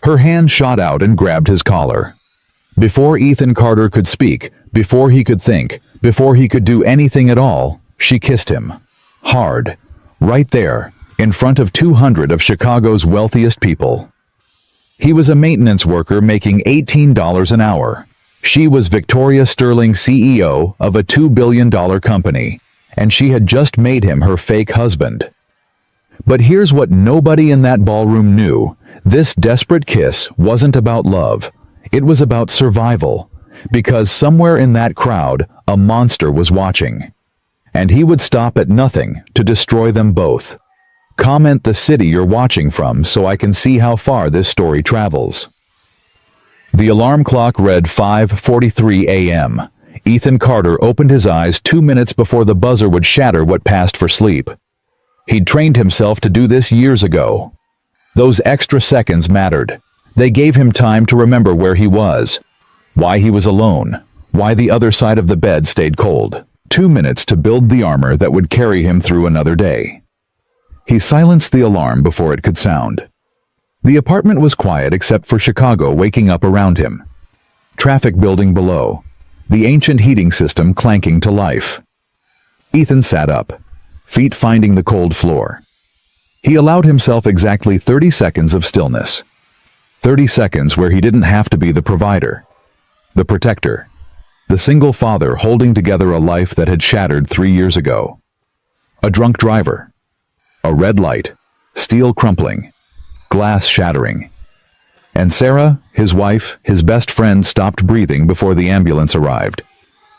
Her hand shot out and grabbed his collar. Before Ethan Carter could speak, before he could think, before he could do anything at all, she kissed him. Hard. Right there, in front of 200 of Chicago's wealthiest people. He was a maintenance worker making $18 an hour. She was Victoria Sterling, CEO of a $2 billion company, and she had just made him her fake husband. But here's what nobody in that ballroom knew. This desperate kiss wasn't about love. It was about survival, because somewhere in that crowd, a monster was watching. And he would stop at nothing to destroy them both. Comment the city you're watching from so I can see how far this story travels. The alarm clock read 5:43 a.m. Ethan Carter opened his eyes 2 minutes before the buzzer would shatter what passed for sleep. He'd trained himself to do this years ago. Those extra seconds mattered. They gave him time to remember where he was, why he was alone, why the other side of the bed stayed cold. 2 minutes to build the armor that would carry him through another day. He silenced the alarm before it could sound. The apartment was quiet except for Chicago waking up around him. Traffic building below. The ancient heating system clanking to life. Ethan sat up, feet finding the cold floor. He allowed himself exactly 30 seconds of stillness. 30 seconds where he didn't have to be the provider, the protector, the single father holding together a life that had shattered 3 years ago. A drunk driver. A red light. Steel crumpling. Glass shattering. And Sarah, his wife, his best friend, stopped breathing before the ambulance arrived.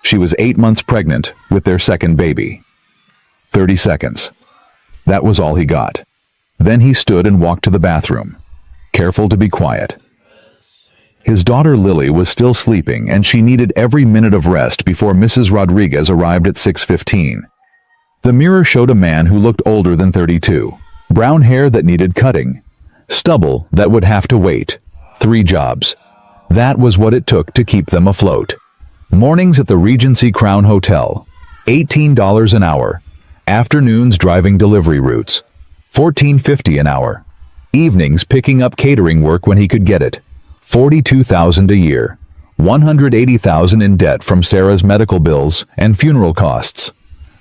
She was 8 months pregnant with their second baby. 30 seconds. That was all he got. Then he stood and walked to the bathroom, careful to be quiet. His daughter Lily was still sleeping, and she needed every minute of rest before Mrs. Rodriguez arrived at 6:15. The mirror showed a man who looked older than 32. Brown hair that needed cutting. Stubble that would have to wait. 3 jobs. That was what it took to keep them afloat. Mornings at the Regency Crown Hotel. $18 an hour. Afternoons driving delivery routes. $14.50 an hour. Evenings picking up catering work when he could get it. $42,000 a year. $180,000 in debt from Sarah's medical bills and funeral costs.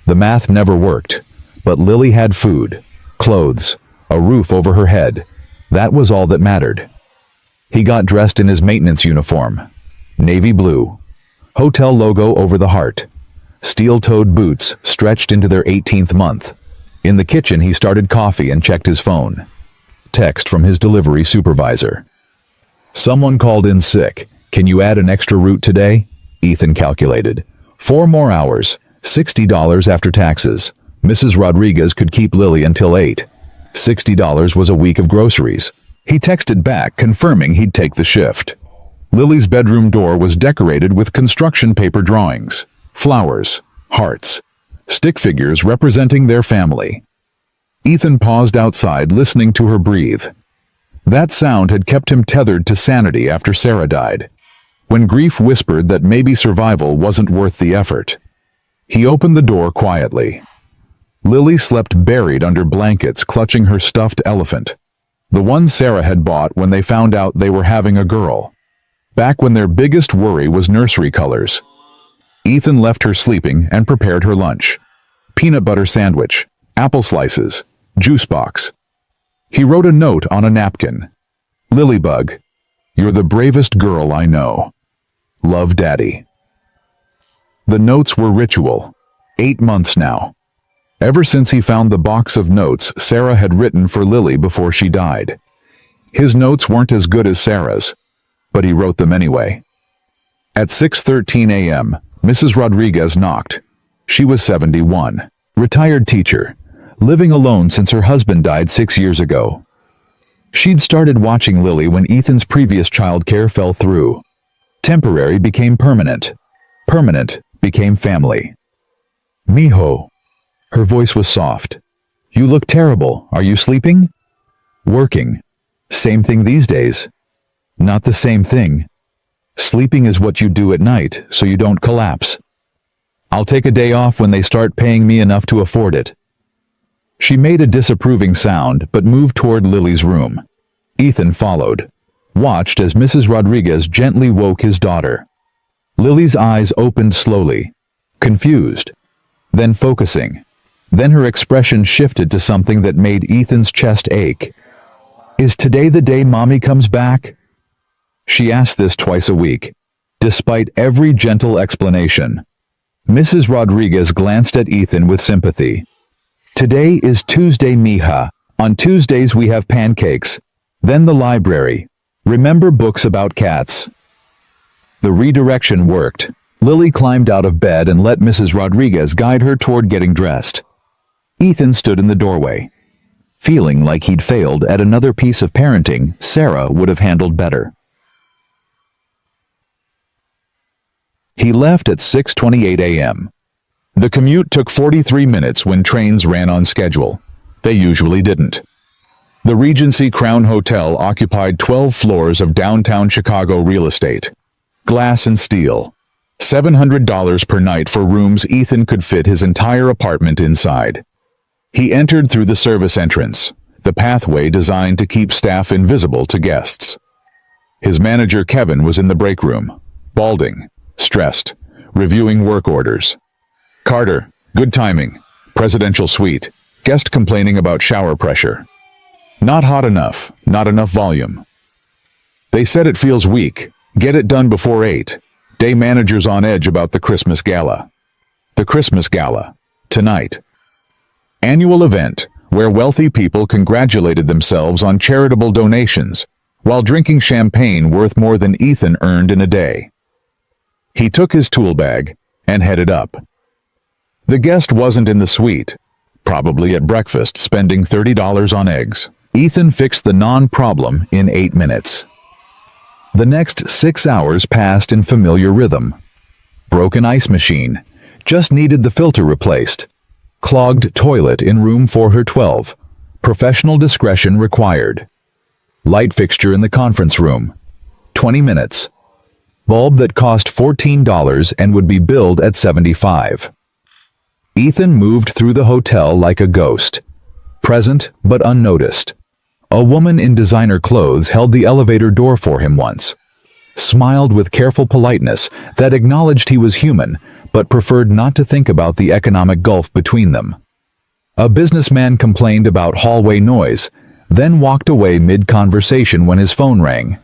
The math never worked, but Lily had food, clothes, a roof over her head. That was all that mattered. He got dressed in his maintenance uniform. Navy blue. Hotel logo over the heart. Steel-toed boots stretched into their 18th month. In the kitchen he started coffee and checked his phone. Text from his delivery supervisor. Someone called in sick. Can you add an extra route today? Ethan calculated. 4 more hours. $60 after taxes. Mrs. Rodriguez could keep Lily until 8. $60 was a week of groceries. He texted back confirming he'd take the shift. Lily's bedroom door was decorated with construction paper drawings, flowers, hearts, stick figures representing their family. Ethan paused outside, listening to her breathe. That sound had kept him tethered to sanity after Sarah died, when grief whispered that maybe survival wasn't worth the effort. He opened the door quietly. Lily slept buried under blankets, clutching her stuffed elephant, the one Sarah had bought when they found out they were having a girl, back when their biggest worry was nursery colors. Ethan left her sleeping and prepared her lunch. Peanut butter sandwich, apple slices, juice box. He wrote a note on a napkin. Lilybug, you're the bravest girl I know. Love, Daddy. The notes were ritual. 8 months now. Ever since he found the box of notes Sarah had written for Lily before she died. His notes weren't as good as Sarah's, but he wrote them anyway. At 6:13 a.m., Mrs. Rodriguez knocked. She was 71, retired teacher, living alone since her husband died 6 years ago. She'd started watching Lily when Ethan's previous childcare fell through. Temporary became permanent. Permanent became family. Mijo. Her voice was soft. You look terrible. Are you sleeping? Working. Same thing these days. Not the same thing. Sleeping is what you do at night, so you don't collapse. I'll take a day off when they start paying me enough to afford it. She made a disapproving sound, but moved toward Lily's room. Ethan followed. watched as Mrs. Rodriguez gently woke his daughter. Lily's eyes opened slowly, confused, then focusing. Then her expression shifted to something that made Ethan's chest ache. "Is today the day Mommy comes back?" She asked this twice a week, despite every gentle explanation. Mrs. Rodriguez glanced at Ethan with sympathy. "Today is Tuesday, mija. On Tuesdays we have pancakes. Then the library. Remember books about cats." The redirection worked. Lily climbed out of bed and let Mrs. Rodriguez guide her toward getting dressed. Ethan stood in the doorway, feeling like he'd failed at another piece of parenting Sarah would have handled better. He left at 6:28 a.m. The commute took 43 minutes when trains ran on schedule. They usually didn't. The Regency Crown Hotel occupied 12 floors of downtown Chicago real estate. Glass and steel. $700 per night for rooms Ethan could fit his entire apartment inside. He entered through the service entrance, the pathway designed to keep staff invisible to guests. His manager Kevin was in the break room, balding, stressed, reviewing work orders. "Carter, good timing. Presidential suite. Guest complaining about shower pressure. Not hot enough, not enough volume. They said it feels weak. Get it done before 8. Day managers on edge about the Christmas gala." The Christmas gala. Tonight. Annual event where wealthy people congratulated themselves on charitable donations while drinking champagne worth more than Ethan earned in a day. He took his tool bag and headed up. The guest wasn't in the suite, probably at breakfast spending $30 on eggs. Ethan fixed the non-problem in 8 minutes. The next 6 hours passed in familiar rhythm. Broken ice machine. Just needed the filter replaced. Clogged toilet in room 412. Professional discretion required. Light fixture in the conference room. 20 minutes. Bulb that cost $14 and would be billed at $75. Ethan moved through the hotel like a ghost. Present but unnoticed. A woman in designer clothes held the elevator door for him once. Smiled with careful politeness that acknowledged he was human, but preferred not to think about the economic gulf between them. A businessman complained about hallway noise, then walked away mid-conversation when his phone rang.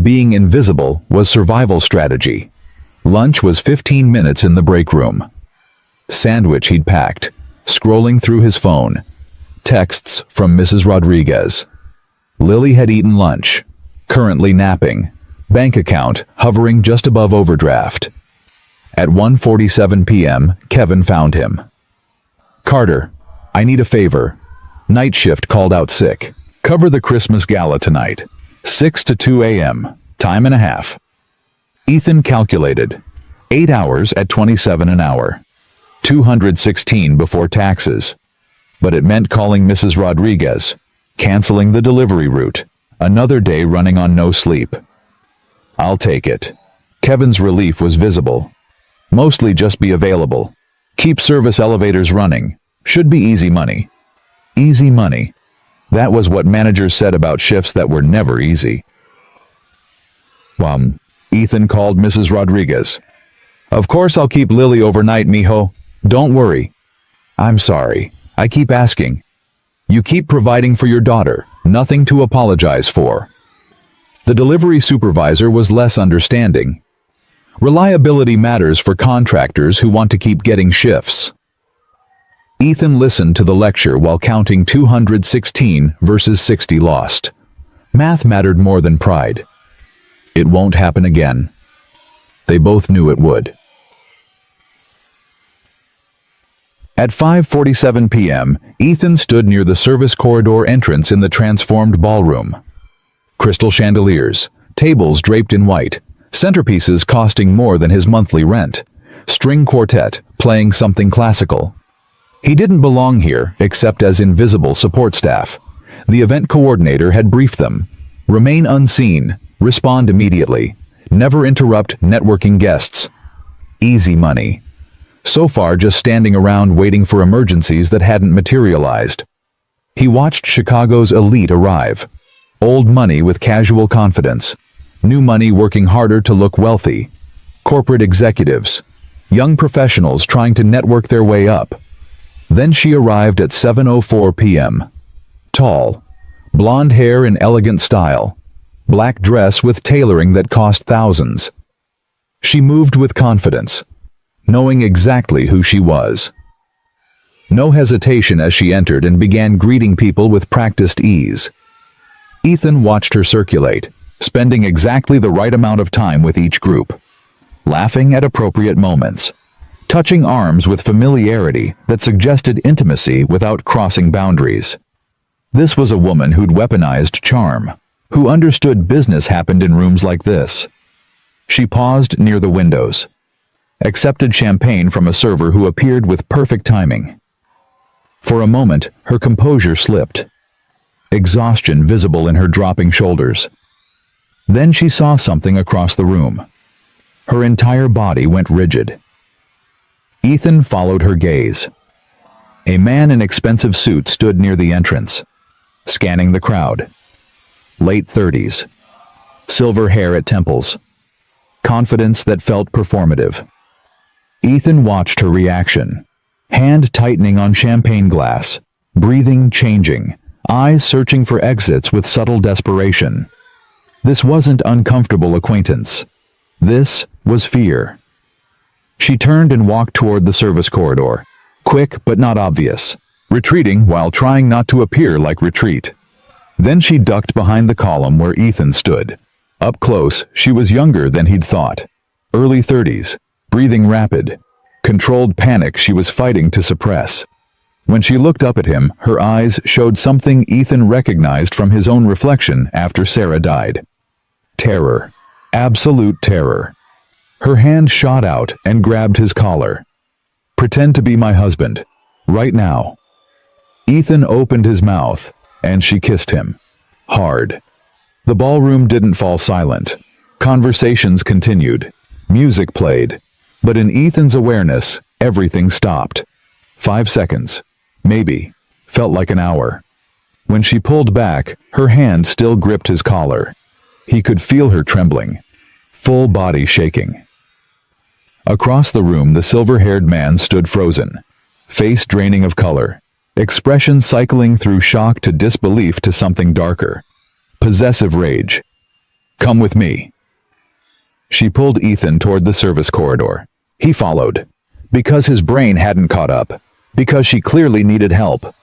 Being invisible was survival strategy. Lunch was 15 minutes in the break room. Sandwich he'd packed, scrolling through his phone. Texts from Mrs. Rodriguez. Lily had eaten lunch, currently napping. Bank account hovering just above overdraft. At 1:47 p.m., Kevin found him. "Carter, I need a favor. Night shift called out sick. Cover the Christmas gala tonight. 6 to 2 a.m., time and a half." Ethan calculated. 8 hours at $27 an hour. $216 before taxes. But it meant calling Mrs. Rodriguez, canceling the delivery route, another day running on no sleep. "I'll take it." Kevin's relief was visible. Mostly just be available. Keep service elevators running. Should be easy money. Easy money. That was what managers said about shifts that were never easy. Ethan called Mrs. Rodriguez. "Of course I'll keep Lily overnight, mijo. Don't worry." "I'm sorry. I keep asking. You keep providing for your daughter. Nothing to apologize for." The delivery supervisor was less understanding. Reliability matters for contractors who want to keep getting shifts. Ethan listened to the lecture while counting 216 versus 60 lost. Math mattered more than pride. It won't happen again. They both knew it would. At 5:47 p.m., Ethan stood near the service corridor entrance in the transformed ballroom. Crystal chandeliers, tables draped in white, centerpieces costing more than his monthly rent, string quartet playing something classical. He didn't belong here except as invisible support staff. The event coordinator had briefed them. Remain unseen, respond immediately, never interrupt networking guests. Easy money. So far just standing around waiting for emergencies that hadn't materialized. He watched Chicago's elite arrive. Old money with casual confidence. New money working harder to look wealthy. Corporate executives. Young professionals trying to network their way up. Then she arrived at 7:04 p.m. Tall. Blonde hair in elegant style. Black dress with tailoring that cost thousands. She moved with confidence, knowing exactly who she was. No hesitation as she entered and began greeting people with practiced ease. Ethan watched her circulate, spending exactly the right amount of time with each group, laughing at appropriate moments, touching arms with familiarity that suggested intimacy without crossing boundaries. This was a woman who'd weaponized charm, who understood business happened in rooms like this. She paused near the windows, accepted champagne from a server who appeared with perfect timing. For a moment, her composure slipped, exhaustion visible in her dropping shoulders. Then she saw something across the room. Her entire body went rigid. Ethan followed her gaze. A man in expensive suit stood near the entrance, scanning the crowd. Late 30s. Silver hair at temples. Confidence that felt performative. Ethan watched her reaction, hand tightening on champagne glass, breathing changing, eyes searching for exits with subtle desperation. This wasn't uncomfortable acquaintance. This was fear. She turned and walked toward the service corridor, quick but not obvious, retreating while trying not to appear like retreat. Then she ducked behind the column where Ethan stood. Up close, she was younger than he'd thought. Early 30s, breathing rapid, controlled panic she was fighting to suppress. When she looked up at him, her eyes showed something Ethan recognized from his own reflection after Sarah died. Terror. Absolute terror. Her hand shot out and grabbed his collar. "Pretend to be my husband. Right now." Ethan opened his mouth, and she kissed him. Hard. The ballroom didn't fall silent. Conversations continued. Music played. But in Ethan's awareness, everything stopped. 5 seconds. Maybe. Felt like an hour. When she pulled back, her hand still gripped his collar. He could feel her trembling. Full body shaking. Across the room, the silver-haired man stood frozen. Face draining of color. Expression cycling through shock to disbelief to something darker. Possessive rage. "Come with me." She pulled Ethan toward the service corridor. He followed. Because his brain hadn't caught up. Because she clearly needed help.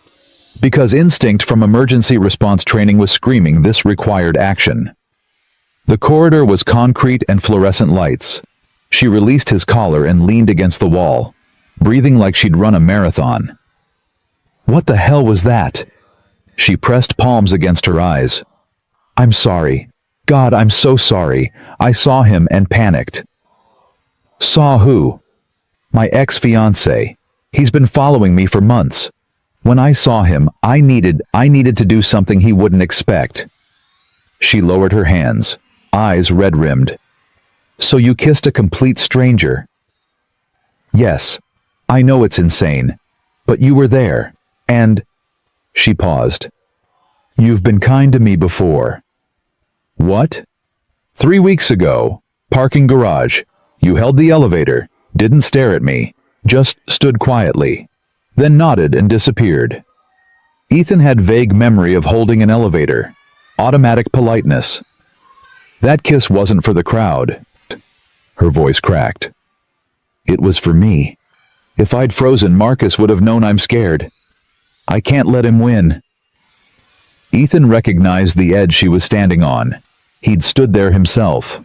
Because instinct from emergency response training was screaming this required action. The corridor was concrete and fluorescent lights. She released his collar and leaned against the wall, breathing like she'd run a marathon. What the hell was that? She pressed palms against her eyes. "I'm sorry. God, I'm so sorry. I saw him and panicked." "Saw who?" "My ex-fiancé. He's been following me for months. When I saw him, I needed to do something he wouldn't expect." She lowered her hands, eyes red-rimmed. "So you kissed a complete stranger?" "Yes. I know it's insane. But you were there. And..." She paused. "You've been kind to me before." "What?" "3 weeks ago. Parking garage. You held the elevator. Didn't stare at me. Just stood quietly. Then nodded and disappeared." Ethan had vague memory of holding an elevator. Automatic politeness. "That kiss wasn't for the crowd." Her voice cracked. "It was for me. If I'd frozen, Marcus would have known I'm scared. I can't let him win." Ethan recognized the edge she was standing on. He'd stood there himself.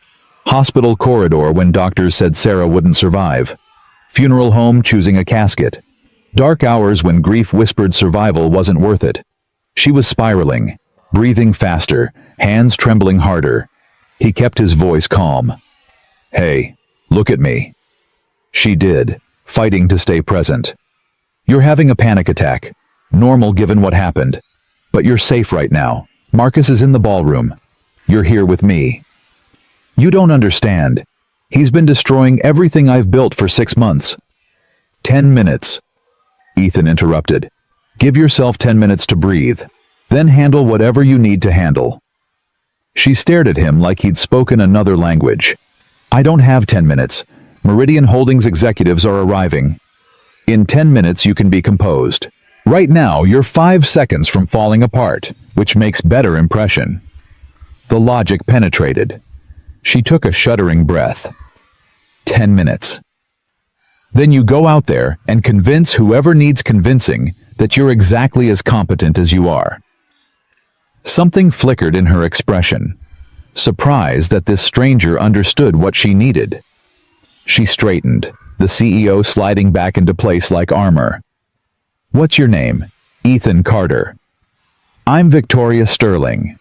Hospital corridor when doctors said Sarah wouldn't survive. Funeral home choosing a casket. Dark hours when grief whispered survival wasn't worth it. She was spiraling, breathing faster, hands trembling harder. He kept his voice calm. "Hey, look at me." She did, fighting to stay present. "You're having a panic attack. Normal given what happened. But you're safe right now. Marcus is in the ballroom. You're here with me." "You don't understand. He's been destroying everything I've built for 6 months." 10 minutes. Ethan interrupted. "Give yourself 10 minutes to breathe. Then handle whatever you need to handle. She stared at him like he'd spoken another language. "I don't have 10 minutes. Meridian Holdings executives are arriving. In 10 minutes you can be composed. Right now you're 5 seconds from falling apart, which makes better impression." The logic penetrated. She took a shuddering breath. 10 minutes. Then you go out there and convince whoever needs convincing that you're exactly as competent as you are. Something flickered in her expression, surprised that this stranger understood what she needed. She straightened, the CEO sliding back into place like armor. "What's your name?" "Ethan Carter." "I'm Victoria Sterling."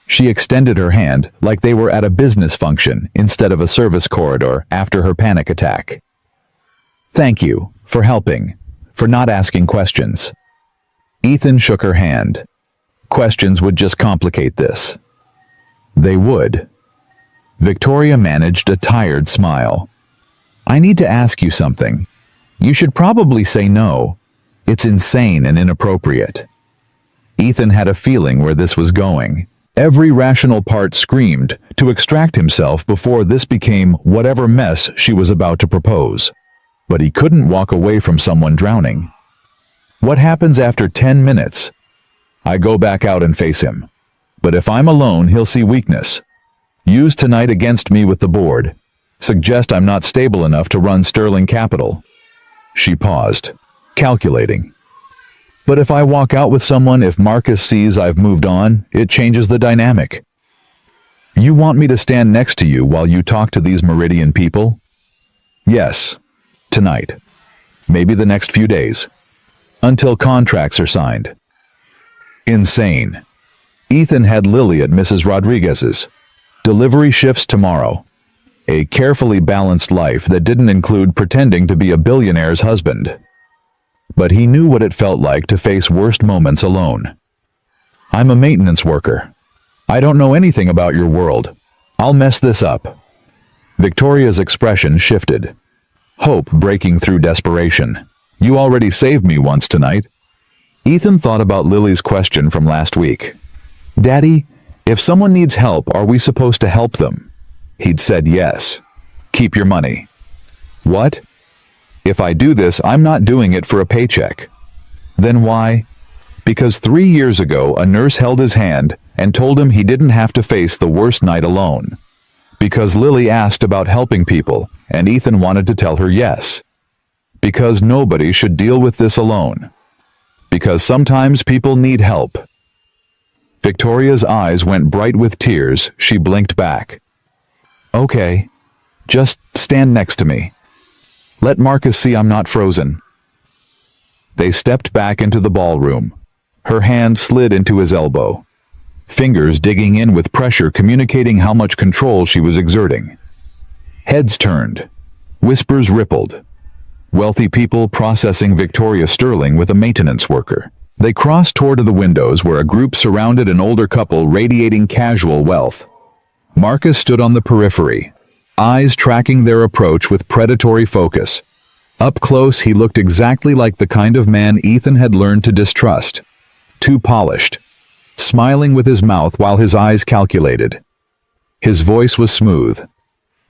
She extended her hand like they were at a business function instead of a service corridor after her panic attack. "Thank you for helping, for not asking questions." Ethan shook her hand. Questions would just complicate this. They would. Victoria managed a tired smile. "I need to ask you something. You should probably say no. It's insane and inappropriate." Ethan had a feeling where this was going. Every rational part screamed to extract himself before this became whatever mess she was about to propose. But he couldn't walk away from someone drowning. "What happens after 10 minutes? "I go back out and face him. But if I'm alone, he'll see weakness. Use tonight against me with the board. Suggest I'm not stable enough to run Sterling Capital." She paused, calculating. "But if I walk out with someone, if Marcus sees I've moved on, it changes the dynamic. You want me to stand next to you while you talk to these Meridian people?" "Yes. Tonight. Maybe the next few days. Until contracts are signed." Insane. Ethan had Lily at Mrs. Rodriguez's. Delivery shifts tomorrow. A carefully balanced life that didn't include pretending to be a billionaire's husband. But he knew what it felt like to face worst moments alone. "I'm a maintenance worker. I don't know anything about your world. I'll mess this up." Victoria's expression shifted. Hope breaking through desperation. "You already saved me once tonight." Ethan thought about Lily's question from last week. "Daddy, if someone needs help, are we supposed to help them?" He'd said yes. "Keep your money." "What? If I do this, I'm not doing it for a paycheck." "Then why?" "Because 3 years ago a nurse held his hand and told him he didn't have to face the worst night alone. Because Lily asked about helping people, and Ethan wanted to tell her yes. Because nobody should deal with this alone. Because sometimes people need help." Victoria's eyes went bright with tears. She blinked back. "Okay. Just stand next to me. Let Marcus see I'm not frozen." They stepped back into the ballroom. Her hand slid into his elbow. Fingers digging in with pressure, communicating how much control she was exerting. Heads turned. Whispers rippled. Wealthy people processing Victoria Sterling with a maintenance worker. They crossed toward the windows where a group surrounded an older couple radiating casual wealth. Marcus stood on the periphery, eyes tracking their approach with predatory focus. Up close, he looked exactly like the kind of man Ethan had learned to distrust. Too polished. Smiling with his mouth while his eyes calculated. His voice was smooth.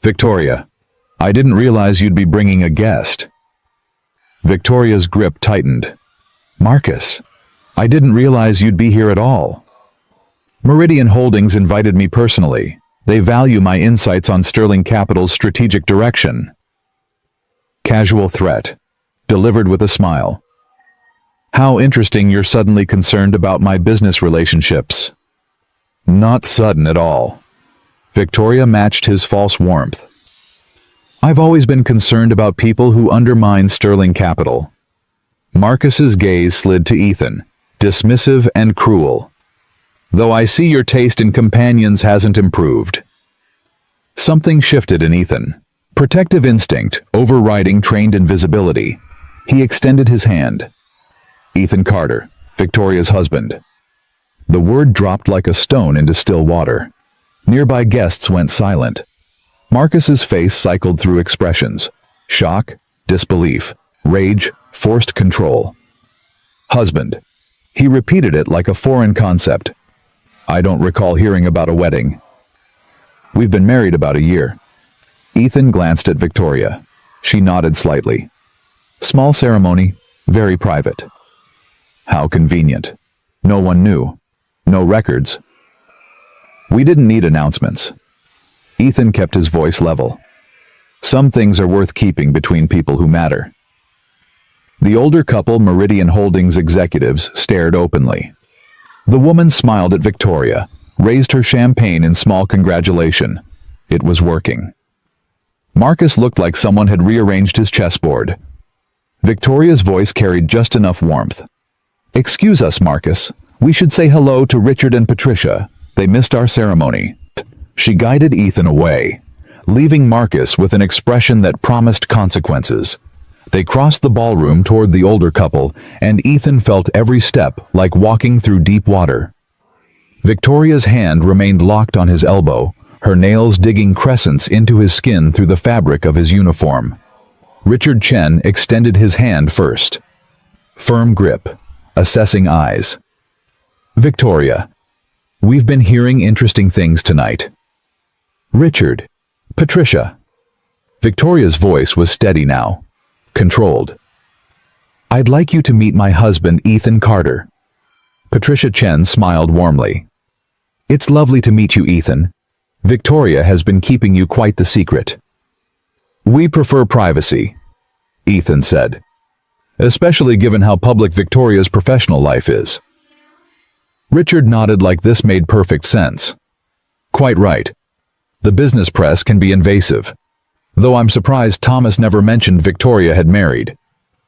"Victoria, I didn't realize you'd be bringing a guest." Victoria's grip tightened. "Marcus, I didn't realize you'd be here at all." "Meridian Holdings invited me personally. They value my insights on Sterling Capital's strategic direction." Casual threat, delivered with a smile. "How interesting you're suddenly concerned about my business relationships." "Not sudden at all." Victoria matched his false warmth. "I've always been concerned about people who undermine Sterling Capital." Marcus's gaze slid to Ethan, dismissive and cruel. "Though I see your taste in companions hasn't improved." Something shifted in Ethan. Protective instinct, overriding trained invisibility. He extended his hand. "Ethan Carter, Victoria's husband." The word dropped like a stone into still water. Nearby guests went silent. Marcus's face cycled through expressions. Shock, disbelief, rage, forced control. "Husband." He repeated it like a foreign concept. I don't recall hearing about a wedding. We've been married about a year. Ethan glanced at Victoria. She nodded slightly. Small ceremony, very private. How convenient. No one knew. No records. We didn't need announcements. Ethan kept his voice level. Some things are worth keeping between people who matter. The older couple, Meridian Holdings executives, stared openly. The woman smiled at Victoria, raised her champagne in small congratulation. It was working. Marcus looked like someone had rearranged his chessboard. Victoria's voice carried just enough warmth. Excuse us, Marcus. We should say hello to Richard and Patricia. They missed our ceremony. She guided Ethan away, leaving Marcus with an expression that promised consequences. They crossed the ballroom toward the older couple, and Ethan felt every step like walking through deep water. Victoria's hand remained locked on his elbow, her nails digging crescents into his skin through the fabric of his uniform. Richard Chen extended his hand first. Firm grip, assessing eyes. Victoria, we've been hearing interesting things tonight. Richard, Patricia. Victoria's voice was steady now, controlled. I'd like you to meet my husband, Ethan Carter. Patricia Chen smiled warmly. It's lovely to meet you, Ethan. Victoria has been keeping you quite the secret. We prefer privacy, Ethan said, especially given how public Victoria's professional life is. Richard nodded like this made perfect sense. Quite right. The business press can be invasive. Though I'm surprised Thomas never mentioned Victoria had married.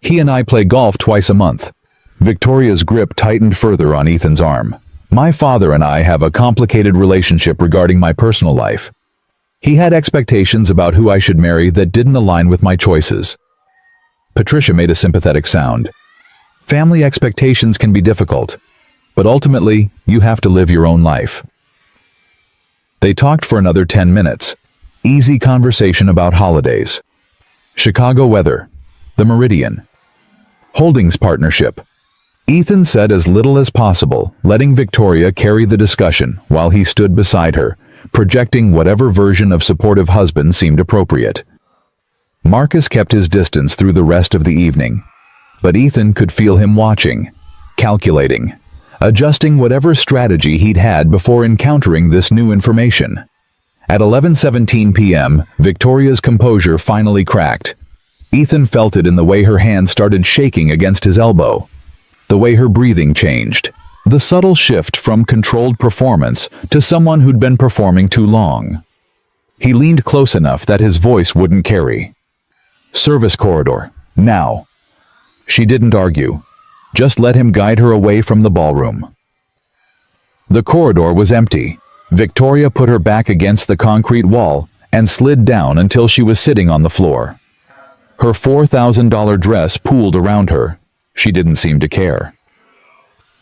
He and I play golf twice a month. Victoria's grip tightened further on Ethan's arm. My father and I have a complicated relationship regarding my personal life. He had expectations about who I should marry that didn't align with my choices. Patricia made a sympathetic sound. Family expectations can be difficult, but ultimately, you have to live your own life. They talked for another 10 minutes. Easy conversation about holidays. Chicago weather. The Meridian. Holdings partnership. Ethan said as little as possible, letting Victoria carry the discussion while he stood beside her, projecting whatever version of supportive husband seemed appropriate. Marcus kept his distance through the rest of the evening, but Ethan could feel him watching, calculating, adjusting whatever strategy he'd had before encountering this new information. At 11:17 p.m., Victoria's composure finally cracked. Ethan felt it in the way her hand started shaking against his elbow, the way her breathing changed, the subtle shift from controlled performance to someone who'd been performing too long. He leaned close enough that his voice wouldn't carry. Service corridor, now. She didn't argue, just let him guide her away from the ballroom. The corridor was empty. Victoria put her back against the concrete wall and slid down until she was sitting on the floor. Her $4,000 dress pooled around her. She didn't seem to care.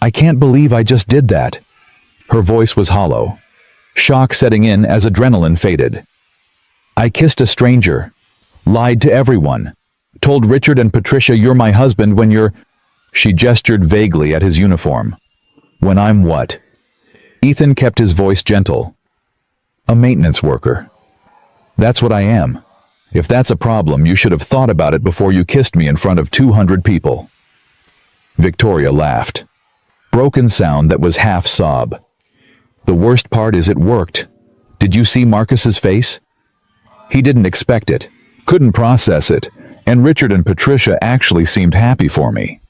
I can't believe I just did that. Her voice was hollow, shock setting in as adrenaline faded. I kissed a stranger, lied to everyone, told Richard and Patricia you're my husband when you're... She gestured vaguely at his uniform. When I'm what? Ethan kept his voice gentle. A maintenance worker. That's what I am. If that's a problem, you should have thought about it before you kissed me in front of 200 people. Victoria laughed. Broken sound that was half sob. The worst part is it worked. Did you see Marcus's face? He didn't expect it, couldn't process it, and Richard and Patricia actually seemed happy for me.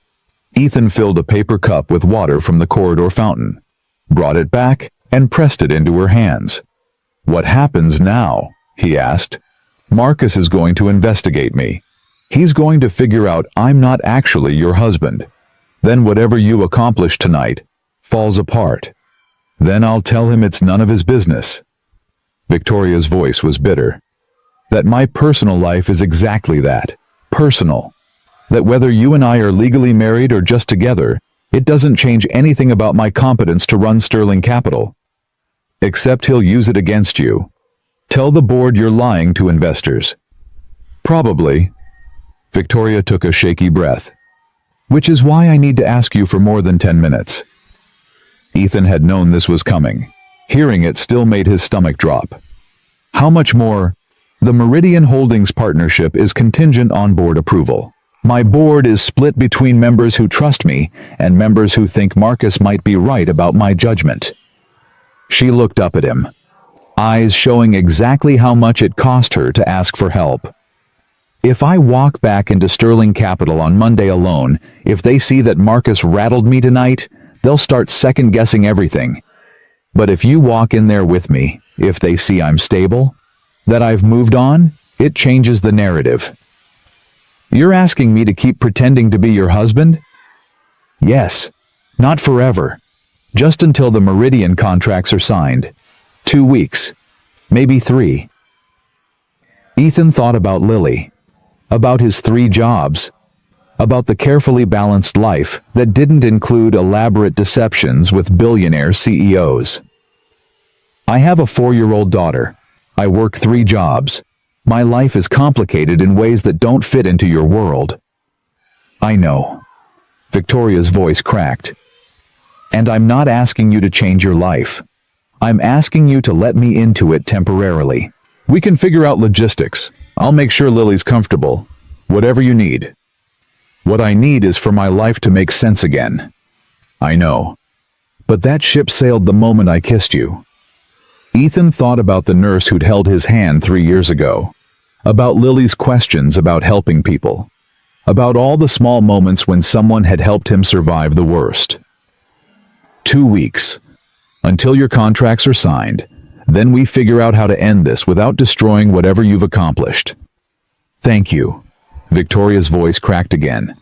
Ethan filled a paper cup with water from the corridor fountain, brought it back, and pressed it into her hands. What happens now? He asked. Marcus is going to investigate me. He's going to figure out I'm not actually your husband. Then whatever you accomplish tonight falls apart. Then I'll tell him it's none of his business. Victoria's voice was bitter. That my personal life is exactly that, personal. That whether you and I are legally married or just together, it doesn't change anything about my competence to run Sterling Capital. Except he'll use it against you. Tell the board you're lying to investors. Probably. Victoria took a shaky breath. Which is why I need to ask you for more than 10 minutes. Ethan had known this was coming. Hearing it still made his stomach drop. How much more? The Meridian Holdings partnership is contingent on board approval. My board is split between members who trust me and members who think Marcus might be right about my judgment. She looked up at him, eyes showing exactly how much it cost her to ask for help. If I walk back into Sterling Capital on Monday alone, if they see that Marcus rattled me tonight, they'll start second-guessing everything. But if you walk in there with me, if they see I'm stable, that I've moved on, it changes the narrative. You're asking me to keep pretending to be your husband? Yes, not forever. Just until the Meridian contracts are signed. 2 weeks, maybe 3. Ethan thought about Lily, about his 3 jobs, about the carefully balanced life that didn't include elaborate deceptions with billionaire CEOs. I have a 4-year-old daughter. I work 3 jobs. My life is complicated in ways that don't fit into your world. I know. Victoria's voice cracked. And I'm not asking you to change your life. I'm asking you to let me into it temporarily. We can figure out logistics. I'll make sure Lily's comfortable. Whatever you need. What I need is for my life to make sense again. I know. But that ship sailed the moment I kissed you. Ethan thought about the nurse who'd held his hand 3 years ago. About Lily's questions about helping people. About all the small moments when someone had helped him survive the worst. 2 weeks. Until your contracts are signed. Then we figure out how to end this without destroying whatever you've accomplished. Thank you. Victoria's voice cracked again.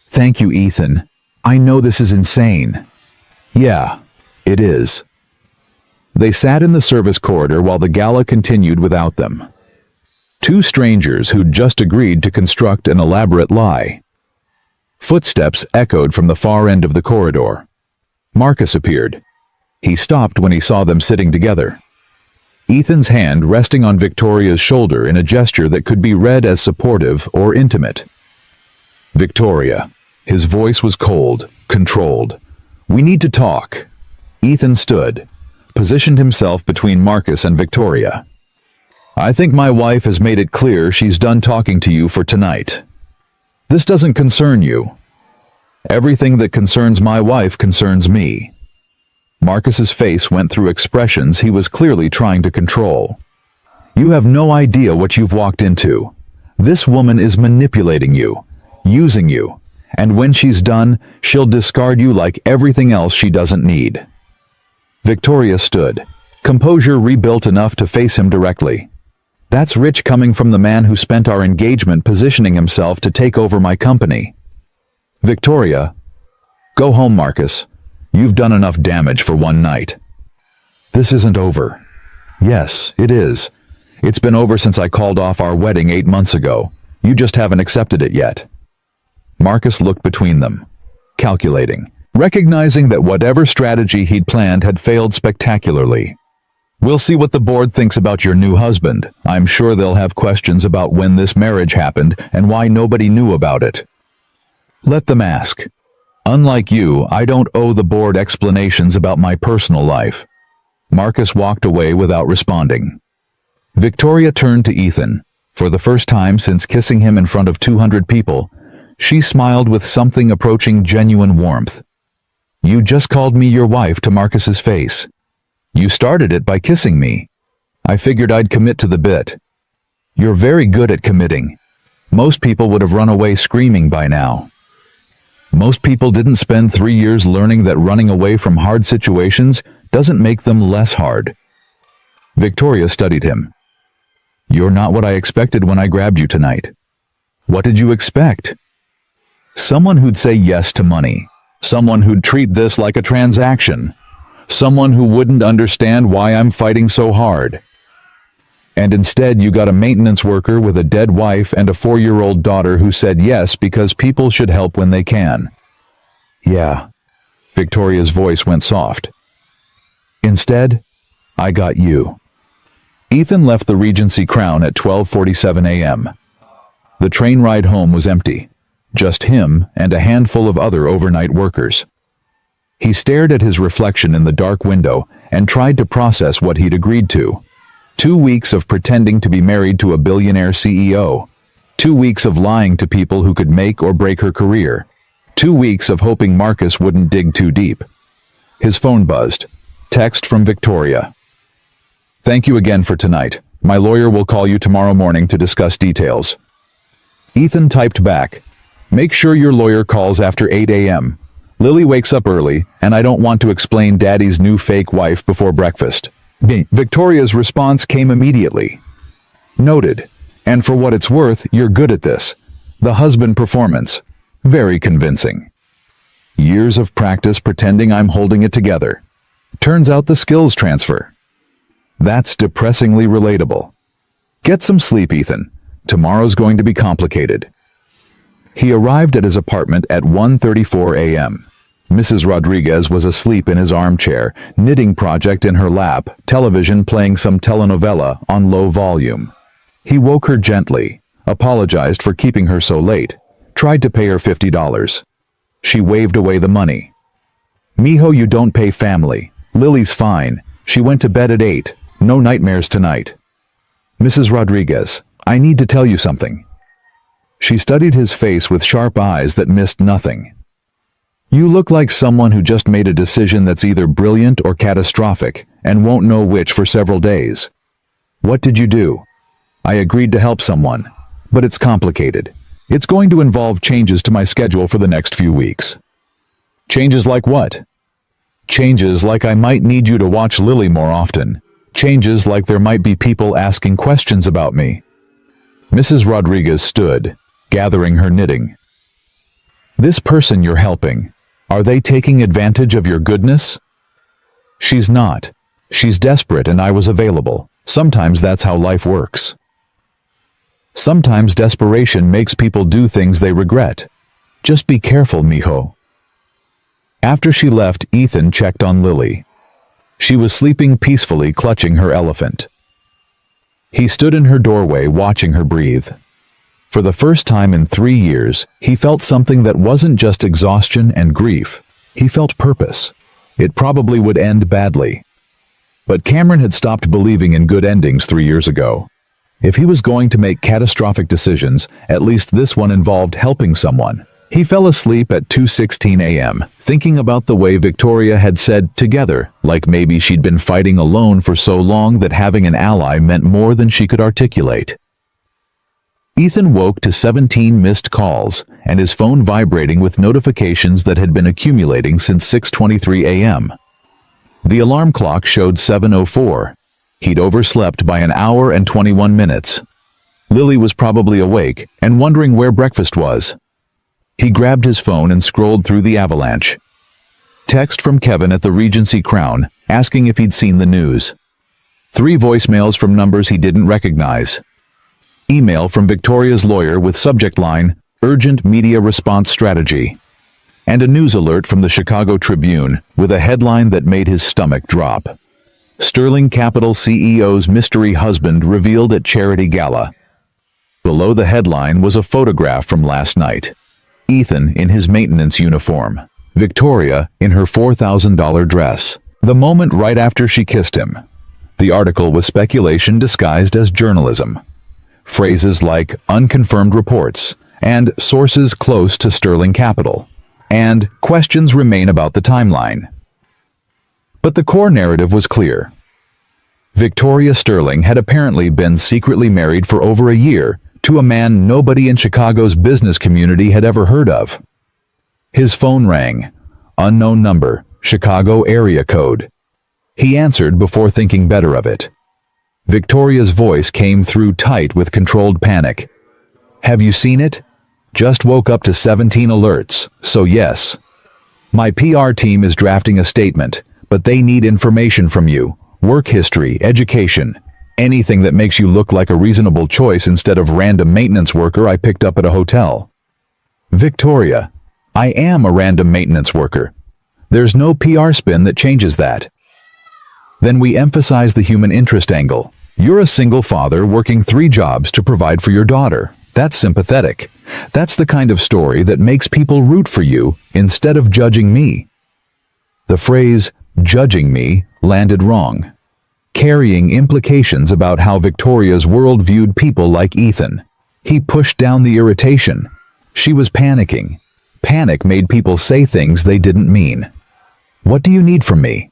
Thank you, Ethan. I know this is insane. Yeah, it is. They sat in the service corridor while the gala continued without them. 2 strangers who'd just agreed to construct an elaborate lie. Footsteps echoed from the far end of the corridor. Marcus appeared. He stopped when he saw them sitting together. Ethan's hand resting on Victoria's shoulder in a gesture that could be read as supportive or intimate. Victoria. His voice was cold, controlled. We need to talk. Ethan stood, positioned himself between Marcus and Victoria. I think my wife has made it clear she's done talking to you for tonight. This doesn't concern you. Everything that concerns my wife concerns me. Marcus's face went through expressions he was clearly trying to control. You have no idea what you've walked into. This woman is manipulating you, using you, and when she's done, she'll discard you like everything else she doesn't need. Victoria stood, composure rebuilt enough to face him directly. That's rich coming from the man who spent our engagement positioning himself to take over my company. Victoria, go home, Marcus. You've done enough damage for one night. This isn't over. Yes, it is. It's been over since I called off our wedding 8 months ago. You just haven't accepted it yet. Marcus looked between them, calculating, recognizing that whatever strategy he'd planned had failed spectacularly. We'll see what the board thinks about your new husband. I'm sure they'll have questions about when this marriage happened and why nobody knew about it. Let them ask. Unlike you, I don't owe the board explanations about my personal life. Marcus walked away without responding. Victoria turned to Ethan. For the first time since kissing him in front of 200 people, she smiled with something approaching genuine warmth. You just called me your wife to Marcus's face. You started it by kissing me. I figured I'd commit to the bit. You're very good at committing. Most people would have run away screaming by now. Most people didn't spend 3 years learning that running away from hard situations doesn't make them less hard. Victoria studied him. You're not what I expected when I grabbed you tonight. What did you expect? Someone who'd say yes to money. Someone who'd treat this like a transaction. Someone who wouldn't understand why I'm fighting so hard. And instead you got a maintenance worker with a dead wife and a 4-year-old daughter who said yes because people should help when they can. Yeah. Victoria's voice went soft. Instead, I got you. Ethan left the Regency Crown at 12:47 a.m. The train ride home was empty. Just him and a handful of other overnight workers. He stared at his reflection in the dark window and tried to process what he'd agreed to. 2 weeks of pretending to be married to a billionaire CEO. 2 weeks of lying to people who could make or break her career. 2 weeks of hoping Marcus wouldn't dig too deep. His phone buzzed. Text from Victoria. "Thank you again for tonight. My lawyer will call you tomorrow morning to discuss details." Ethan typed back, "Make sure your lawyer calls after 8 a.m. Lily wakes up early, and I don't want to explain Daddy's new fake wife before breakfast." Victoria's response came immediately. "Noted. And for what it's worth, you're good at this. The husband performance. Very convincing. Years of practice pretending I'm holding it together. Turns out the skills transfer. That's depressingly relatable. Get some sleep, Ethan. Tomorrow's going to be complicated." He arrived at his apartment at 1:34 a.m. Mrs. Rodriguez was asleep in his armchair, knitting project in her lap, television playing some telenovela on low volume. He woke her gently, apologized for keeping her so late, tried to pay her $50. She waved away the money. "Mijo, you don't pay family. Lily's fine. She went to bed at 8. No nightmares tonight." "Mrs. Rodriguez, I need to tell you something." She studied his face with sharp eyes that missed nothing. "You look like someone who just made a decision that's either brilliant or catastrophic and won't know which for several days. What did you do?" "I agreed to help someone, but it's complicated. It's going to involve changes to my schedule for the next few weeks." "Changes like what?" "Changes like I might need you to watch Lily more often. Changes like there might be people asking questions about me." Mrs. Rodriguez stood, gathering her knitting. "This person you're helping, are they taking advantage of your goodness?" "She's not. She's desperate and I was available. Sometimes that's how life works." "Sometimes desperation makes people do things they regret. Just be careful, mijo." After she left, Ethan checked on Lily. She was sleeping peacefully, clutching her elephant. He stood in her doorway, watching her breathe. For the first time in 3 years, he felt something that wasn't just exhaustion and grief. He felt purpose. It probably would end badly. But Cameron had stopped believing in good endings 3 years ago. If he was going to make catastrophic decisions, at least this one involved helping someone. He fell asleep at 2:16 a.m., thinking about the way Victoria had said together, like maybe she'd been fighting alone for so long that having an ally meant more than she could articulate. Ethan woke to 17 missed calls, and his phone vibrating with notifications that had been accumulating since 6:23 a.m. The alarm clock showed 7:04. He'd overslept by an hour and 21 minutes. Lily was probably awake and wondering where breakfast was. He grabbed his phone and scrolled through the avalanche. Text from Kevin at the Regency Crown, asking if he'd seen the news. 3 voicemails from numbers he didn't recognize. Email from Victoria's lawyer with subject line, "Urgent Media Response Strategy." And a news alert from the Chicago Tribune with a headline that made his stomach drop. Sterling Capital CEO's mystery husband revealed at charity gala. Below the headline was a photograph from last night. Ethan in his maintenance uniform. Victoria in her $4,000 dress. The moment right after she kissed him. The article was speculation disguised as journalism. Phrases like unconfirmed reports and sources close to Sterling Capital. And questions remain about the timeline. But the core narrative was clear. Victoria Sterling had apparently been secretly married for over a year to a man nobody in Chicago's business community had ever heard of. His phone rang. Unknown number, Chicago area code. He answered before thinking better of it. Victoria's voice came through tight with controlled panic. "Have you seen it? Just woke up to 17 alerts, so yes. My PR team is drafting a statement, but they need information from you. Work history, education. Anything that makes you look like a reasonable choice instead of random maintenance worker I picked up at a hotel." "Victoria, I am a random maintenance worker. There's no PR spin that changes that." "Then we emphasize the human interest angle. You're a single father working 3 jobs to provide for your daughter. That's sympathetic. That's the kind of story that makes people root for you instead of judging me." The phrase, "judging me," landed wrong, carrying implications about how Victoria's world viewed people like Ethan. He pushed down the irritation. She was panicking. Panic made people say things they didn't mean. "What do you need from me?"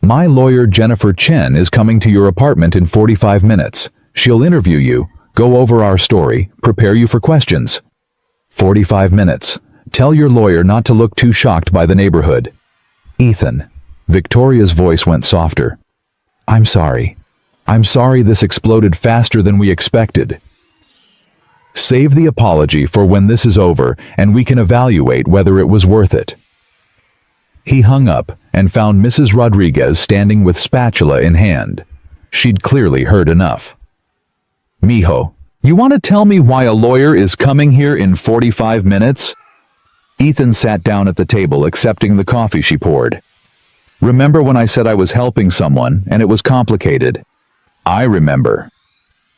"My lawyer Jennifer Chen is coming to your apartment in 45 minutes. She'll interview you, go over our story, prepare you for questions." 45 minutes. Tell your lawyer not to look too shocked by the neighborhood. "Ethan." Victoria's voice went softer. "I'm sorry. I'm sorry this exploded faster than we expected. Save the apology for when this is over and we can evaluate whether it was worth it." He hung up and found Mrs. Rodriguez standing with spatula in hand. She'd clearly heard enough. "Mijo, you want to tell me why a lawyer is coming here in 45 minutes? Ethan sat down at the table, accepting the coffee she poured. "Remember when I said I was helping someone and it was complicated?" "I remember.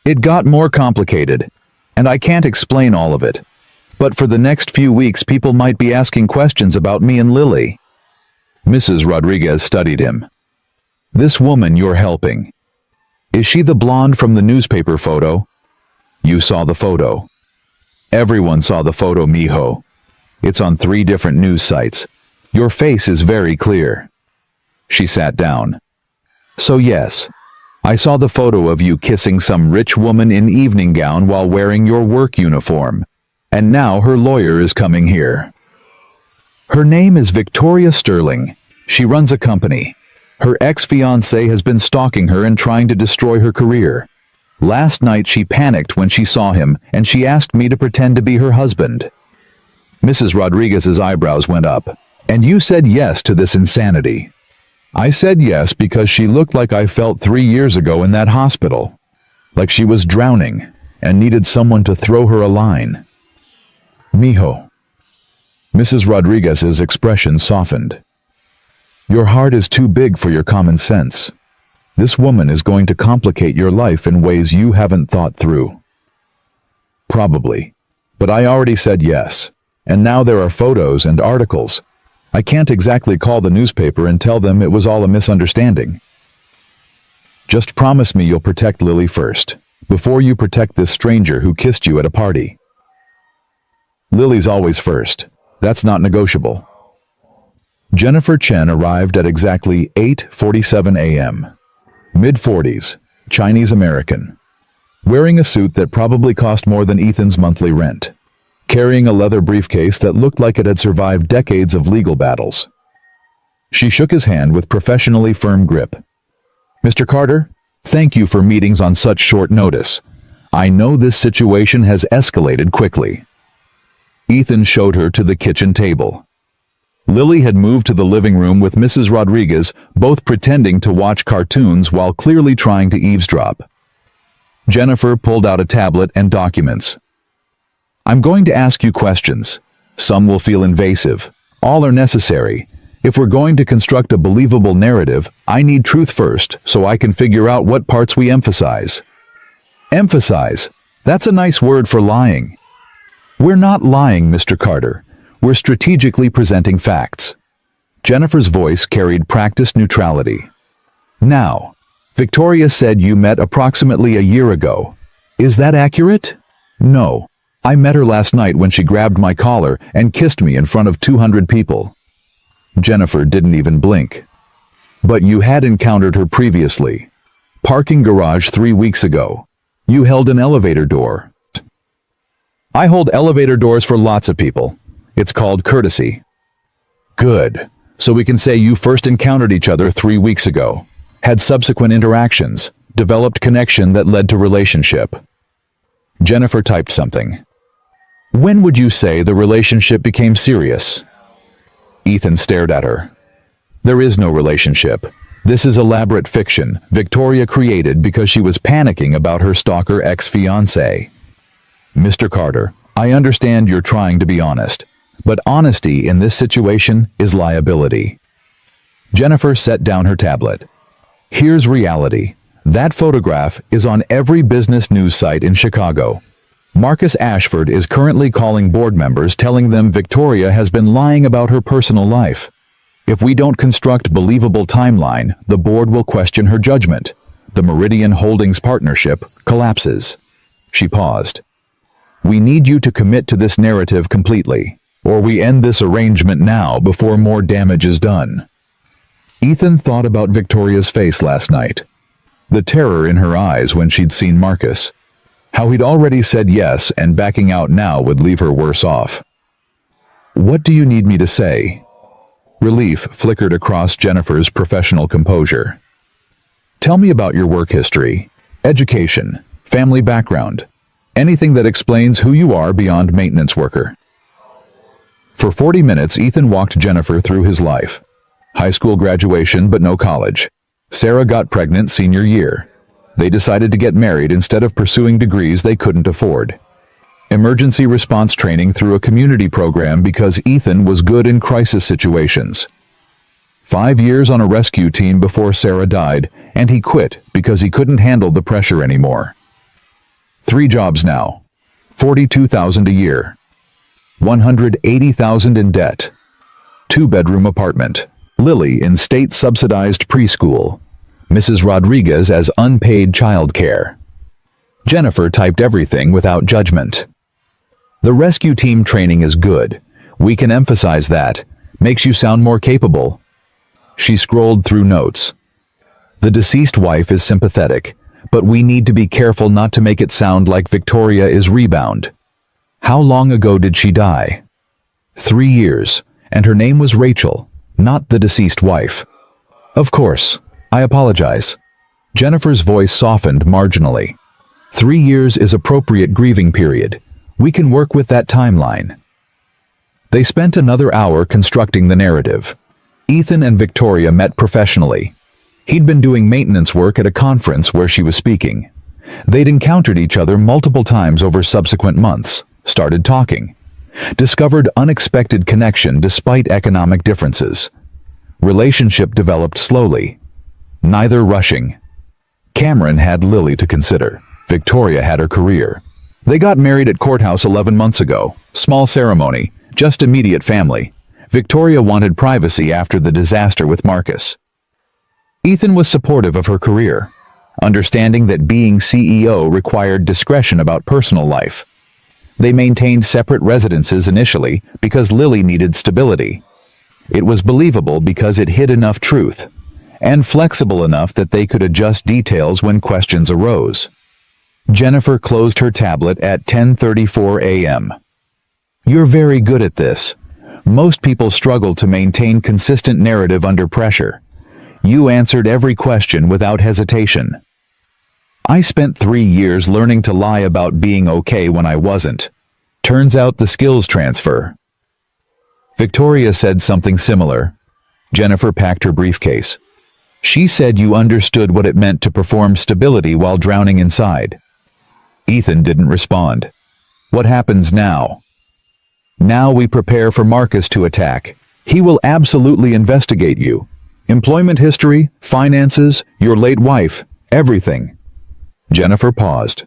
It got more complicated, and I can't explain all of it. But for the next few weeks people might be asking questions about me and Lily." Mrs. Rodriguez studied him. "This woman you're helping, is she the blonde from the newspaper photo?" "You saw the photo." "Everyone saw the photo, mijo. It's on 3 different news sites. Your face is very clear." She sat down. "So yes, I saw the photo of you kissing some rich woman in evening gown while wearing your work uniform. And now her lawyer is coming here. Her name is Victoria Sterling. She runs a company. Her ex-fiancé has been stalking her and trying to destroy her career. Last night she panicked when she saw him, and she asked me to pretend to be her husband." Mrs. Rodriguez's eyebrows went up. "And you said yes to this insanity?" "I said yes because she looked like I felt 3 years ago in that hospital. Like she was drowning and needed someone to throw her a line." "Mijo." Mrs. Rodriguez's expression softened. "Your heart is too big for your common sense. This woman is going to complicate your life in ways you haven't thought through." "Probably. But I already said yes. And now there are photos and articles. I can't exactly call the newspaper and tell them it was all a misunderstanding." "Just promise me you'll protect Lily first, before you protect this stranger who kissed you at a party." "Lily's always first. That's not negotiable." Jennifer Chen arrived at exactly 8:47 a.m. Mid-40s, Chinese American. Wearing a suit that probably cost more than Ethan's monthly rent. Carrying a leather briefcase that looked like it had survived decades of legal battles. She shook his hand with professionally firm grip. "Mr. Carter, thank you for meetings on such short notice. I know this situation has escalated quickly." Ethan showed her to the kitchen table. Lily had moved to the living room with Mrs. Rodriguez, both pretending to watch cartoons while clearly trying to eavesdrop. Jennifer pulled out a tablet and documents. "I'm going to ask you questions. Some will feel invasive. All are necessary. If we're going to construct a believable narrative, I need truth first, so I can figure out what parts we emphasize." "Emphasize? That's a nice word for lying." "We're not lying, Mr. Carter. We're strategically presenting facts." Jennifer's voice carried practiced neutrality. "Now, Victoria said you met approximately a year ago. Is that accurate?" "No. I met her last night when she grabbed my collar and kissed me in front of 200 people." Jennifer didn't even blink. "But you had encountered her previously. Parking garage 3 weeks ago. You held an elevator door." "I hold elevator doors for lots of people. It's called courtesy." "Good. So we can say you first encountered each other 3 weeks ago. Had subsequent interactions. Developed connection that led to relationship." Jennifer typed something. "When would you say the relationship became serious?" Ethan stared at her. "There is no relationship. This is elaborate fiction Victoria created because she was panicking about her stalker ex-fiancé." "Mr. Carter, I understand you're trying to be honest, but honesty in this situation is liability." Jennifer set down her tablet. "Here's reality. That photograph is on every business news site in Chicago. Marcus Ashford is currently calling board members telling them Victoria has been lying about her personal life. If we don't construct believable timeline, the board will question her judgment. The Meridian Holdings partnership collapses. She paused. We need you to commit to this narrative completely, or we end this arrangement now before more damage is done. Ethan thought about Victoria's face last night. The terror in her eyes when she'd seen Marcus. How he'd already said yes and backing out now would leave her worse off. What do you need me to say? Relief flickered across Jennifer's professional composure. Tell me about your work history, education, family background, anything that explains who you are beyond maintenance worker. For 40 minutes, Ethan walked Jennifer through his life. High school graduation, but no college. Sarah got pregnant senior year. They decided to get married instead of pursuing degrees they couldn't afford. Emergency response training through a community program because Ethan was good in crisis situations. 5 years on a rescue team before Sarah died, and he quit because he couldn't handle the pressure anymore. 3 jobs now. $42,000 a year. $180,000 in debt. 2-bedroom apartment. Lily in state-subsidized preschool. Mrs. Rodriguez as unpaid childcare. Jennifer typed everything without judgment. The rescue team training is good. We can emphasize that. Makes you sound more capable. She scrolled through notes. The deceased wife is sympathetic, but we need to be careful not to make it sound like Victoria is rebound. How long ago did she die? 3 years, and her name was Rachel, not the deceased wife. Of course. I apologize. Jennifer's voice softened marginally. 3 years is appropriate grieving period. We can work with that timeline. They spent another hour constructing the narrative. Ethan and Victoria met professionally. He'd been doing maintenance work at a conference where she was speaking. They'd encountered each other multiple times over subsequent months, started talking, discovered unexpected connection despite economic differences. Relationship developed slowly. Neither rushing. Cameron had Lily to consider. Victoria had her career. They got married at courthouse 11 months ago. Small ceremony, just immediate family. Victoria wanted privacy after the disaster with Marcus. Ethan was supportive of her career, understanding that being CEO required discretion about personal life. They maintained separate residences initially because Lily needed stability. It was believable because it hid enough truth, and flexible enough that they could adjust details when questions arose. Jennifer closed her tablet at 10:34 a.m. You're very good at this. Most people struggle to maintain consistent narrative under pressure. You answered every question without hesitation. I spent 3 years learning to lie about being okay when I wasn't. Turns out the skills transfer. Victoria said something similar. Jennifer packed her briefcase. She said you understood what it meant to perform stability while drowning inside. Ethan didn't respond. What happens now? Now we prepare for Marcus to attack. He will absolutely investigate you. Employment history, finances, your late wife, everything. Jennifer paused.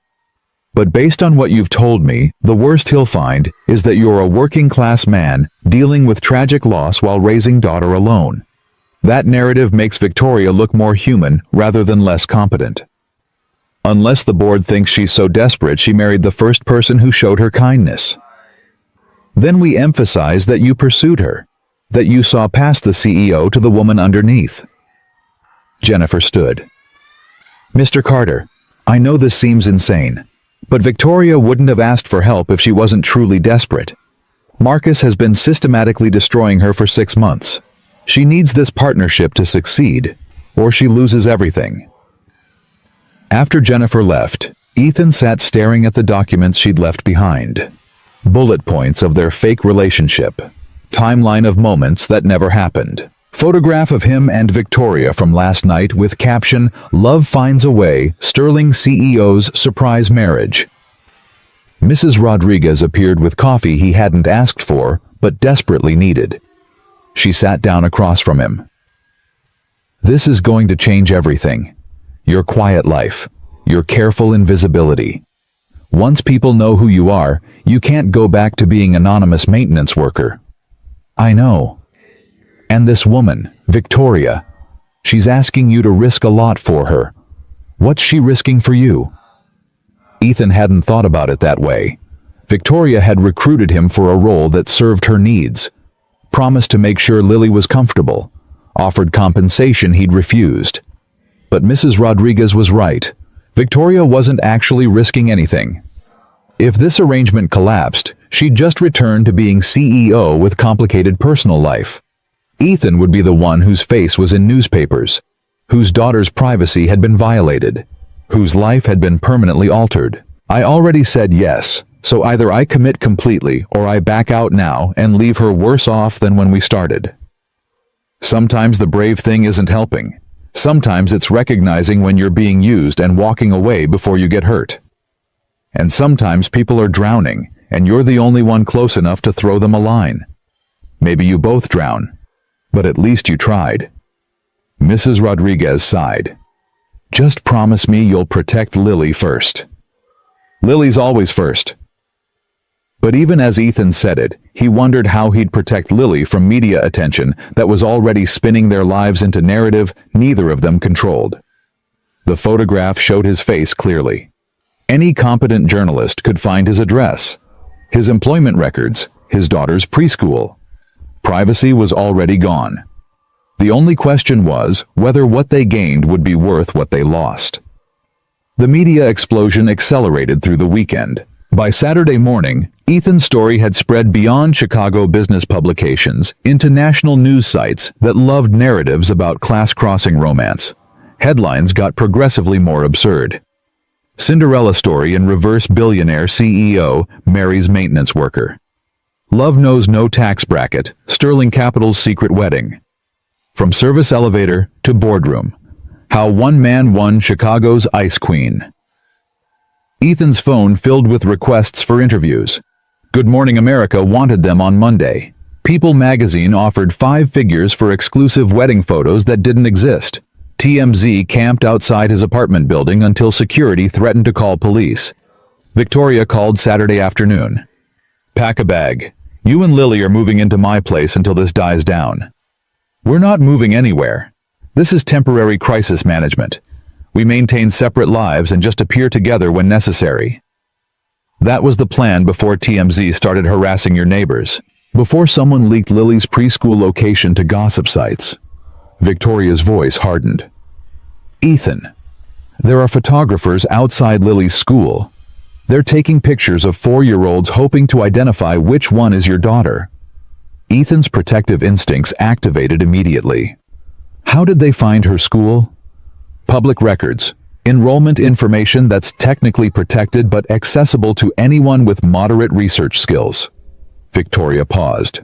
But based on what you've told me, the worst he'll find is that you're a working-class man dealing with tragic loss while raising daughter alone. That narrative makes Victoria look more human rather than less competent. Unless the board thinks she's so desperate she married the first person who showed her kindness. Then we emphasize that you pursued her, that you saw past the CEO to the woman underneath. Jennifer stood. Mr. Carter, I know this seems insane, but Victoria wouldn't have asked for help if she wasn't truly desperate. Marcus has been systematically destroying her for 6 months. She needs this partnership to succeed, or she loses everything. After Jennifer left, Ethan sat staring at the documents she'd left behind. Bullet points of their fake relationship. Timeline of moments that never happened. Photograph of him and Victoria from last night with caption, Love Finds a Way, Sterling CEO's Surprise Marriage. Mrs. Rodriguez appeared with coffee he hadn't asked for, but desperately needed. She sat down across from him. This is going to change everything. Your quiet life. Your careful invisibility. Once people know who you are, you can't go back to being anonymous maintenance worker. I know. And this woman, Victoria, she's asking you to risk a lot for her. What's she risking for you? Ethan hadn't thought about it that way. Victoria had recruited him for a role that served her needs, promised to make sure Lily was comfortable, offered compensation he'd refused. But Mrs. Rodriguez was right. Victoria wasn't actually risking anything. If this arrangement collapsed, she'd just return to being CEO with complicated personal life. Ethan would be the one whose face was in newspapers, whose daughter's privacy had been violated, whose life had been permanently altered. I already said yes, so either I commit completely or I back out now and leave her worse off than when we started. Sometimes the brave thing isn't helping. Sometimes it's recognizing when you're being used and walking away before you get hurt. And sometimes people are drowning, and you're the only one close enough to throw them a line. Maybe you both drown, but at least you tried. Mrs. Rodriguez sighed. Just promise me you'll protect Lily first. Lily's always first. But even as Ethan said it, he wondered how he'd protect Lily from media attention that was already spinning their lives into narrative neither of them controlled. The photograph showed his face clearly. Any competent journalist could find his address, his employment records, his daughter's preschool. Privacy was already gone. The only question was whether what they gained would be worth what they lost. The media explosion accelerated through the weekend. By Saturday morning, Ethan's story had spread beyond Chicago business publications into national news sites that loved narratives about class-crossing romance. Headlines got progressively more absurd. Cinderella story in reverse billionaire CEO marries maintenance worker. Love knows no tax bracket, Sterling Capital's secret wedding. From service elevator to boardroom, how one man won Chicago's ice queen. Ethan's phone filled with requests for interviews. Good Morning America wanted them on Monday. People magazine offered 5 figures for exclusive wedding photos that didn't exist. TMZ camped outside his apartment building until security threatened to call police. Victoria called Saturday afternoon. Pack a bag. You and Lily are moving into my place until this dies down. We're not moving anywhere. This is temporary crisis management. We maintain separate lives and just appear together when necessary. That was the plan before TMZ started harassing your neighbors, before someone leaked Lily's preschool location to gossip sites. Victoria's voice hardened. Ethan, there are photographers outside Lily's school. They're taking pictures of 4-year-olds hoping to identify which one is your daughter. Ethan's protective instincts activated immediately. How did they find her school? Public records. Enrollment information that's technically protected but accessible to anyone with moderate research skills. Victoria paused.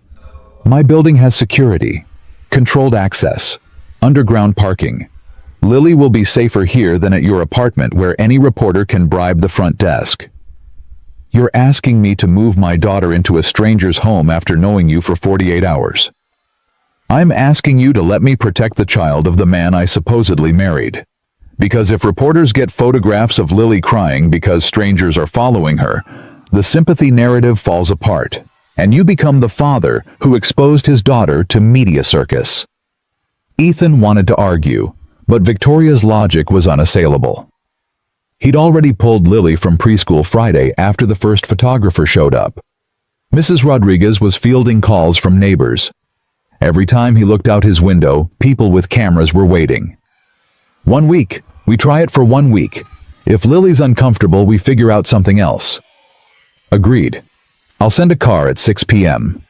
My building has security, controlled access, underground parking. Lily will be safer here than at your apartment where any reporter can bribe the front desk. You're asking me to move my daughter into a stranger's home after knowing you for 48 hours. I'm asking you to let me protect the child of the man I supposedly married. Because if reporters get photographs of Lily crying because strangers are following her, the sympathy narrative falls apart, and you become the father who exposed his daughter to media circus. Ethan wanted to argue, but Victoria's logic was unassailable. He'd already pulled Lily from preschool Friday after the first photographer showed up. Mrs. Rodriguez was fielding calls from neighbors. Every time he looked out his window, people with cameras were waiting. 1 week. We try it for 1 week. If Lily's uncomfortable, we figure out something else. Agreed. I'll send a car at 6 p.m.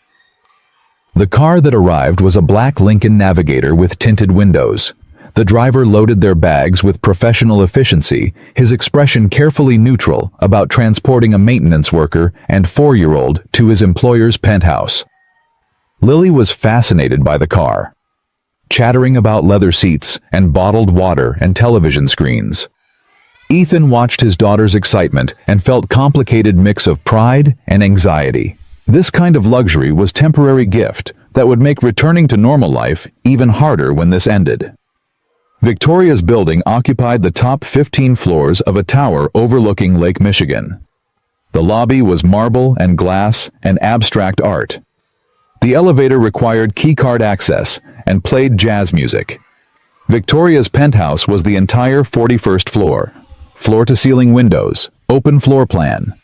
The car that arrived was a black Lincoln Navigator with tinted windows. The driver loaded their bags with professional efficiency, his expression carefully neutral about transporting a maintenance worker and 4-year-old to his employer's penthouse. Lily was fascinated by the car, chattering about leather seats and bottled water and television screens. Ethan watched his daughter's excitement and felt complicated mix of pride and anxiety. This kind of luxury was temporary gift that would make returning to normal life even harder when this ended. Victoria's building occupied the top 15 floors of a tower overlooking Lake Michigan. The lobby was marble and glass and abstract art. The elevator required keycard access and played jazz music. Victoria's penthouse was the entire 41st floor. Floor-to-ceiling windows, open floor plan.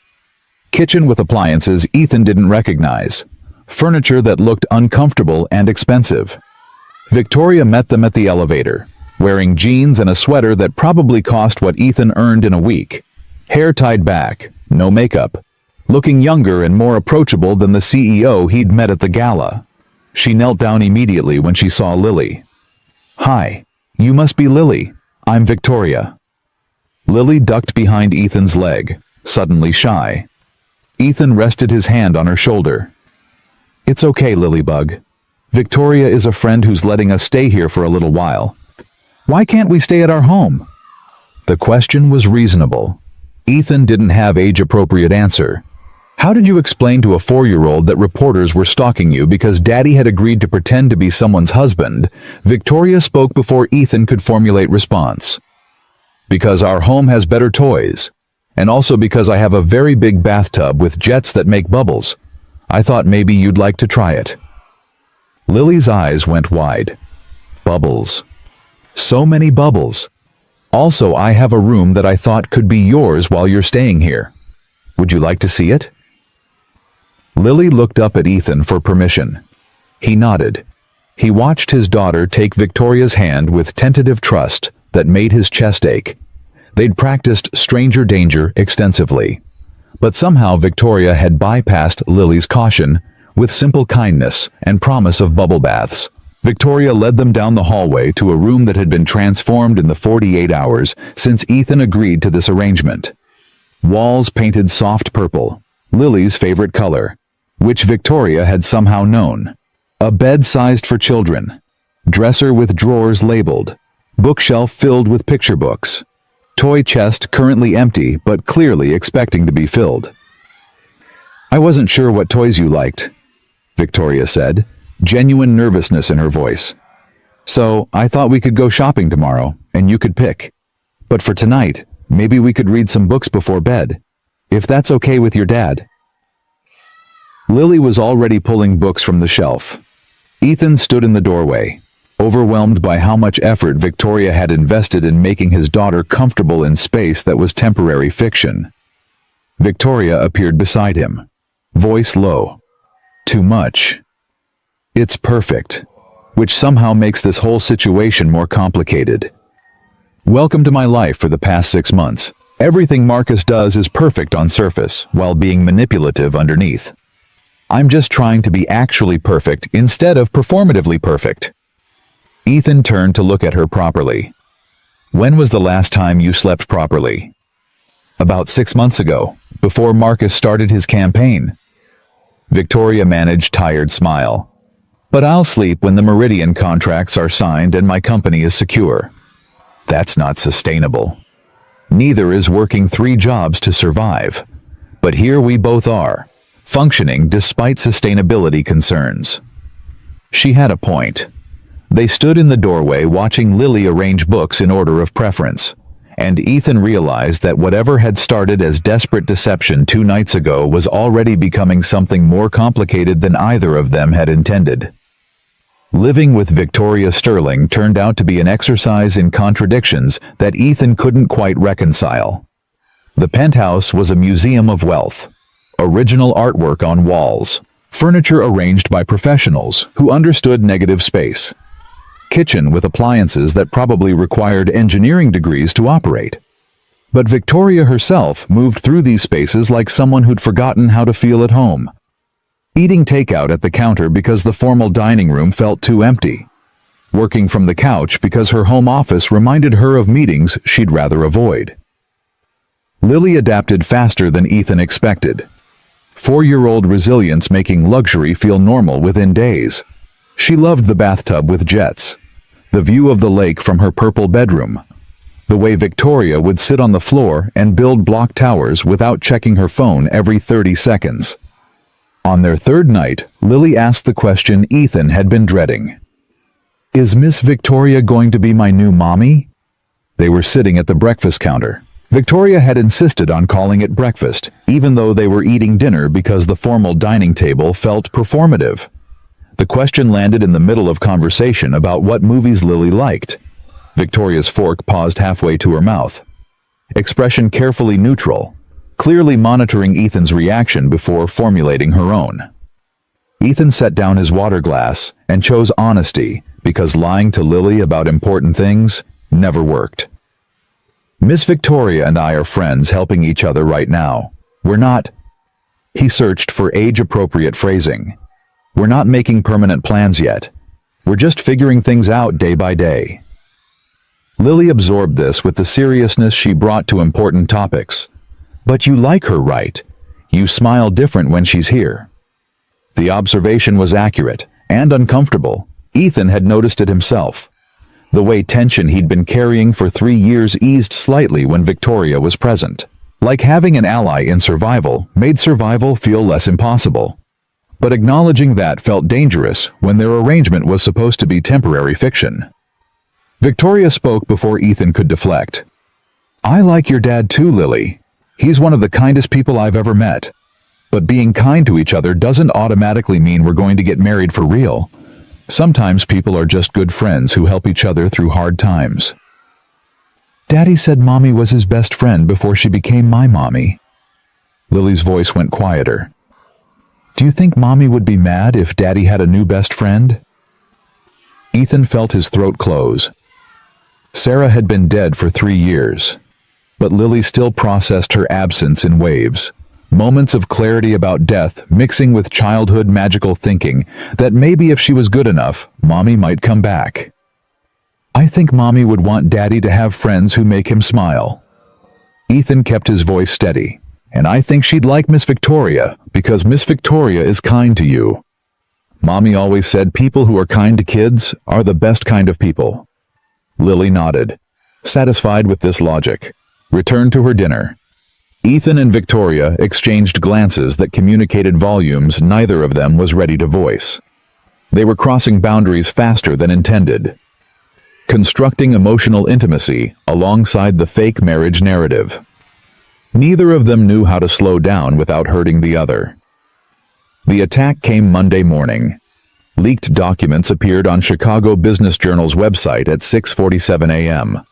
Kitchen with appliances Ethan didn't recognize. Furniture that looked uncomfortable and expensive. Victoria met them at the elevator, wearing jeans and a sweater that probably cost what Ethan earned in a week. Hair tied back, no makeup. Looking younger and more approachable than the CEO he'd met at the gala. She knelt down immediately when she saw Lily. "Hi, you must be Lily. I'm Victoria." Lily ducked behind Ethan's leg, suddenly shy. Ethan rested his hand on her shoulder. "It's okay, Lilybug. Victoria is a friend who's letting us stay here for a little while. Why can't we stay at our home?" The question was reasonable. Ethan didn't have age-appropriate answer. How did you explain to a 4-year-old that reporters were stalking you because Daddy had agreed to pretend to be someone's husband? Victoria spoke before Ethan could formulate response. "Because our home has better toys. And also because I have a very big bathtub with jets that make bubbles. I thought maybe you'd like to try it." Lily's eyes went wide. Bubbles. So many bubbles. Also, I have a room that I thought could be yours while you're staying here. Would you like to see it? Lily looked up at Ethan for permission. He nodded. He watched his daughter take Victoria's hand with tentative trust that made his chest ache. They'd practiced stranger danger extensively. But somehow Victoria had bypassed Lily's caution with simple kindness and promise of bubble baths. Victoria led them down the hallway to a room that had been transformed in the 48 hours since Ethan agreed to this arrangement. Walls painted soft purple, Lily's favorite color, which Victoria had somehow known. A bed sized for children. Dresser with drawers labeled. Bookshelf filled with picture books. Toy chest currently empty but clearly expecting to be filled. "I wasn't sure what toys you liked," Victoria said, genuine nervousness in her voice. "So I thought we could go shopping tomorrow, and you could pick. But for tonight, maybe we could read some books before bed, if that's okay with your dad." Lily was already pulling books from the shelf. Ethan stood in the doorway, overwhelmed by how much effort Victoria had invested in making his daughter comfortable in space that was temporary fiction. Victoria appeared beside him, voice low. "Too much. It's perfect," which somehow makes this whole situation more complicated. "Welcome to my life for the past 6 months. Everything Marcus does is perfect on surface, while being manipulative underneath. I'm just trying to be actually perfect instead of performatively perfect." Ethan turned to look at her properly. "When was the last time you slept properly?" "About 6 months ago, before Marcus started his campaign." Victoria managed tired smile. "But I'll sleep when the Meridian contracts are signed and my company is secure." That's not sustainable. Neither is working 3 jobs to survive. But here we both are, functioning despite sustainability concerns. She had a point. They stood in the doorway watching Lily arrange books in order of preference, and Ethan realized that whatever had started as desperate deception 2 nights ago was already becoming something more complicated than either of them had intended. Living with Victoria Sterling turned out to be an exercise in contradictions that Ethan couldn't quite reconcile. The penthouse was a museum of wealth. Original artwork on walls. Furniture arranged by professionals who understood negative space. Kitchen with appliances that probably required engineering degrees to operate. But Victoria herself moved through these spaces like someone who'd forgotten how to feel at home. Eating takeout at the counter because the formal dining room felt too empty. Working from the couch because her home office reminded her of meetings she'd rather avoid. Lily adapted faster than Ethan expected. 4-year-old resilience making luxury feel normal within days. She loved the bathtub with jets, the view of the lake from her purple bedroom, the way Victoria would sit on the floor and build block towers without checking her phone every 30 seconds. On their 3rd night, Lily asked the question Ethan had been dreading. "Is Miss Victoria going to be my new mommy?" They were sitting at the breakfast counter. Victoria had insisted on calling it breakfast, even though they were eating dinner because the formal dining table felt performative. The question landed in the middle of conversation about what movies Lily liked. Victoria's fork paused halfway to her mouth. Expression carefully neutral, clearly monitoring Ethan's reaction before formulating her own. Ethan set down his water glass and chose honesty because lying to Lily about important things never worked. Miss Victoria and I are friends helping each other right now. We're not... He searched for age-appropriate phrasing. We're not making permanent plans yet. We're just figuring things out day by day. Lily absorbed this with the seriousness she brought to important topics. But you like her, right? You smile different when she's here. The observation was accurate and uncomfortable. Ethan had noticed it himself. The way tension he'd been carrying for 3 years eased slightly when Victoria was present. Like having an ally in survival made survival feel less impossible. But acknowledging that felt dangerous when their arrangement was supposed to be temporary fiction. Victoria spoke before Ethan could deflect. I like your dad too, Lily. He's one of the kindest people I've ever met. But being kind to each other doesn't automatically mean we're going to get married for real. Sometimes people are just good friends who help each other through hard times. Daddy said Mommy was his best friend before she became my mommy. Lily's voice went quieter. Do you think Mommy would be mad if Daddy had a new best friend? Ethan felt his throat close. Sarah had been dead for 3 years, but Lily still processed her absence in waves. Moments of clarity about death mixing with childhood magical thinking that maybe if she was good enough, Mommy might come back. I think Mommy would want Daddy to have friends who make him smile. Ethan kept his voice steady. And I think she'd like Miss Victoria because Miss Victoria is kind to you. Mommy always said people who are kind to kids are the best kind of people. Lily nodded, satisfied with this logic, returned to her dinner. Ethan and Victoria exchanged glances that communicated volumes neither of them was ready to voice. They were crossing boundaries faster than intended, constructing emotional intimacy alongside the fake marriage narrative. Neither of them knew how to slow down without hurting the other. The attack came Monday morning. Leaked documents appeared on Chicago Business Journal's website at 6:47 a.m.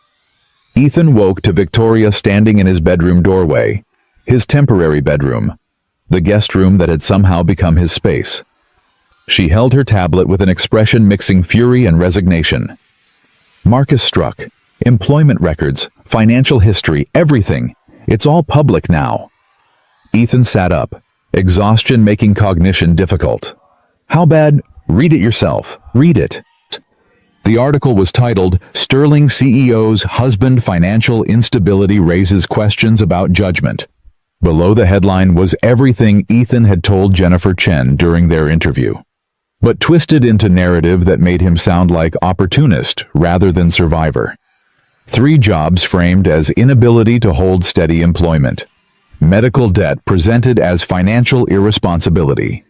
Ethan woke to Victoria standing in his bedroom doorway, his temporary bedroom, the guest room that had somehow become his space. She held her tablet with an expression mixing fury and resignation. Marcus struck. Employment records, financial history, everything. It's all public now. Ethan sat up, exhaustion making cognition difficult. How bad? Read it yourself. Read it. The article was titled, Sterling CEO's Husband Financial Instability Raises Questions About Judgment. Below the headline was everything Ethan had told Jennifer Chen during their interview, but twisted into narrative that made him sound like opportunist rather than survivor. 3 jobs framed as inability to hold steady employment. Medical debt presented as financial irresponsibility.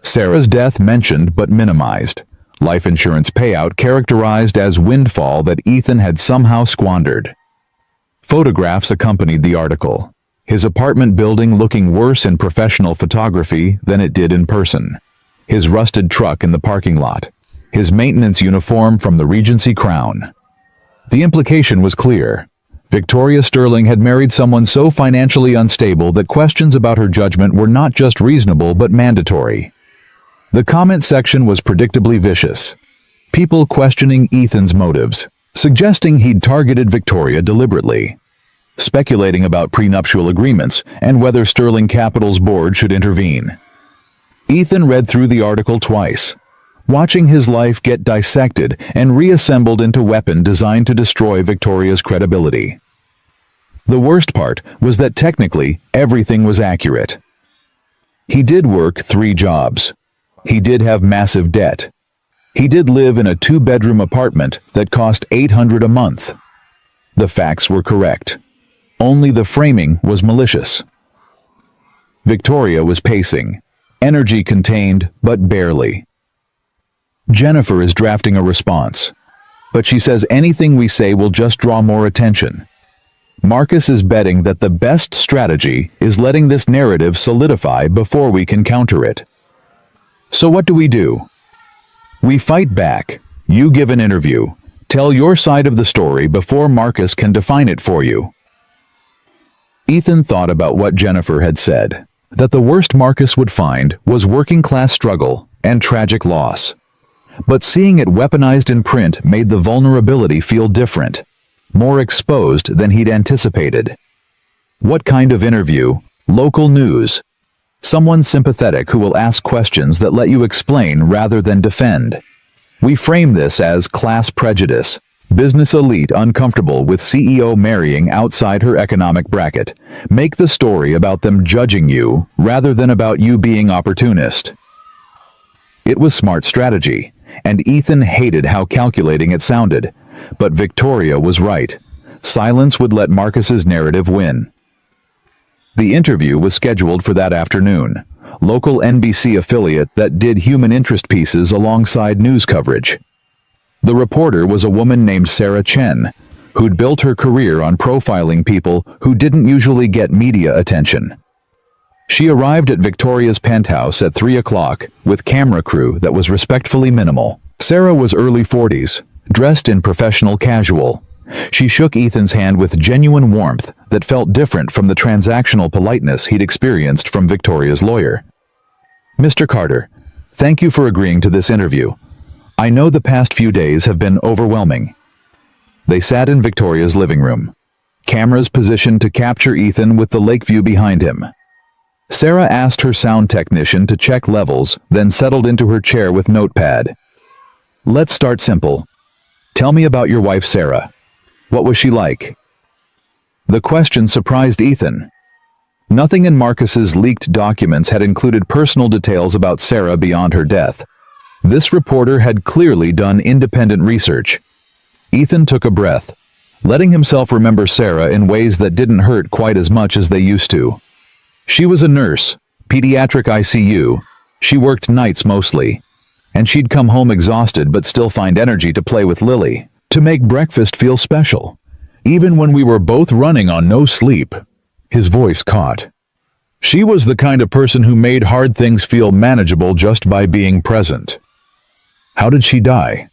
Sarah's death mentioned but minimized. Life insurance payout characterized as windfall that Ethan had somehow squandered. Photographs accompanied the article. His apartment building looking worse in professional photography than it did in person. His rusted truck in the parking lot. His maintenance uniform from the Regency Crown. The implication was clear. Victoria Sterling had married someone so financially unstable that questions about her judgment were not just reasonable but mandatory. The comment section was predictably vicious. People questioning Ethan's motives, suggesting he'd targeted Victoria deliberately, speculating about prenuptial agreements and whether Sterling Capital's board should intervene. Ethan read through the article twice, watching his life get dissected and reassembled into a weapon designed to destroy Victoria's credibility. The worst part was that technically everything was accurate. He did work 3 jobs. He did have massive debt. He did live in a 2-bedroom apartment that cost $800 a month. The facts were correct. Only the framing was malicious. Victoria was pacing, energy contained, but barely. Jennifer is drafting a response, but she says anything we say will just draw more attention. Marcus is betting that the best strategy is letting this narrative solidify before we can counter it. So what do we do? We fight back. You give an interview. Tell your side of the story before Marcus can define it for you. Ethan thought about what Jennifer had said, that the worst Marcus would find was working-class struggle and tragic loss. But seeing it weaponized in print made the vulnerability feel different, more exposed than he'd anticipated. What kind of interview? Local news. Someone sympathetic who will ask questions that let you explain rather than defend. We frame this as class prejudice. Business elite uncomfortable with CEO marrying outside her economic bracket. Make the story about them judging you rather than about you being opportunist. It was smart strategy, and Ethan hated how calculating it sounded. But Victoria was right. Silence would let Marcus's narrative win. The interview was scheduled for that afternoon. Local NBC affiliate that did human interest pieces alongside news coverage. The reporter was a woman named Sarah Chen, who'd built her career on profiling people who didn't usually get media attention. She arrived at Victoria's penthouse at 3 o'clock with camera crew that was respectfully minimal. Sarah was early 40s, dressed in professional casual. She shook Ethan's hand with genuine warmth that felt different from the transactional politeness he'd experienced from Victoria's lawyer. "Mr. Carter, thank you for agreeing to this interview. I know the past few days have been overwhelming." They sat in Victoria's living room, cameras positioned to capture Ethan with the lake view behind him. Sarah asked her sound technician to check levels, then settled into her chair with notepad. "Let's start simple. Tell me about your wife, Sarah. What was she like?" The question surprised Ethan. Nothing in Marcus's leaked documents had included personal details about Sarah beyond her death. This reporter had clearly done independent research. Ethan took a breath, letting himself remember Sarah in ways that didn't hurt quite as much as they used to. She was a nurse, pediatric ICU. She worked nights mostly. And she'd come home exhausted but still find energy to play with Lily, to make breakfast feel special. Even when we were both running on no sleep. His voice caught. She was the kind of person who made hard things feel manageable just by being present. How did she die?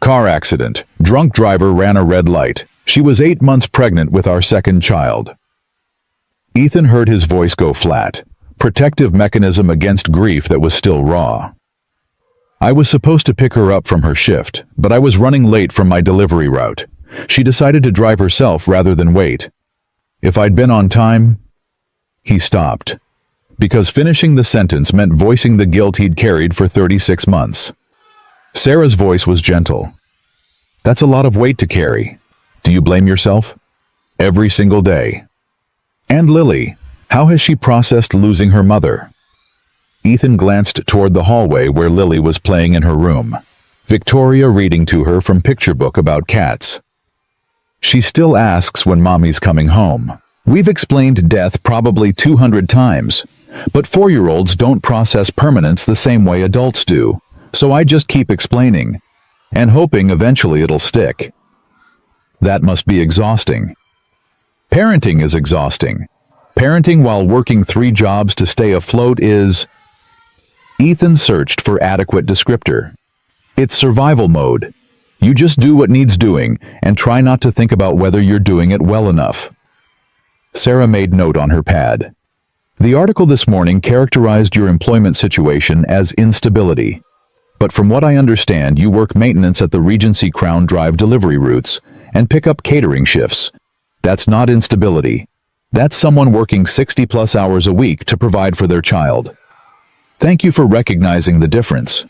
Car accident. Drunk driver ran a red light. She was 8 months pregnant with our second child. Ethan heard his voice go flat, protective mechanism against grief that was still raw. I was supposed to pick her up from her shift, but I was running late from my delivery route. She decided to drive herself rather than wait. If I'd been on time... He stopped, because finishing the sentence meant voicing the guilt he'd carried for 36 months. Sarah's voice was gentle. That's a lot of weight to carry. Do you blame yourself? Every single day. And Lily, how has she processed losing her mother? Ethan glanced toward the hallway where Lily was playing in her room, Victoria reading to her from picture book about cats. She still asks when mommy's coming home. We've explained death probably 200 times, but 4-year-olds don't process permanence the same way adults do, so I just keep explaining, and hoping eventually it'll stick. That must be exhausting. Parenting is exhausting. Parenting while working 3 jobs to stay afloat is... Ethan searched for adequate descriptor. It's survival mode. You just do what needs doing, and try not to think about whether you're doing it well enough. Sarah made note on her pad. The article this morning characterized your employment situation as instability. But from what I understand, you work maintenance at the Regency Crown Drive delivery routes and pick up catering shifts. That's not instability. That's someone working 60+ hours a week to provide for their child. Thank you for recognizing the difference.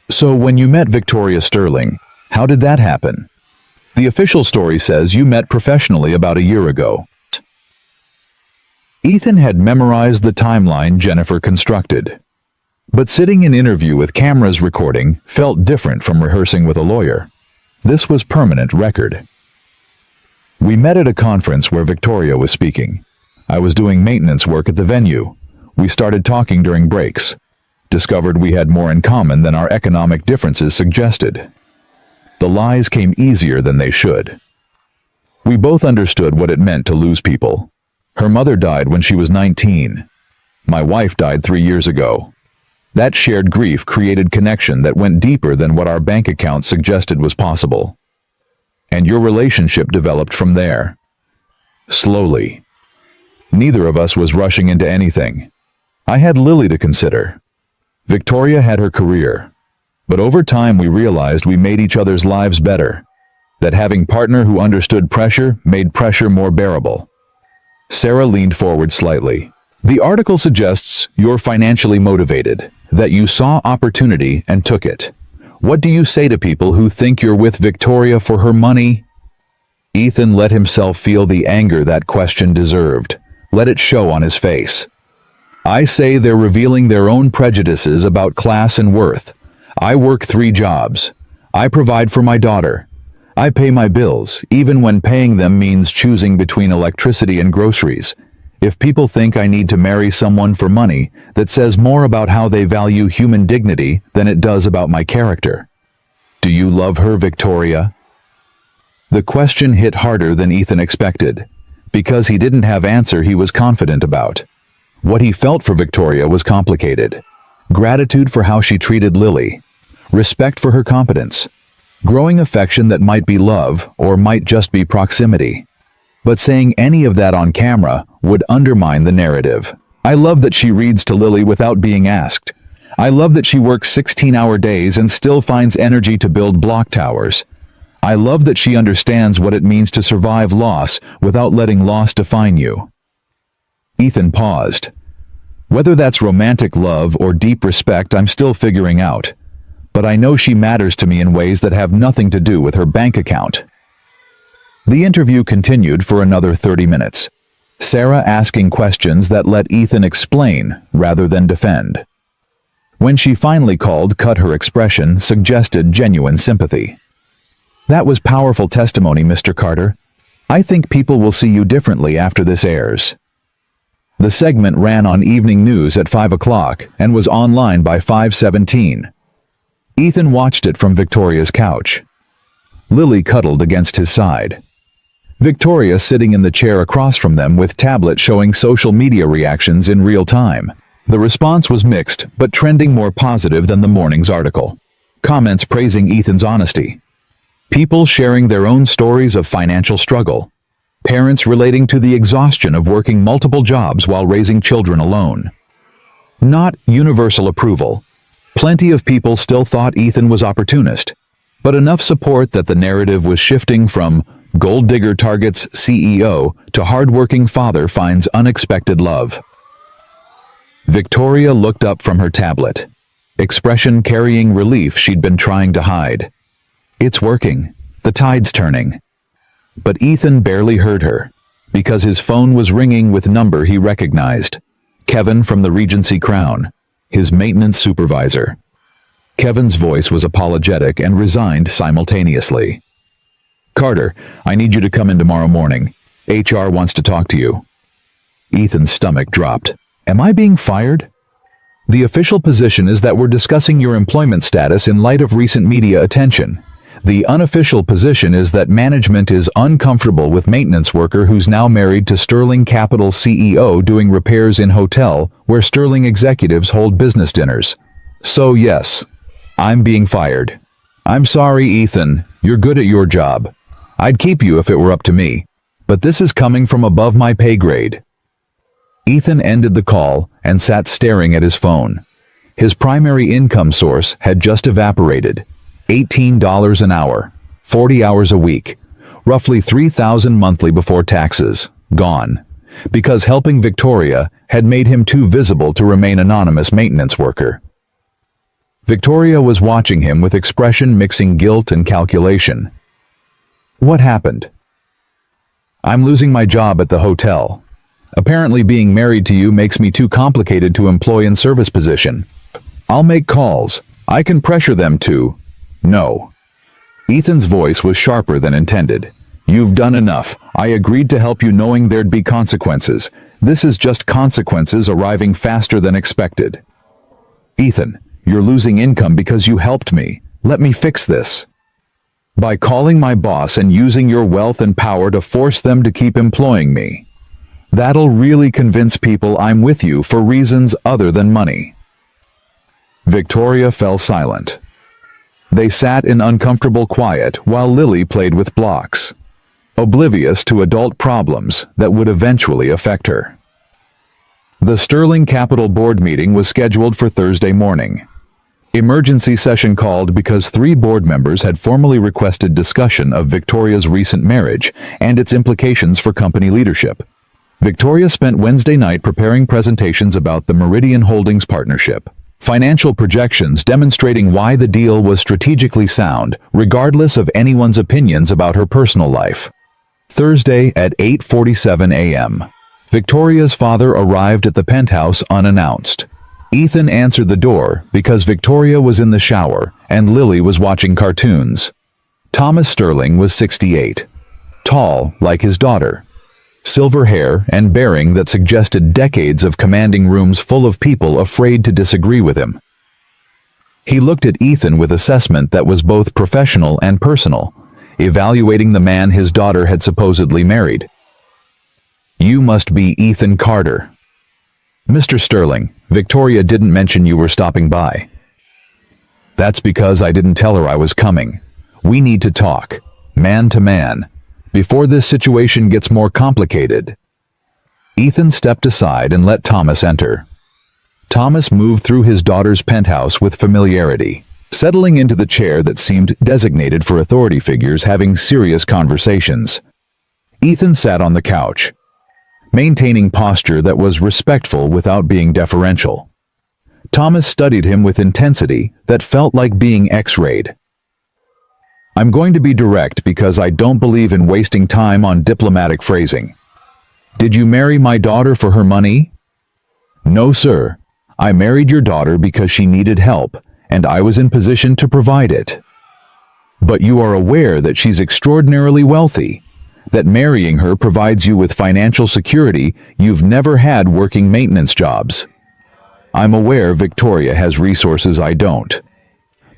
So when you met Victoria Sterling, how did that happen? The official story says you met professionally about a year ago. Ethan had memorized the timeline Jennifer constructed. But sitting in interview with cameras recording felt different from rehearsing with a lawyer. This was permanent record. We met at a conference where Victoria was speaking. I was doing maintenance work at the venue. We started talking during breaks. Discovered we had more in common than our economic differences suggested. The lies came easier than they should. We both understood what it meant to lose people. Her mother died when she was 19. My wife died 3 years ago. That shared grief created connection that went deeper than what our bank account suggested was possible. And your relationship developed from there. Slowly. Neither of us was rushing into anything. I had Lily to consider. Victoria had her career. But over time we realized we made each other's lives better. That having a partner who understood pressure made pressure more bearable. Sarah leaned forward slightly. The article suggests you're financially motivated, that you saw opportunity and took it. What do you say to people who think you're with Victoria for her money? Ethan let himself feel the anger that question deserved. Let it show on his face. I say they're revealing their own prejudices about class and worth. I work 3 jobs. I provide for my daughter. I pay my bills, even when paying them means choosing between electricity and groceries. If people think I need to marry someone for money, that says more about how they value human dignity than it does about my character. Do you love her, Victoria? The question hit harder than Ethan expected, because he didn't have an answer he was confident about. What he felt for Victoria was complicated. Gratitude for how she treated Lily. Respect for her competence. Growing affection that might be love or might just be proximity. But saying any of that on camera would undermine the narrative. I love that she reads to Lily without being asked. I love that she works 16-hour days and still finds energy to build block towers. I love that she understands what it means to survive loss without letting loss define you. Ethan paused. Whether that's romantic love or deep respect, I'm still figuring out. But I know she matters to me in ways that have nothing to do with her bank account. The interview continued for another 30 minutes. Sarah asking questions that let Ethan explain rather than defend. When she finally called cut, her expression suggested genuine sympathy. That was powerful testimony, Mr. Carter. I think people will see you differently after this airs. The segment ran on evening news at 5 o'clock and was online by 5:17. Ethan watched it from Victoria's couch. Lily cuddled against his side. Victoria sitting in the chair across from them with tablet showing social media reactions in real time. The response was mixed, but trending more positive than the morning's article. Comments praising Ethan's honesty. People sharing their own stories of financial struggle. Parents relating to the exhaustion of working multiple jobs while raising children alone. Not universal approval. Plenty of people still thought Ethan was opportunist, but enough support that the narrative was shifting from gold digger targets CEO to hardworking father finds unexpected love. Victoria looked up from her tablet, expression carrying relief she'd been trying to hide. It's working. The tide's turning. But Ethan barely heard her, because his phone was ringing with a number he recognized. Kevin from the Regency Crown, his maintenance supervisor. Kevin's voice was apologetic and resigned simultaneously. Carter, I need you to come in tomorrow morning. HR wants to talk to you. Ethan's stomach dropped. Am I being fired? The official position is that we're discussing your employment status in light of recent media attention. The unofficial position is that management is uncomfortable with maintenance worker who's now married to Sterling Capital CEO doing repairs in hotel where Sterling executives hold business dinners. So yes, I'm being fired. I'm sorry, Ethan. You're good at your job. I'd keep you if it were up to me. But this is coming from above my pay grade. Ethan ended the call and sat staring at his phone. His primary income source had just evaporated. $18 an hour, 40 hours a week, roughly $3,000 monthly before taxes, gone, because helping Victoria had made him too visible to remain anonymous maintenance worker. Victoria was watching him with expression mixing guilt and calculation. What happened? I'm losing my job at the hotel. Apparently being married to you makes me too complicated to employ in service position. I'll make calls. I can pressure them to. No. Ethan's voice was sharper than intended. You've done enough. I agreed to help you knowing there'd be consequences. This is just consequences arriving faster than expected. Ethan, you're losing income because you helped me. Let me fix this. By calling my boss and using your wealth and power to force them to keep employing me. That'll really convince people I'm with you for reasons other than money. Victoria fell silent. They sat in uncomfortable quiet while Lily played with blocks, oblivious to adult problems that would eventually affect her. The Sterling Capital Board meeting was scheduled for Thursday morning. Emergency session called because 3 board members had formally requested discussion of Victoria's recent marriage and its implications for company leadership. Victoria spent Wednesday night preparing presentations about the Meridian Holdings partnership, financial projections demonstrating why the deal was strategically sound, regardless of anyone's opinions about her personal life. Thursday at 8:47 a.m., Victoria's father arrived at the penthouse unannounced. Ethan answered the door because Victoria was in the shower and Lily was watching cartoons. Thomas Sterling was 68, tall like his daughter, silver hair and bearing that suggested decades of commanding rooms full of people afraid to disagree with him. He looked at Ethan with assessment that was both professional and personal, evaluating the man his daughter had supposedly married. "You must be Ethan Carter." "Mr. Sterling, Victoria didn't mention you were stopping by." "That's because I didn't tell her I was coming. We need to talk, man to man, before this situation gets more complicated." Ethan stepped aside and let Thomas enter. Thomas moved through his daughter's penthouse with familiarity, settling into the chair that seemed designated for authority figures having serious conversations. Ethan sat on the couch, maintaining posture that was respectful without being deferential. Thomas studied him with intensity that felt like being X-rayed. "I'm going to be direct because I don't believe in wasting time on diplomatic phrasing. Did you marry my daughter for her money?" "No, sir. I married your daughter because she needed help, and I was in position to provide it." "But you are aware that she's extraordinarily wealthy, that marrying her provides you with financial security you've never had working maintenance jobs." "I'm aware Victoria has resources I don't.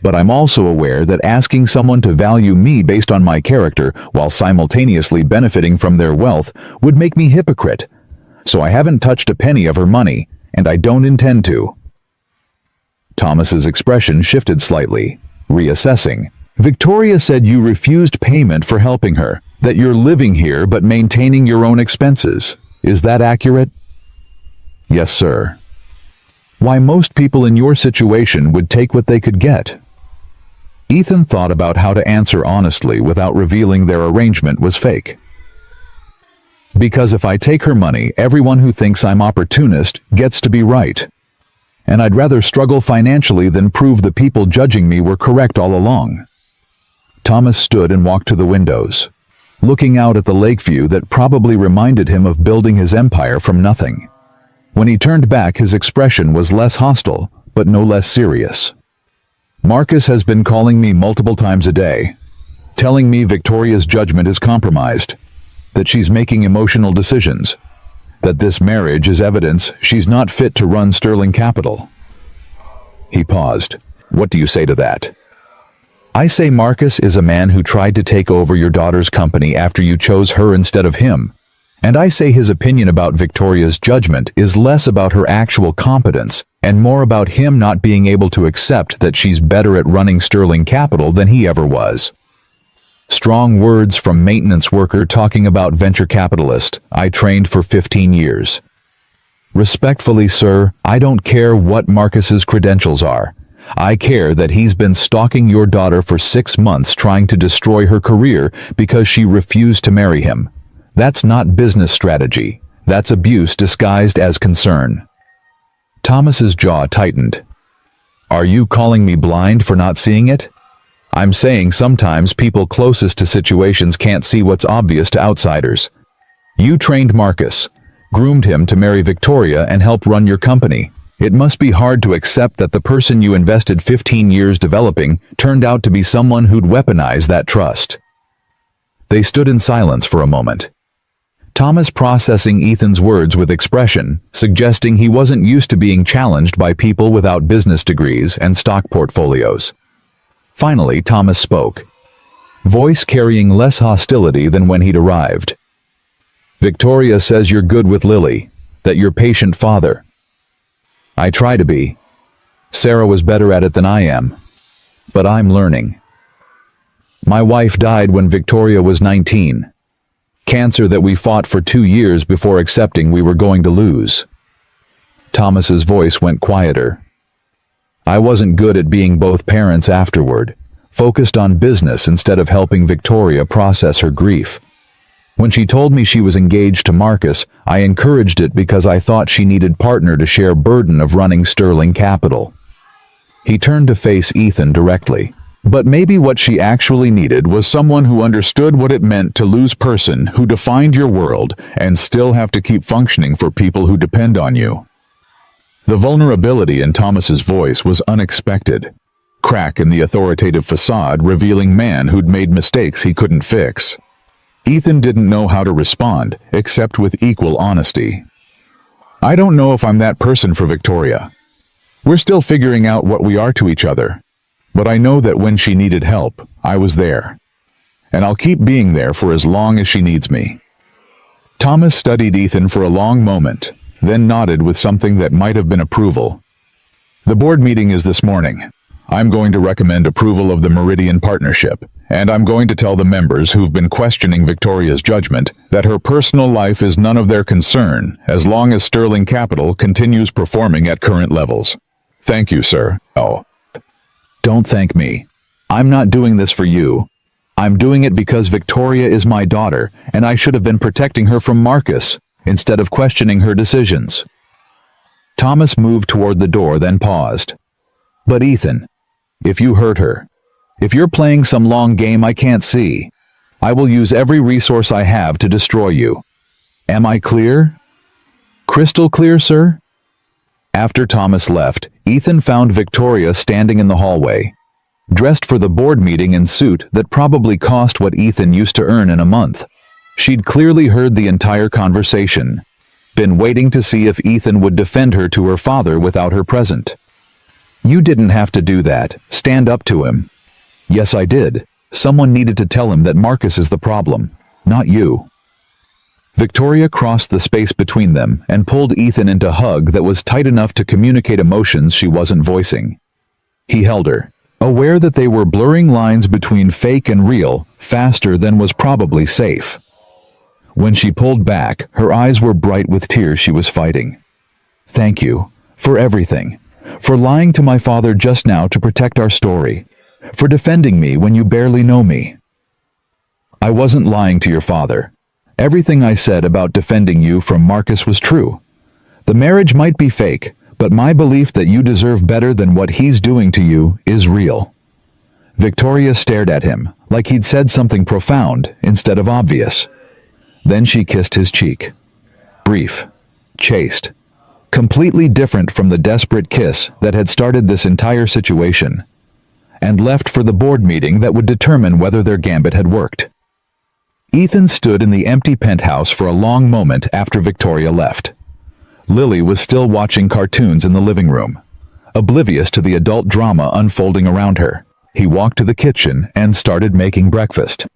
But I'm also aware that asking someone to value me based on my character while simultaneously benefiting from their wealth would make me hypocrite. So I haven't touched a penny of her money, and I don't intend to." Thomas's expression shifted slightly, reassessing. "Victoria said you refused payment for helping her, that you're living here but maintaining your own expenses. Is that accurate?" "Yes, sir." "Why, most people in your situation would take what they could get." Ethan thought about how to answer honestly without revealing their arrangement was fake. "Because if I take her money, everyone who thinks I'm opportunist gets to be right. And I'd rather struggle financially than prove the people judging me were correct all along." Thomas stood and walked to the windows, looking out at the lake view that probably reminded him of building his empire from nothing. When he turned back, his expression was less hostile, but no less serious. "Marcus has been calling me multiple times a day, telling me Victoria's judgment is compromised, that she's making emotional decisions, that this marriage is evidence she's not fit to run Sterling Capital." He paused. "What do you say to that?" "I say Marcus is a man who tried to take over your daughter's company after you chose her instead of him. And I say his opinion about Victoria's judgment is less about her actual competence and more about him not being able to accept that she's better at running Sterling Capital than he ever was." Strong words from maintenance worker talking about venture capitalist I trained for 15 years. "Respectfully, sir, I don't care what Marcus's credentials are. I care that he's been stalking your daughter for 6 months trying to destroy her career because she refused to marry him. That's not business strategy. That's abuse disguised as concern." Thomas's jaw tightened. "Are you calling me blind for not seeing it? I'm saying sometimes people closest to situations can't see what's obvious to outsiders. You trained Marcus, groomed him to marry Victoria and help run your company. It must be hard to accept that the person you invested 15 years developing turned out to be someone who'd weaponize that trust." They stood in silence for a moment, Thomas processing Ethan's words with expression, suggesting he wasn't used to being challenged by people without business degrees and stock portfolios. Finally, Thomas spoke, voice carrying less hostility than when he'd arrived. "Victoria says you're good with Lily, that you're patient father. I try to be. Sarah was better at it than I am. But I'm learning. My wife died when Victoria was 19. Cancer that we fought for 2 years before accepting we were going to lose. Thomas's voice went quieter. I wasn't good at being both parents afterward, focused on business instead of helping Victoria process her grief. When she told me she was engaged to Marcus, I encouraged it because I thought she needed partner to share burden of running Sterling Capital. He turned to face Ethan directly. But maybe what she actually needed was someone who understood what it meant to lose person who defined your world and still have to keep functioning for people who depend on you. The vulnerability in Thomas's voice was unexpected. Crack in the authoritative facade revealing man who'd made mistakes he couldn't fix. Ethan didn't know how to respond, except with equal honesty. I don't know if I'm that person for Victoria. We're still figuring out what we are to each other. But I know that when she needed help, I was there. And I'll keep being there for as long as she needs me. Thomas studied Ethan for a long moment, then nodded with something that might have been approval. The board meeting is this morning. I'm going to recommend approval of the Meridian Partnership, and I'm going to tell the members who've been questioning Victoria's judgment that her personal life is none of their concern as long as Sterling Capital continues performing at current levels. Thank you, sir. Oh. Don't thank me. I'm not doing this for you. I'm doing it because Victoria is my daughter, and I should have been protecting her from Marcus, instead of questioning her decisions. Thomas moved toward the door, then paused. But Ethan, if you hurt her, if you're playing some long game I can't see, I will use every resource I have to destroy you. Am I clear? Crystal clear, sir? After Thomas left, Ethan found Victoria standing in the hallway, dressed for the board meeting in suit that probably cost what Ethan used to earn in a month. She'd clearly heard the entire conversation, been waiting to see if Ethan would defend her to her father without her present. You didn't have to do that. Stand up to him. Yes, I did. Someone needed to tell him that Marcus is the problem, not you. Victoria crossed the space between them and pulled Ethan into a hug that was tight enough to communicate emotions she wasn't voicing. He held her, aware that they were blurring lines between fake and real faster than was probably safe. When she pulled back, her eyes were bright with tears she was fighting. Thank you, for everything, for lying to my father just now to protect our story, for defending me when you barely know me. I wasn't lying to your father. Everything I said about defending you from Marcus was true. The marriage might be fake, but my belief that you deserve better than what he's doing to you is real. Victoria stared at him, like he'd said something profound instead of obvious. Then she kissed his cheek. Brief, chaste, completely different from the desperate kiss that had started this entire situation, and left for the board meeting that would determine whether their gambit had worked. Ethan stood in the empty penthouse for a long moment after Victoria left. Lily was still watching cartoons in the living room, oblivious to the adult drama unfolding around her. He walked to the kitchen and started making breakfast.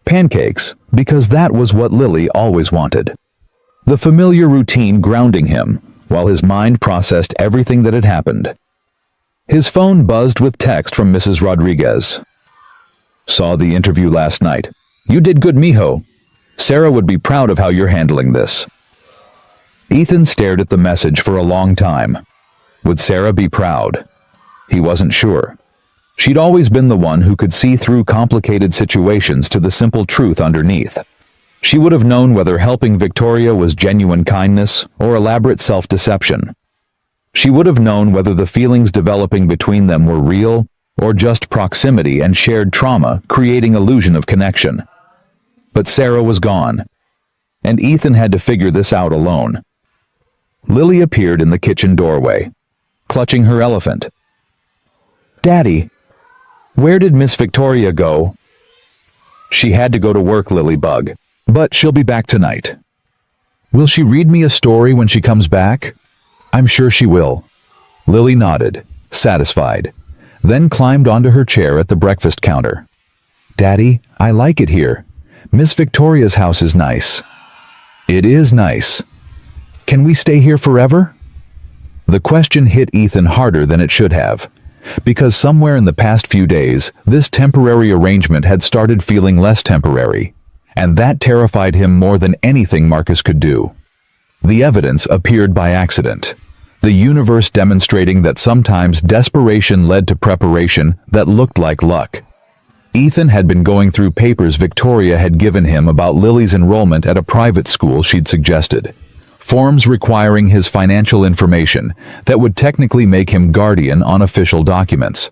Pancakes, because that was what Lily always wanted. The familiar routine grounding him, while his mind processed everything that had happened. His phone buzzed with text from Mrs. Rodriguez. Saw the interview last night. You did good, mijo. Sarah would be proud of how you're handling this. Ethan stared at the message for a long time. Would Sarah be proud? He wasn't sure. She'd always been the one who could see through complicated situations to the simple truth underneath. She would have known whether helping Victoria was genuine kindness or elaborate self-deception. She would have known whether the feelings developing between them were real or just proximity and shared trauma creating illusion of connection. But Sarah was gone, and Ethan had to figure this out alone. Lily appeared in the kitchen doorway, clutching her elephant. Daddy, where did Miss Victoria go? She had to go to work, Lilybug, but she'll be back tonight. Will she read me a story when she comes back? I'm sure she will. Lily nodded, satisfied, then climbed onto her chair at the breakfast counter. Daddy, I like it here. Miss Victoria's house is nice. It is nice. Can we stay here forever? The question hit Ethan harder than it should have, because somewhere in the past few days, this temporary arrangement had started feeling less temporary, and that terrified him more than anything Marcus could do. The evidence appeared by accident, the universe demonstrating that sometimes desperation led to preparation that looked like luck. Ethan had been going through papers Victoria had given him about Lily's enrollment at a private school she'd suggested. Forms requiring his financial information that would technically make him guardian on official documents.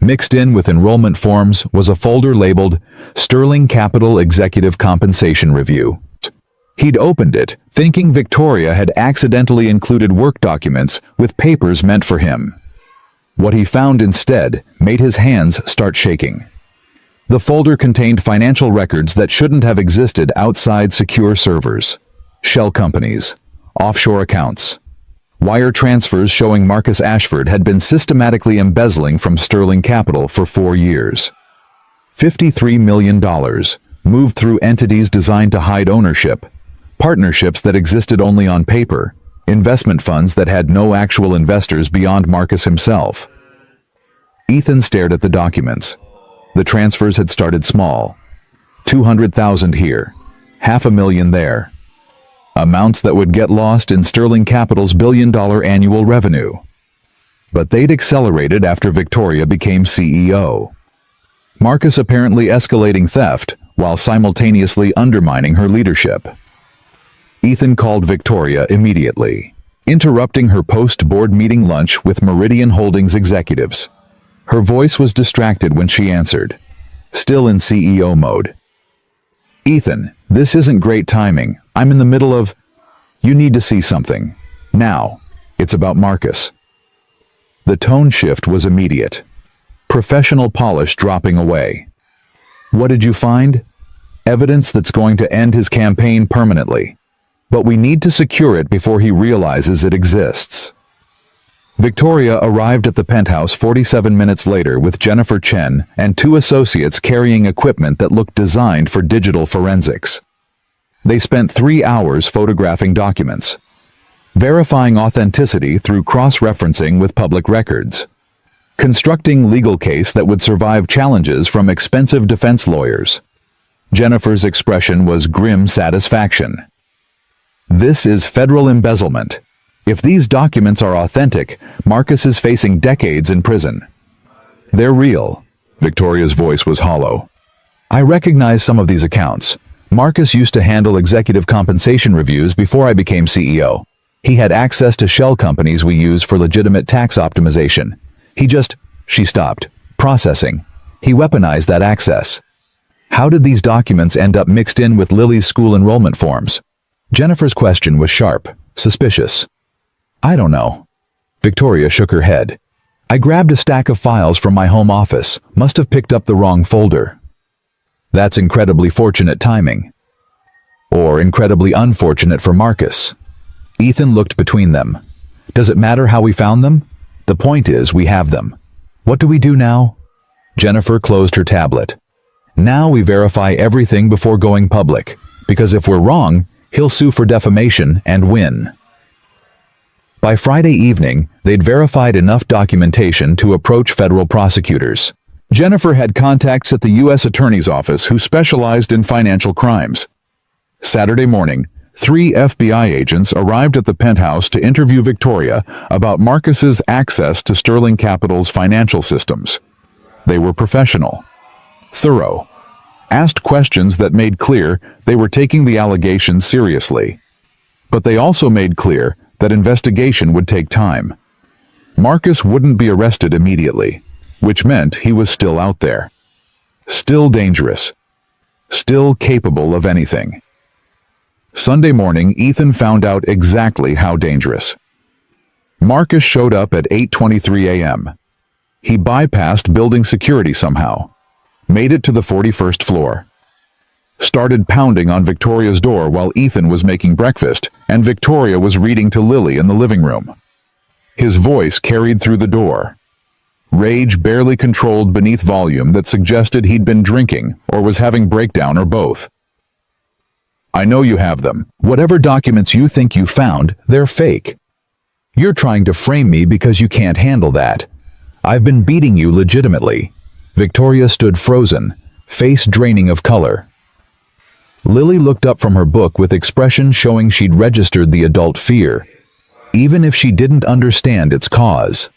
Mixed in with enrollment forms was a folder labeled Sterling Capital Executive Compensation Review. He'd opened it, thinking Victoria had accidentally included work documents with papers meant for him. What he found instead made his hands start shaking. The folder contained financial records that shouldn't have existed outside secure servers. Shell companies, offshore accounts, wire transfers showing Marcus Ashford had been systematically embezzling from Sterling Capital for 4 years. $53 million, moved through entities designed to hide ownership, partnerships that existed only on paper, investment funds that had no actual investors beyond Marcus himself. Ethan stared at the documents. The transfers had started small. $200,000 here, $500,000 there. Amounts that would get lost in Sterling Capital's billion-dollar annual revenue. But they'd accelerated after Victoria became CEO. Marcus apparently escalating theft while simultaneously undermining her leadership. Ethan called Victoria immediately, interrupting her post-board meeting lunch with Meridian Holdings executives. Her voice was distracted when she answered, still in CEO mode. "Ethan, this isn't great timing. I'm in the middle of... You need to see something. Now. It's about Marcus." The tone shift was immediate. Professional polish dropping away. "What did you find?" "Evidence that's going to end his campaign permanently. But we need to secure it before he realizes it exists." Victoria arrived at the penthouse 47 minutes later with Jennifer Chen and 2 associates carrying equipment that looked designed for digital forensics. They spent 3 hours photographing documents, verifying authenticity through cross-referencing with public records, constructing legal case that would survive challenges from expensive defense lawyers. Jennifer's expression was grim satisfaction. "This is federal embezzlement. If these documents are authentic, Marcus is facing decades in prison." "They're real." Victoria's voice was hollow. "I recognize some of these accounts. Marcus used to handle executive compensation reviews before I became CEO. He had access to shell companies we use for legitimate tax optimization. He just..." She stopped. "Processing. He weaponized that access." "How did these documents end up mixed in with Lily's school enrollment forms?" Jennifer's question was sharp, suspicious. "I don't know." Victoria shook her head. "I grabbed a stack of files from my home office. Must have picked up the wrong folder." "That's incredibly fortunate timing." "Or incredibly unfortunate for Marcus." Ethan looked between them. "Does it matter how we found them? The point is, we have them. What do we do now?" Jennifer closed her tablet. "Now we verify everything before going public, because if we're wrong, he'll sue for defamation and win." By Friday evening, they'd verified enough documentation to approach federal prosecutors. Jennifer had contacts at the U.S. Attorney's Office who specialized in financial crimes. Saturday morning, 3 FBI agents arrived at the penthouse to interview Victoria about Marcus's access to Sterling Capital's financial systems. They were professional, thorough, asked questions that made clear they were taking the allegations seriously. But they also made clear that investigation would take time. Marcus wouldn't be arrested immediately, which meant he was still out there. Still dangerous. Still capable of anything. Sunday morning, Ethan found out exactly how dangerous. Marcus showed up at 8:23 a.m. He bypassed building security somehow, made it to the 41st floor. Started pounding on Victoria's door while Ethan was making breakfast and Victoria was reading to Lily in the living room. His voice carried through the door. Rage barely controlled beneath volume that suggested he'd been drinking or was having breakdown or both. "I know you have them. Whatever documents you think you found, they're fake." You're trying to frame me because you can't handle that. I've been beating you legitimately." Victoria stood frozen, face draining of color. Lily looked up from her book with expression showing she'd registered the adult fear, even if she didn't understand its cause.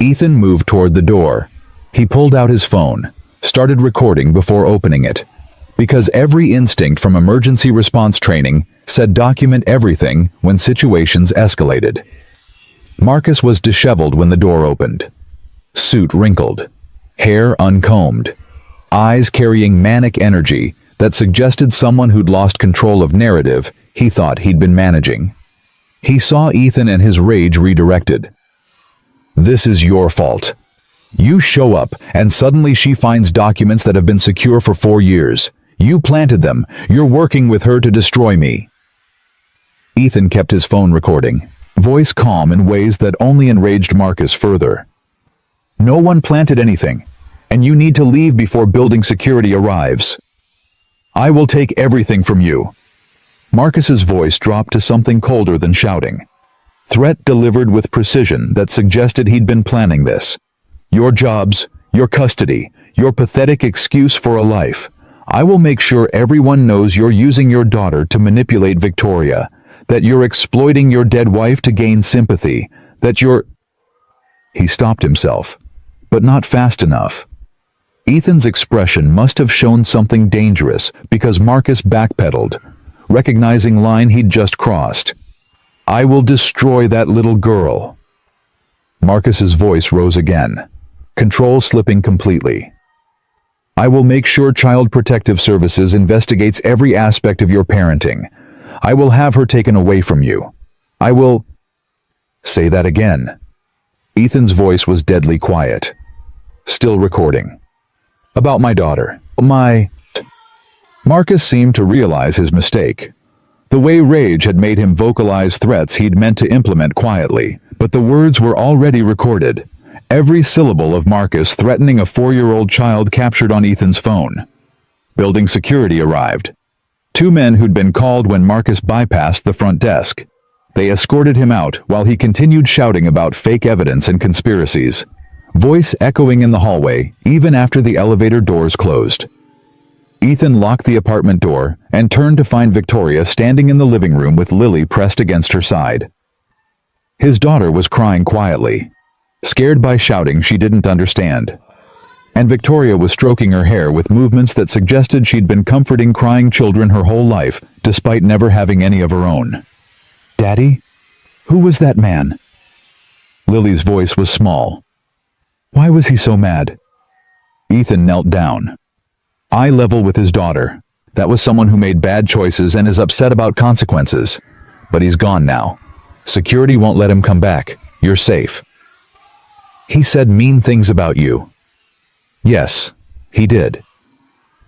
Ethan moved toward the door. He pulled out his phone, started recording before opening it, because every instinct from emergency response training said document everything when situations escalated. Marcus was disheveled when the door opened. Suit wrinkled, hair uncombed, eyes carrying manic energy that suggested someone who'd lost control of narrative he thought he'd been managing. He saw Ethan and his rage redirected. "This is your fault. You show up, and suddenly she finds documents that have been secure for 4 years. You planted them. You're working with her to destroy me." Ethan kept his phone recording, voice calm in ways that only enraged Marcus further. "No one planted anything, and you need to leave before building security arrives. I will take everything from you." Marcus's voice dropped to something colder than shouting. Threat delivered with precision that suggested he'd been planning this. "Your jobs, your custody, your pathetic excuse for a life. I will make sure everyone knows you're using your daughter to manipulate Victoria, that you're exploiting your dead wife to gain sympathy, that you're—" He stopped himself, but not fast enough. Ethan's expression must have shown something dangerous because Marcus backpedaled, recognizing line he'd just crossed. "I will destroy that little girl." Marcus's voice rose again, control slipping completely. "I will make sure Child Protective Services investigates every aspect of your parenting. I will have her taken away from you. I will—" "Say that again." Ethan's voice was deadly quiet. Still recording. "About my daughter. Marcus seemed to realize his mistake. The way rage had made him vocalize threats he'd meant to implement quietly, but the words were already recorded. Every syllable of Marcus threatening a 4-year-old child captured on Ethan's phone. Building security arrived. 2 men who'd been called when Marcus bypassed the front desk. They escorted him out while he continued shouting about fake evidence and conspiracies, voice echoing in the hallway even after the elevator doors closed. Ethan locked the apartment door and turned to find Victoria standing in the living room with Lily pressed against her side. His daughter was crying quietly, scared by shouting she didn't understand. And Victoria was stroking her hair with movements that suggested she'd been comforting crying children her whole life, despite never having any of her own. "Daddy? Who was that man?" Lily's voice was small. "Why was he so mad?" Ethan knelt down, eye level with his daughter. That was someone who made bad choices and is upset about consequences. But he's gone now. Security won't let him come back. You're safe. "He said mean things about you." "Yes, he did.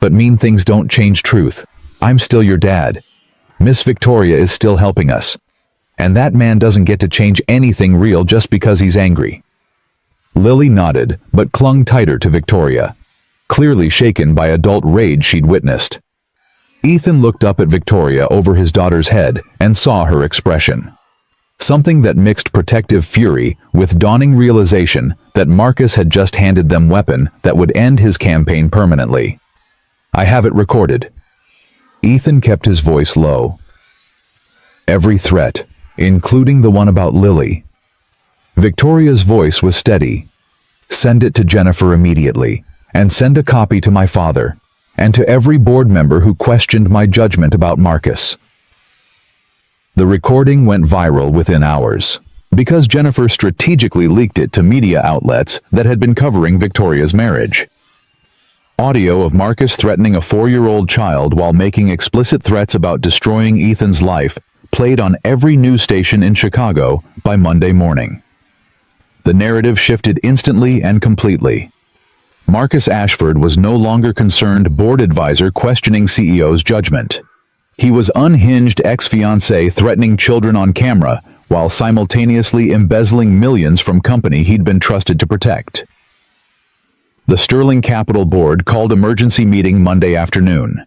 But mean things don't change truth. I'm still your dad. Miss Victoria is still helping us. And that man doesn't get to change anything real just because he's angry." Lily nodded, but clung tighter to Victoria, clearly shaken by adult rage she'd witnessed. Ethan looked up at Victoria over his daughter's head and saw her expression. Something that mixed protective fury with dawning realization that Marcus had just handed them weapon that would end his campaign permanently. "I have it recorded." Ethan kept his voice low. "Every threat, including the one about Lily." Victoria's voice was steady. "Send it to Jennifer immediately, and send a copy to my father, and to every board member who questioned my judgment about Marcus." The recording went viral within hours, because Jennifer strategically leaked it to media outlets that had been covering Victoria's marriage. Audio of Marcus threatening a 4-year-old child while making explicit threats about destroying Ethan's life played on every news station in Chicago by Monday morning. The narrative shifted instantly and completely. Marcus Ashford was no longer concerned board advisor questioning CEO's judgment. He was unhinged ex-fiancé threatening children on camera while simultaneously embezzling millions from company he'd been trusted to protect. The Sterling Capital Board called emergency meeting Monday afternoon.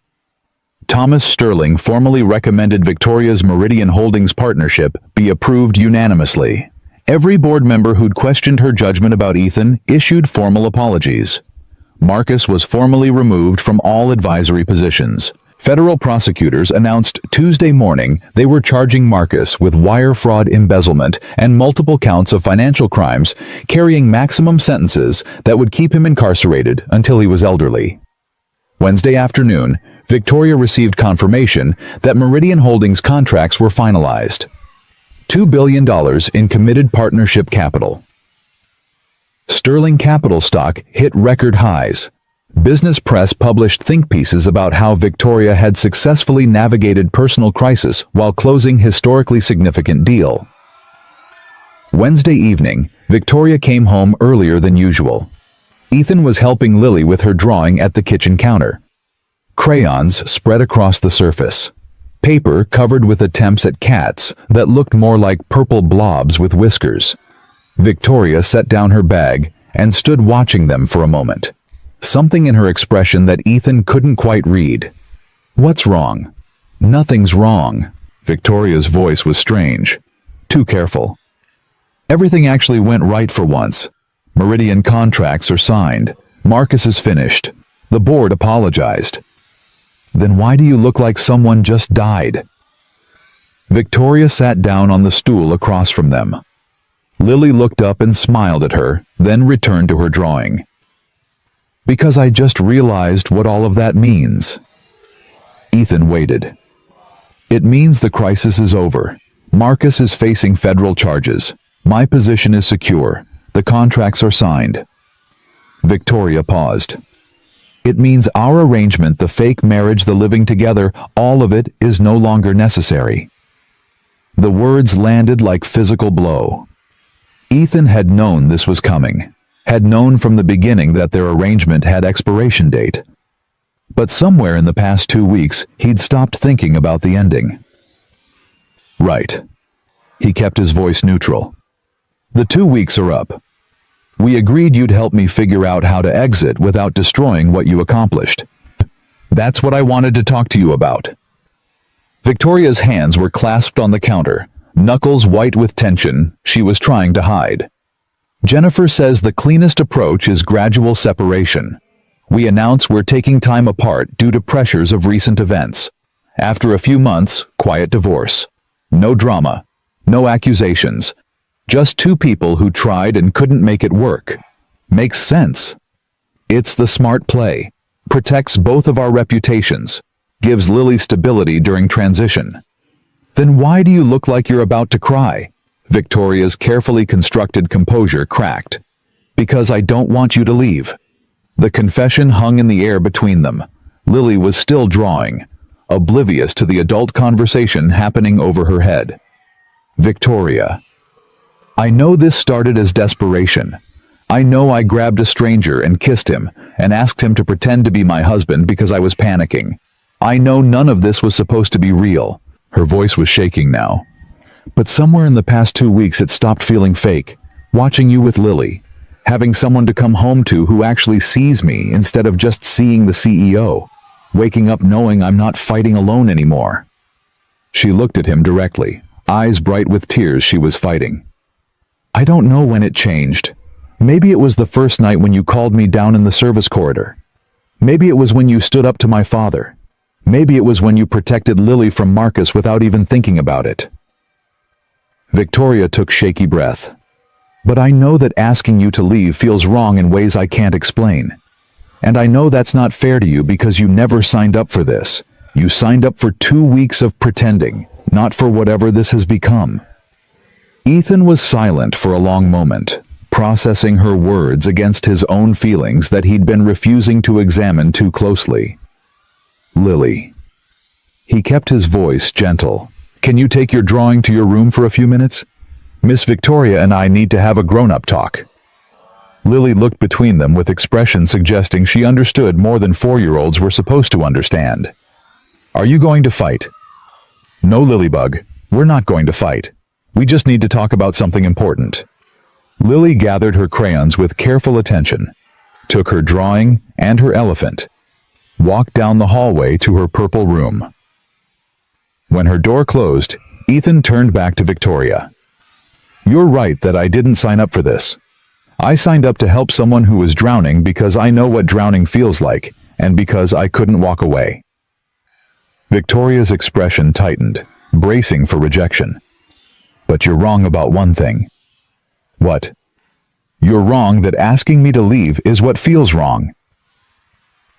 Thomas Sterling formally recommended Victoria's Meridian Holdings partnership be approved unanimously, Every board member who'd questioned her judgment about Ethan issued formal apologies. Marcus was formally removed from all advisory positions. Federal prosecutors announced Tuesday morning they were charging Marcus with wire fraud, embezzlement, and multiple counts of financial crimes, carrying maximum sentences that would keep him incarcerated until he was elderly. Wednesday afternoon, Victoria received confirmation that Meridian Holdings contracts were finalized. $2 billion in committed partnership capital. Sterling Capital stock hit record highs. Business press published think pieces about how Victoria had successfully navigated personal crisis while closing historically significant deal. Wednesday evening, Victoria came home earlier than usual. Ethan was helping Lily with her drawing at the kitchen counter. Crayons spread across the surface. Paper covered with attempts at cats that looked more like purple blobs with whiskers. Victoria set down her bag and stood watching them for a moment. Something in her expression that Ethan couldn't quite read. "What's wrong?" "Nothing's wrong." Victoria's voice was strange. "Too careful." "Everything actually went right for once. Meridian contracts are signed. Marcus is finished. The board apologized." "Then why do you look like someone just died?" Victoria sat down on the stool across from them. Lily looked up and smiled at her, then returned to her drawing. "Because I just realized what all of that means." Ethan waited. "It means the crisis is over. Marcus is facing federal charges. My position is secure. The contracts are signed." Victoria paused. "It means our arrangement, the fake marriage, the living together, all of it is no longer necessary." The words landed like physical blow. Ethan had known this was coming, had known from the beginning that their arrangement had expiration date. But somewhere in the past 2 weeks, he'd stopped thinking about the ending. "Right." He kept his voice neutral. "The 2 weeks are up. We agreed you'd help me figure out how to exit without destroying what you accomplished. That's what I wanted to talk to you about." Victoria's hands were clasped on the counter, knuckles white with tension she was trying to hide. "Jennifer says the cleanest approach is gradual separation. We announce we're taking time apart due to pressures of recent events. After a few months, quiet divorce. No drama. No accusations. Just two people who tried and couldn't make it work. Makes sense. It's the smart play. Protects both of our reputations. Gives Lily stability during transition." "Then why do you look like you're about to cry?" Victoria's carefully constructed composure cracked. "Because I don't want you to leave." The confession hung in the air between them. Lily was still drawing, oblivious to the adult conversation happening over her head. "Victoria, I know this started as desperation. I know I grabbed a stranger and kissed him and asked him to pretend to be my husband because I was panicking. I know none of this was supposed to be real." Her voice was shaking now. "But somewhere in the past 2 weeks it stopped feeling fake. Watching you with Lily. Having someone to come home to who actually sees me instead of just seeing the CEO. Waking up knowing I'm not fighting alone anymore." She looked at him directly, eyes bright with tears she was fighting. "I don't know when it changed. Maybe it was the first night when you called me down in the service corridor. Maybe it was when you stood up to my father. Maybe it was when you protected Lily from Marcus without even thinking about it." Victoria took shaky breath. "But I know that asking you to leave feels wrong in ways I can't explain. And I know that's not fair to you because you never signed up for this. You signed up for 2 weeks of pretending, not for whatever this has become." Ethan was silent for a long moment, processing her words against his own feelings that he'd been refusing to examine too closely. "Lily." He kept his voice gentle. "Can you take your drawing to your room for a few minutes? Miss Victoria and I need to have a grown-up talk." Lily looked between them with expression suggesting she understood more than 4-year-olds were supposed to understand. "Are you going to fight?" "No, Lilybug, we're not going to fight. We just need to talk about something important." Lily gathered her crayons with careful attention, took her drawing and her elephant, walked down the hallway to her purple room. When her door closed, Ethan turned back to Victoria. You're right that I didn't sign up for this. I signed up to help someone who was drowning because I know what drowning feels like, and because I couldn't walk away." Victoria's expression tightened, bracing for rejection. "But you're wrong about one thing." "What?" "You're wrong that asking me to leave is what feels wrong."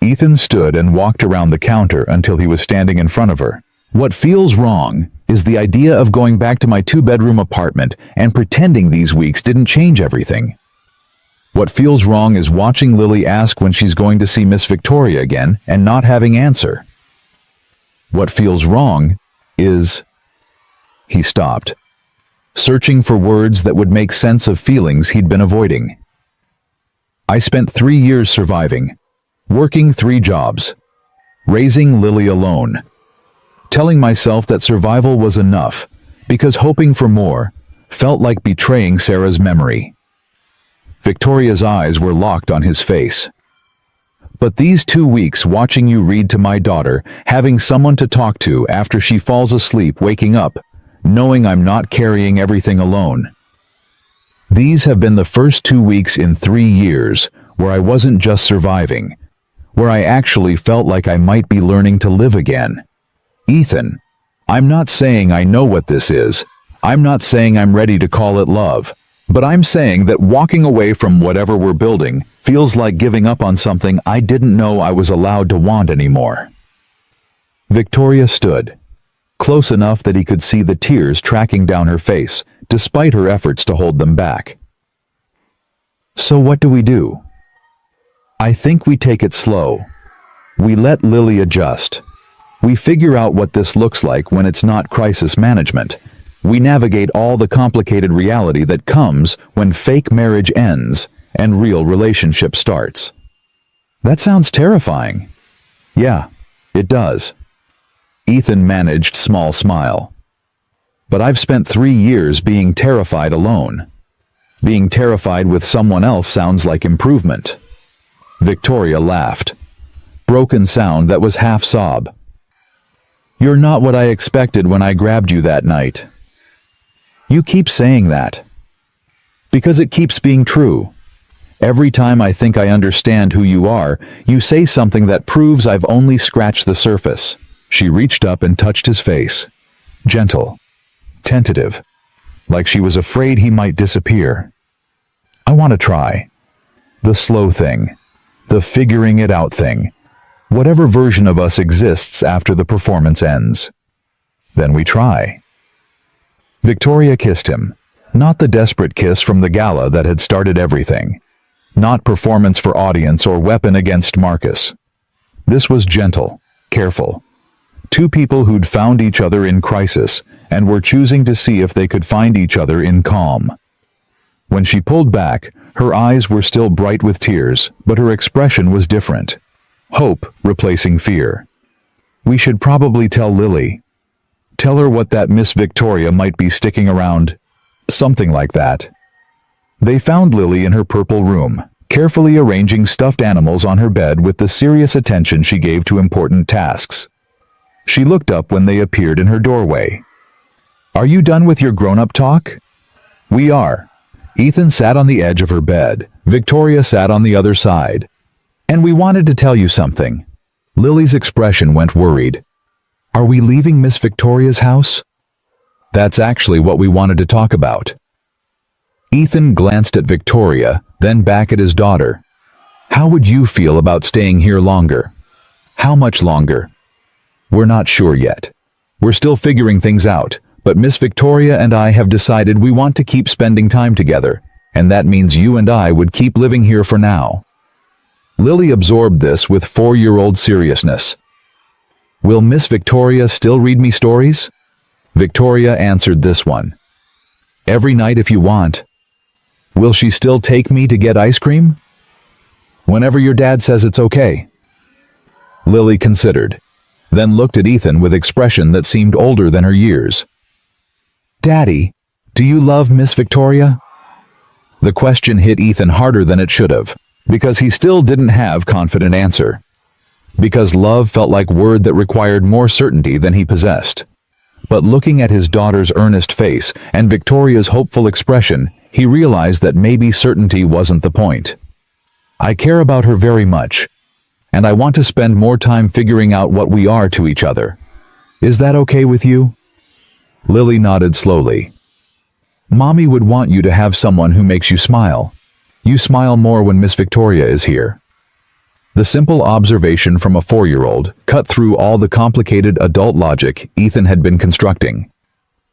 Ethan stood and walked around the counter until he was standing in front of her. "What feels wrong is the idea of going back to my 2-bedroom apartment and pretending these weeks didn't change everything. What feels wrong is watching Lily ask when she's going to see Miss Victoria again and not having answer. What feels wrong is—" He stopped, searching for words that would make sense of feelings he'd been avoiding. "I spent 3 years surviving, working 3 jobs, raising Lily alone, telling myself that survival was enough because hoping for more felt like betraying Sarah's memory." Victoria's eyes were locked on his face. "But these 2 weeks watching you read to my daughter, having someone to talk to after she falls asleep, waking up, knowing I'm not carrying everything alone. These have been the first 2 weeks in 3 years where I wasn't just surviving, where I actually felt like I might be learning to live again. Ethan, I'm not saying I know what this is. I'm not saying I'm ready to call it love. But I'm saying that walking away from whatever we're building feels like giving up on something I didn't know I was allowed to want anymore." Victoria stood, close enough that he could see the tears tracking down her face, despite her efforts to hold them back. "So what do we do?" "I think we take it slow. We let Lily adjust. We figure out what this looks like when it's not crisis management. We navigate all the complicated reality that comes when fake marriage ends and real relationship starts." "That sounds terrifying." "Yeah, it does." Ethan managed small smile. "But I've spent 3 years being terrified alone. Being terrified with someone else sounds like improvement." Victoria laughed, broken sound that was half sob. "You're not what I expected when I grabbed you that night." "You keep saying that." "Because it keeps being true. Every time I think I understand who you are, you say something that proves I've only scratched the surface." She reached up and touched his face. Gentle, tentative, like she was afraid he might disappear. "I want to try. The slow thing. The figuring it out thing. Whatever version of us exists after the performance ends. Then we try." Victoria kissed him, not the desperate kiss from the gala that had started everything, not performance for audience or weapon against Marcus. This was gentle, careful. 2 people who'd found each other in crisis and were choosing to see if they could find each other in calm. When she pulled back, her eyes were still bright with tears, but her expression was different. Hope replacing fear. "We should probably tell Lily. Tell her what that Miss Victoria might be sticking around." Something like that. They found Lily in her purple room, carefully arranging stuffed animals on her bed with the serious attention she gave to important tasks. She looked up when they appeared in her doorway. "Are you done with your grown-up talk?" "We are." Ethan sat on the edge of her bed. Victoria sat on the other side. "And we wanted to tell you something." Lily's expression went worried. "Are we leaving Miss Victoria's house?" "That's actually what we wanted to talk about." Ethan glanced at Victoria, then back at his daughter. "How would you feel about staying here longer?" "How much longer?" "We're not sure yet. We're still figuring things out, but Miss Victoria and I have decided we want to keep spending time together, and that means you and I would keep living here for now." Lily absorbed this with 4-year-old seriousness. "Will Miss Victoria still read me stories?" Victoria answered this one. "Every night if you want." "Will she still take me to get ice cream?" "Whenever your dad says it's okay." Lily considered, then looked at Ethan with expression that seemed older than her years. "Daddy, do you love Miss Victoria?" The question hit Ethan harder than it should have, because he still didn't have confident answer. Because love felt like word that required more certainty than he possessed. But looking at his daughter's earnest face and Victoria's hopeful expression, he realized that maybe certainty wasn't the point. "I care about her very much, and I want to spend more time figuring out what we are to each other. Is that okay with you?" Lily nodded slowly. "Mommy would want you to have someone who makes you smile. You smile more when Miss Victoria is here." The simple observation from a 4-year-old cut through all the complicated adult logic Ethan had been constructing.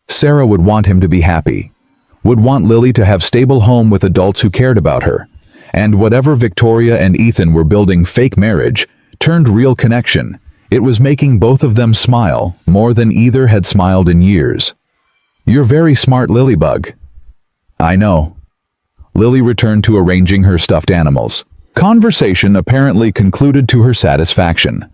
Sarah would want him to be happy, would want Lily to have stable home with adults who cared about her, and whatever Victoria and Ethan were building fake marriage turned real connection. It was making both of them smile more than either had smiled in years. "You're very smart, Lilybug." "I know." Lily returned to arranging her stuffed animals. Conversation apparently concluded to her satisfaction.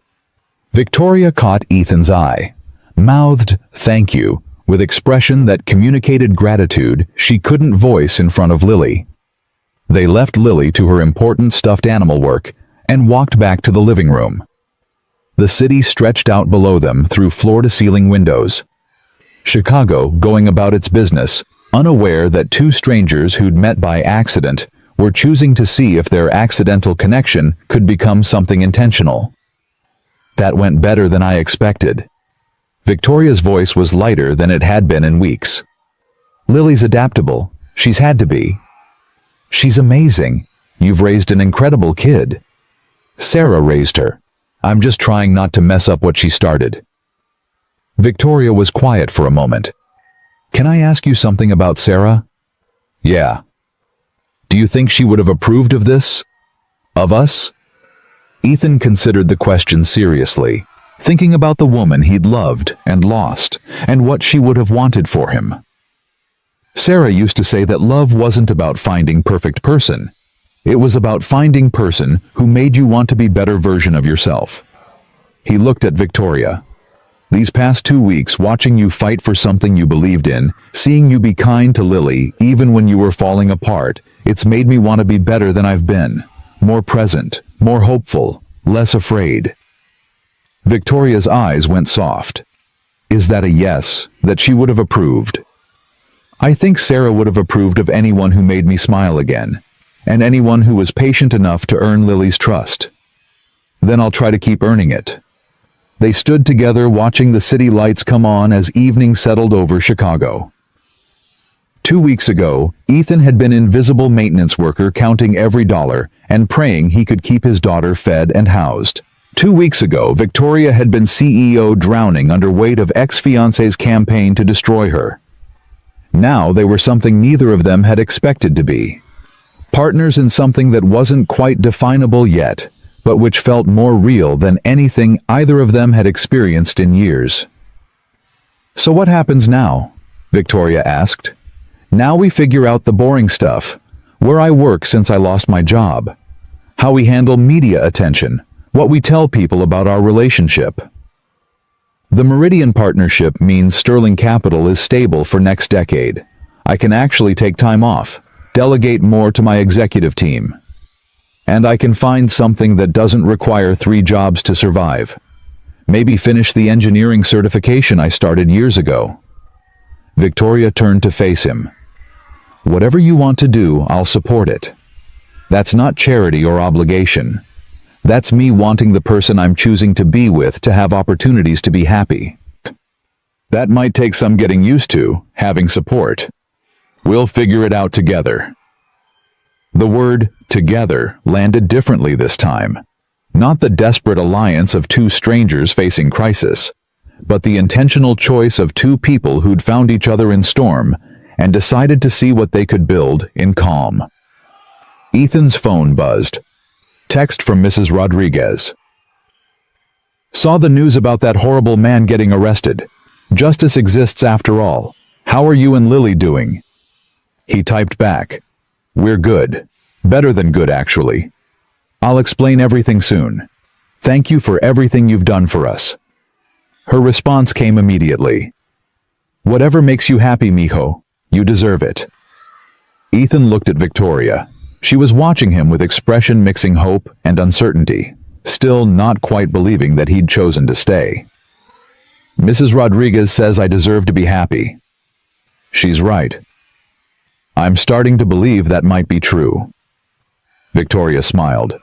Victoria caught Ethan's eye, mouthed "thank you" with expression that communicated gratitude she couldn't voice in front of Lily. They left Lily to her important stuffed animal work and walked back to the living room. The city stretched out below them through floor-to-ceiling windows. Chicago going about its business, unaware that two strangers who'd met by accident were choosing to see if their accidental connection could become something intentional. "That went better than I expected." Victoria's voice was lighter than it had been in weeks. "Lily's adaptable. She's had to be." "She's amazing. You've raised an incredible kid." Sarah raised her. "I'm just trying not to mess up what she started." Victoria was quiet for a moment. "Can I ask you something about Sarah?" "Yeah." "Do you think she would have approved of this? Of us?" Ethan considered the question seriously, thinking about the woman he'd loved and lost, and what she would have wanted for him. Sarah used to say that love wasn't about finding perfect person. It was about finding person who made you want to be better version of yourself. He looked at Victoria. "These past 2 weeks, watching you fight for something you believed in, seeing you be kind to Lily even when you were falling apart, it's made me want to be better than I've been. More present, more hopeful, less afraid." Victoria's eyes went soft. "Is that a yes, that she would have approved?" "I think Sarah would have approved of anyone who made me smile again, and anyone who was patient enough to earn Lily's trust. Then I'll try to keep earning it." They stood together watching the city lights come on as evening settled over Chicago. 2 weeks ago, Ethan had been invisible maintenance worker counting every dollar and praying he could keep his daughter fed and housed. 2 weeks ago, Victoria had been CEO drowning under weight of ex-fiancé's campaign to destroy her. Now they were something neither of them had expected to be. Partners in something that wasn't quite definable yet, but which felt more real than anything either of them had experienced in years. "So what happens now?" Victoria asked. "Now we figure out the boring stuff, where I work since I lost my job, how we handle media attention, what we tell people about our relationship. The Meridian partnership means Sterling Capital is stable for next decade. I can actually take time off, delegate more to my executive team. And I can find something that doesn't require 3 jobs to survive. Maybe finish the engineering certification I started years ago." Victoria turned to face him. "Whatever you want to do, I'll support it. That's not charity or obligation. That's me wanting the person I'm choosing to be with to have opportunities to be happy. That might take some getting used to, having support. We'll figure it out together." The word "together" landed differently this time. Not the desperate alliance of 2 strangers facing crisis, but the intentional choice of 2 people who'd found each other in storm and decided to see what they could build in calm. Ethan's phone buzzed. Text from Mrs. Rodriguez. "Saw the news about that horrible man getting arrested. Justice exists after all. How are you and Lily doing?" He typed back, "We're good. Better than good, actually. I'll explain everything soon. Thank you for everything you've done for us." Her response came immediately. "Whatever makes you happy, mijo. You deserve it." Ethan looked at Victoria. She was watching him with expression mixing hope and uncertainty, still not quite believing that he'd chosen to stay. Mrs. Rodriguez says I deserve to be happy. She's right. I'm starting to believe that might be true. Victoria smiled.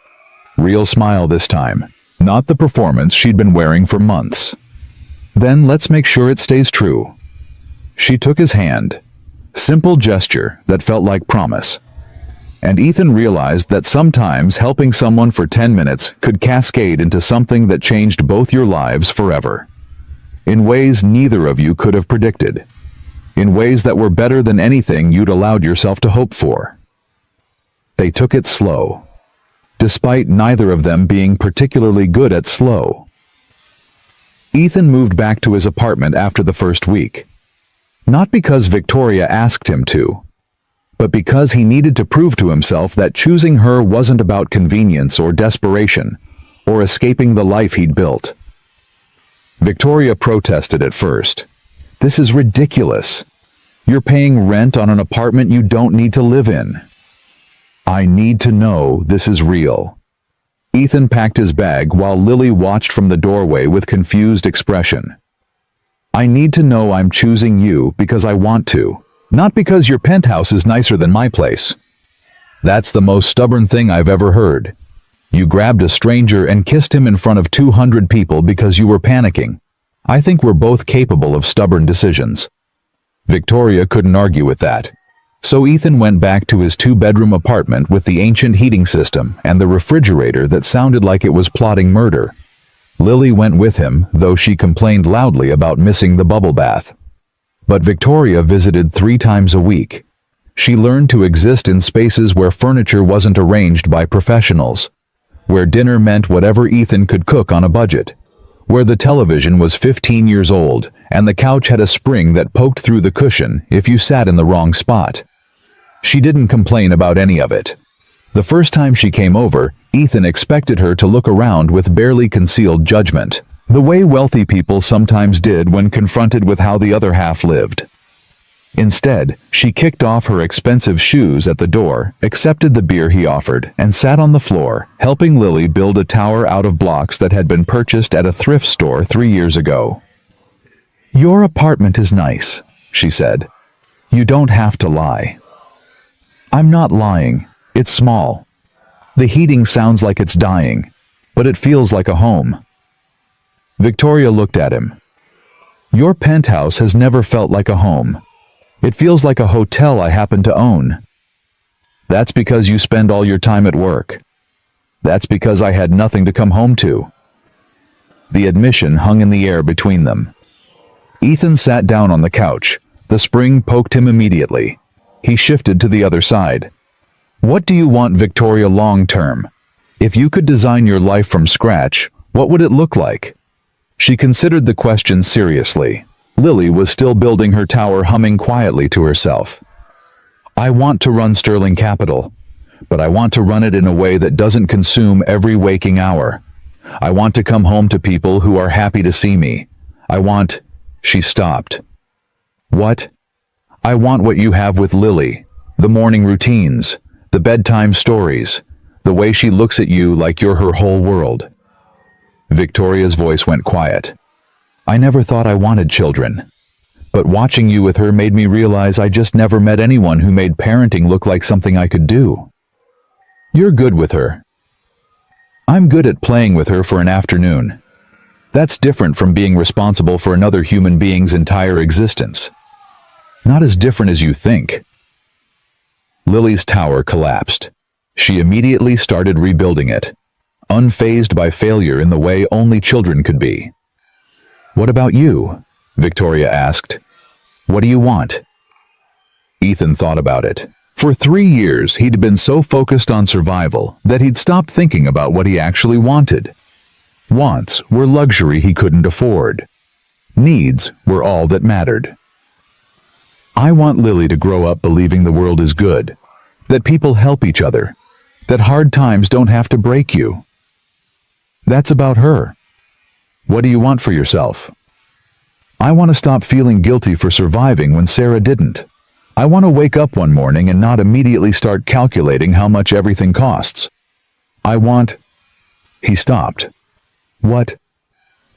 Real smile this time, not the performance she'd been wearing for months. Then let's make sure it stays true. She took his hand. Simple gesture that felt like promise. And Ethan realized that sometimes helping someone for 10 minutes could cascade into something that changed both your lives forever. In ways neither of you could have predicted. In ways that were better than anything you'd allowed yourself to hope for. They took it slow, despite neither of them being particularly good at slow. Ethan moved back to his apartment after the first week. Not because Victoria asked him to, but because he needed to prove to himself that choosing her wasn't about convenience or desperation, or escaping the life he'd built. Victoria protested at first. This is ridiculous. You're paying rent on an apartment you don't need to live in. I need to know this is real. Ethan packed his bag while Lily watched from the doorway with confused expression. I need to know I'm choosing you because I want to, not because your penthouse is nicer than my place. That's the most stubborn thing I've ever heard. You grabbed a stranger and kissed him in front of 200 people because you were panicking. I think we're both capable of stubborn decisions. Victoria couldn't argue with that. So Ethan went back to his two-bedroom apartment with the ancient heating system and the refrigerator that sounded like it was plotting murder. Lily went with him, though she complained loudly about missing the bubble bath. But Victoria visited 3 times a week. She learned to exist in spaces where furniture wasn't arranged by professionals, where dinner meant whatever Ethan could cook on a budget, where the television was 15 years old and the couch had a spring that poked through the cushion if you sat in the wrong spot. She didn't complain about any of it. The first time she came over, Ethan expected her to look around with barely concealed judgment, the way wealthy people sometimes did when confronted with how the other half lived. Instead, she kicked off her expensive shoes at the door, accepted the beer he offered, and sat on the floor, helping Lily build a tower out of blocks that had been purchased at a thrift store 3 years ago. Your apartment is nice, she said. You don't have to lie. I'm not lying. It's small. The heating sounds like it's dying, but it feels like a home. Victoria looked at him. Your penthouse has never felt like a home. It feels like a hotel I happen to own. That's because you spend all your time at work. That's because I had nothing to come home to. The admission hung in the air between them. Ethan sat down on the couch. The spring poked him immediately. He shifted to the other side. What do you want, Victoria, long term? If you could design your life from scratch, what would it look like? She considered the question seriously. Lily was still building her tower, humming quietly to herself. I want to run Sterling Capital, but I want to run it in a way that doesn't consume every waking hour. I want to come home to people who are happy to see me. I want... She stopped. What? I want what you have with Lily. The morning routines, the bedtime stories, the way she looks at you like you're her whole world. Victoria's voice went quiet. I never thought I wanted children. But watching you with her made me realize I just never met anyone who made parenting look like something I could do. You're good with her. I'm good at playing with her for an afternoon. That's different from being responsible for another human being's entire existence. Not as different as you think. Lily's tower collapsed. She immediately started rebuilding it, unfazed by failure in the way only children could be. What about you? Victoria asked. What do you want? Ethan thought about it. For 3 years, he'd been so focused on survival that he'd stopped thinking about what he actually wanted. Wants were luxury he couldn't afford. Needs were all that mattered. I want Lily to grow up believing the world is good, that people help each other, that hard times don't have to break you. That's about her. What do you want for yourself? I want to stop feeling guilty for surviving when Sarah didn't. I want to wake up one morning and not immediately start calculating how much everything costs. I want... He stopped. What?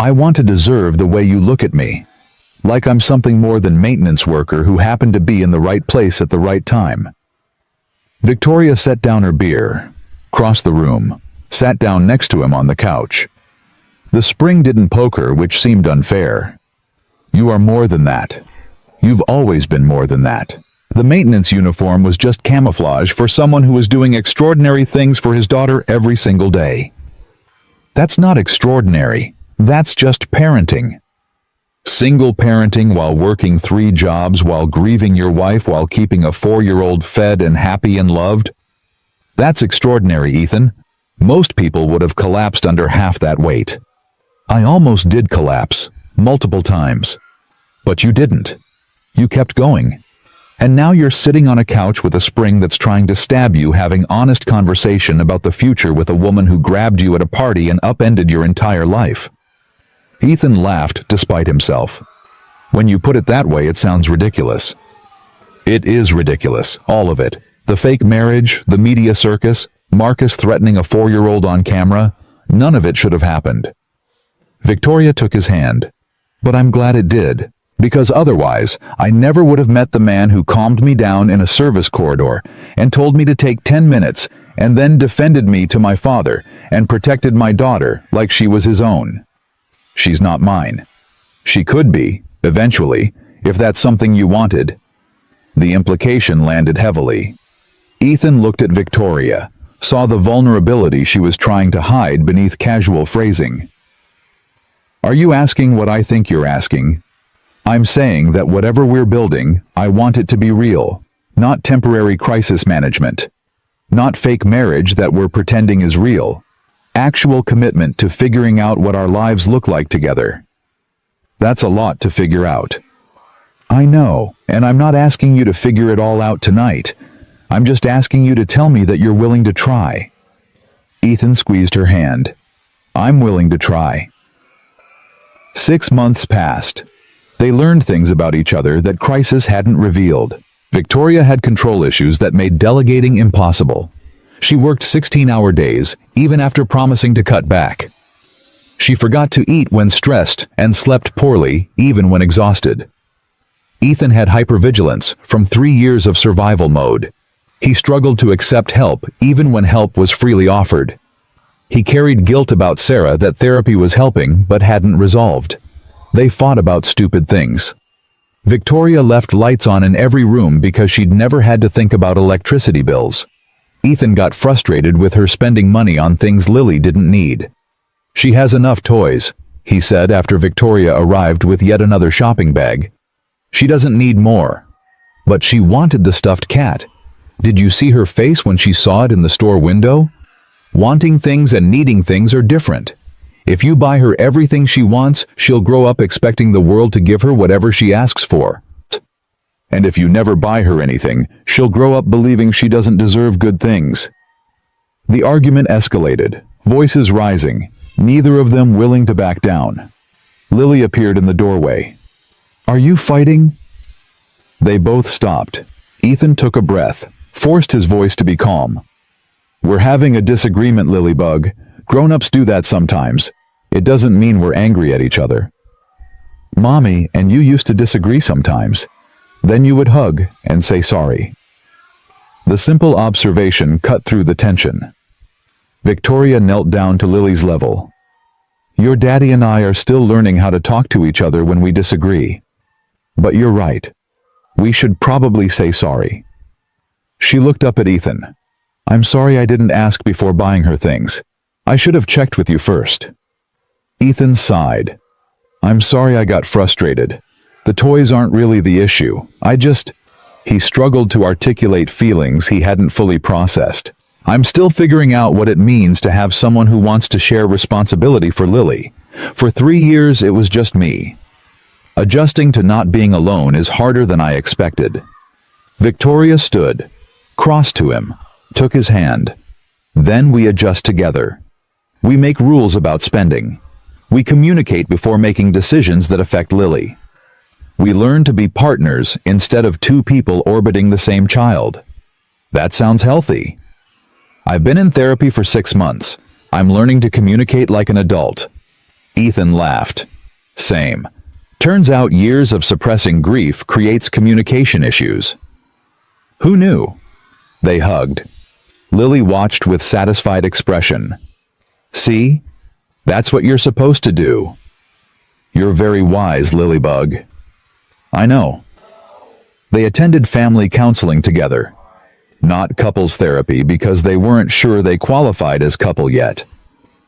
I want to deserve the way you look at me. Like I'm something more than maintenance worker who happened to be in the right place at the right time." Victoria set down her beer, crossed the room, sat down next to him on the couch. The spring didn't poke her, which seemed unfair. "You are more than that. You've always been more than that." The maintenance uniform was just camouflage for someone who was doing extraordinary things for his daughter every single day. That's not extraordinary. That's just parenting. Single parenting while working 3 jobs, while grieving your wife, while keeping a 4-year-old fed and happy and loved. That's extraordinary, Ethan. Most people would have collapsed under half that weight. I almost did collapse, multiple times. But you didn't. You kept going. And now you're sitting on a couch with a spring that's trying to stab you, having honest conversation about the future with a woman who grabbed you at a party and upended your entire life. Ethan laughed despite himself. When you put it that way, it sounds ridiculous. It is ridiculous, all of it. The fake marriage, the media circus, Marcus threatening a 4-year-old on camera, none of it should have happened. Victoria took his hand. But I'm glad it did. Because otherwise, I never would have met the man who calmed me down in a service corridor and told me to take 10 minutes and then defended me to my father and protected my daughter like she was his own. She's not mine. She could be, eventually, if that's something you wanted. The implication landed heavily. Ethan looked at Victoria, saw the vulnerability she was trying to hide beneath casual phrasing. Are you asking what I think you're asking? I'm saying that whatever we're building, I want it to be real, not temporary crisis management. Not fake marriage that we're pretending is real. Actual commitment to figuring out what our lives look like together. That's a lot to figure out. I know, and I'm not asking you to figure it all out tonight. I'm just asking you to tell me that you're willing to try. Ethan squeezed her hand. I'm willing to try. 6 months passed. They learned things about each other that crisis hadn't revealed. Victoria had control issues that made delegating impossible. She worked 16-hour days, even after promising to cut back. She forgot to eat when stressed and slept poorly, even when exhausted. Ethan had hypervigilance from 3 years of survival mode. He struggled to accept help even when help was freely offered. He carried guilt about Sarah that therapy was helping but hadn't resolved. They fought about stupid things. Victoria left lights on in every room because she'd never had to think about electricity bills. Ethan got frustrated with her spending money on things Lily didn't need. She has enough toys, he said after Victoria arrived with yet another shopping bag. She doesn't need more. But she wanted the stuffed cat. Did you see her face when she saw it in the store window? Wanting things and needing things are different. If you buy her everything she wants, she'll grow up expecting the world to give her whatever she asks for. And if you never buy her anything, she'll grow up believing she doesn't deserve good things. The argument escalated, voices rising, neither of them willing to back down. Lily appeared in the doorway. Are you fighting? They both stopped. Ethan took a breath, forced his voice to be calm. We're having a disagreement, Lilybug. Grown-ups do that sometimes. It doesn't mean we're angry at each other. Mommy and you used to disagree sometimes. Then you would hug and say sorry. The simple observation cut through the tension. Victoria knelt down to Lily's level. Your daddy and I are still learning how to talk to each other when we disagree. But you're right. We should probably say sorry. She looked up at Ethan. I'm sorry I didn't ask before buying her things. I should have checked with you first. Ethan sighed. I'm sorry I got frustrated. The toys aren't really the issue. He struggled to articulate feelings he hadn't fully processed. I'm still figuring out what it means to have someone who wants to share responsibility for Lily. For 3 years, it was just me. Adjusting to not being alone is harder than I expected. Victoria stood, crossed to him, took his hand. Then we adjust together. We make rules about spending. We communicate before making decisions that affect Lily. We learn to be partners instead of 2 people orbiting the same child. That sounds healthy. I've been in therapy for 6 months. I'm learning to communicate like an adult. Ethan laughed. Same. Turns out years of suppressing grief creates communication issues. Who knew? They hugged. Lily watched with satisfied expression. See? That's what you're supposed to do. You're very wise, Lilybug. I know. They attended family counseling together. Not couples therapy because they weren't sure they qualified as couple yet.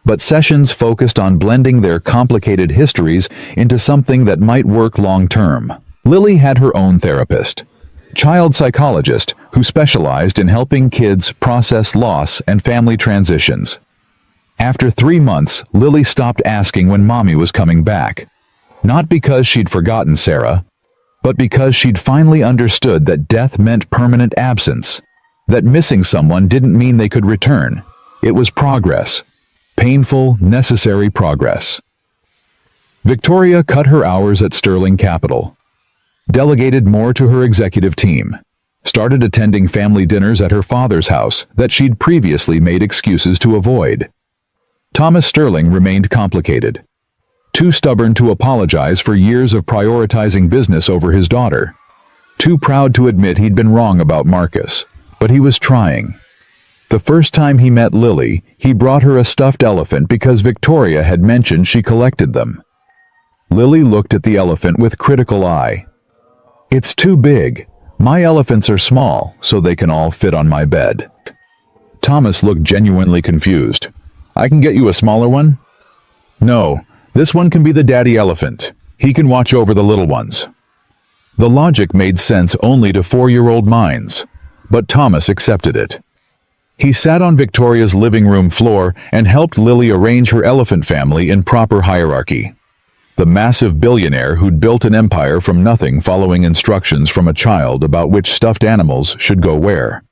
But sessions focused on blending their complicated histories into something that might work long-term. Lily had her own therapist, child psychologist who specialized in helping kids process loss and family transitions. After 3 months, Lily stopped asking when Mommy was coming back. Not because she'd forgotten Sarah, but because she'd finally understood that death meant permanent absence, that missing someone didn't mean they could return. It was progress. Painful, necessary progress. Victoria cut her hours at Sterling Capital, delegated more to her executive team, started attending family dinners at her father's house that she'd previously made excuses to avoid. Thomas Sterling remained complicated, too stubborn to apologize for years of prioritizing business over his daughter, too proud to admit he'd been wrong about Marcus, but he was trying. The first time he met Lily, he brought her a stuffed elephant because Victoria had mentioned she collected them. Lily looked at the elephant with critical eye. It's too big. My elephants are small, so they can all fit on my bed. Thomas looked genuinely confused. I can get you a smaller one? No, this one can be the daddy elephant. He can watch over the little ones. The logic made sense only to 4-year-old minds, but Thomas accepted it. He sat on Victoria's living room floor and helped Lily arrange her elephant family in proper hierarchy. The massive billionaire who'd built an empire from nothing following instructions from a child about which stuffed animals should go where.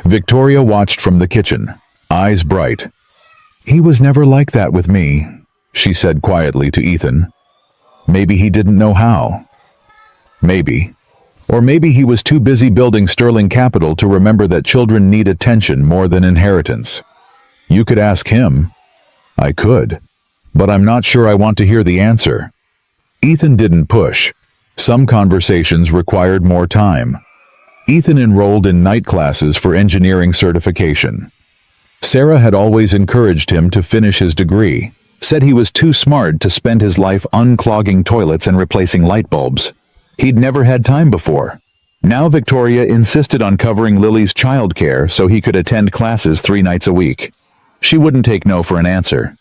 Victoria watched from the kitchen, eyes bright. He was never like that with me, she said quietly to Ethan. Maybe he didn't know how. Maybe. Or maybe he was too busy building Sterling Capital to remember that children need attention more than inheritance. You could ask him. I could. But I'm not sure I want to hear the answer. Ethan didn't push. Some conversations required more time. Ethan enrolled in night classes for engineering certification. Sarah had always encouraged him to finish his degree, said he was too smart to spend his life unclogging toilets and replacing light bulbs. He'd never had time before. Now Victoria insisted on covering Lily's childcare so he could attend classes 3 nights a week. She wouldn't take no for an answer.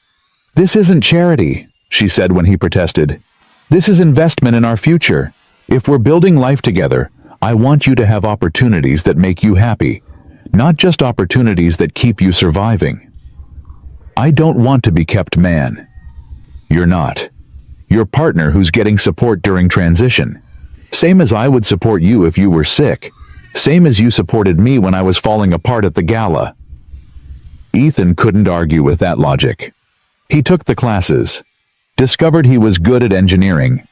This isn't charity, she said when he protested. This is investment in our future. If we're building life together, I want you to have opportunities that make you happy, not just opportunities that keep you surviving. I don't want to be kept man. You're not. Your partner who's getting support during transition. Same as I would support you if you were sick. Same as you supported me when I was falling apart at the gala. Ethan couldn't argue with that logic. He took the classes, discovered he was good at engineering,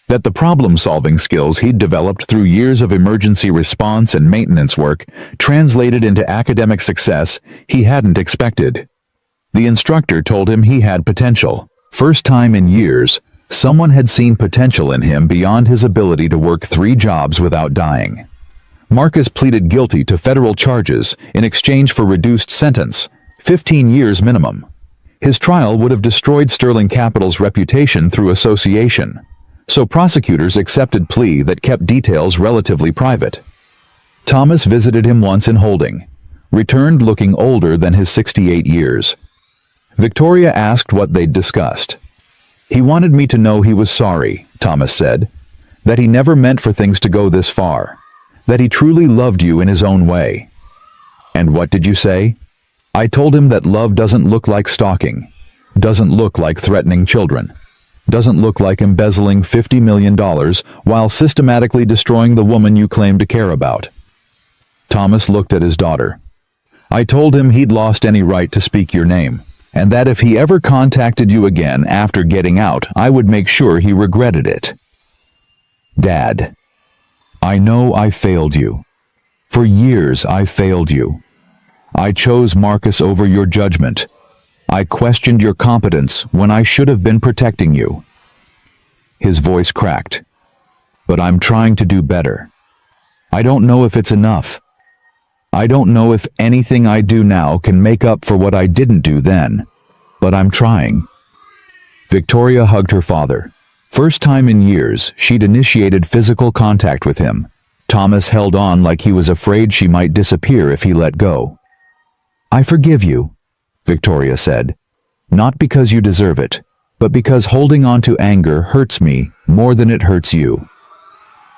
that the problem-solving skills he'd developed through years of emergency response and maintenance work translated into academic success he hadn't expected. The instructor told him he had potential. First time in years, someone had seen potential in him beyond his ability to work 3 jobs without dying. Marcus pleaded guilty to federal charges in exchange for reduced sentence, 15 years minimum. His trial would have destroyed Sterling Capital's reputation through association, so prosecutors accepted plea that kept details relatively private. Thomas visited him once in holding, returned looking older than his 68 years. Victoria asked what they'd discussed. He wanted me to know he was sorry, Thomas said, that he never meant for things to go this far, that he truly loved you in his own way. And what did you say? I told him that love doesn't look like stalking, doesn't look like threatening children, doesn't look like embezzling $50 million while systematically destroying the woman you claim to care about. Thomas looked at his daughter. I told him he'd lost any right to speak your name, and that if he ever contacted you again after getting out, I would make sure he regretted it. Dad, I know I failed you. For years I failed you. I chose Marcus over your judgment. I questioned your competence when I should have been protecting you." His voice cracked. "But I'm trying to do better. I don't know if it's enough. I don't know if anything I do now can make up for what I didn't do then, but I'm trying." Victoria hugged her father. First time in years, she'd initiated physical contact with him. Thomas held on like he was afraid she might disappear if he let go. "I forgive you," Victoria said. "Not because you deserve it, but because holding on to anger hurts me more than it hurts you.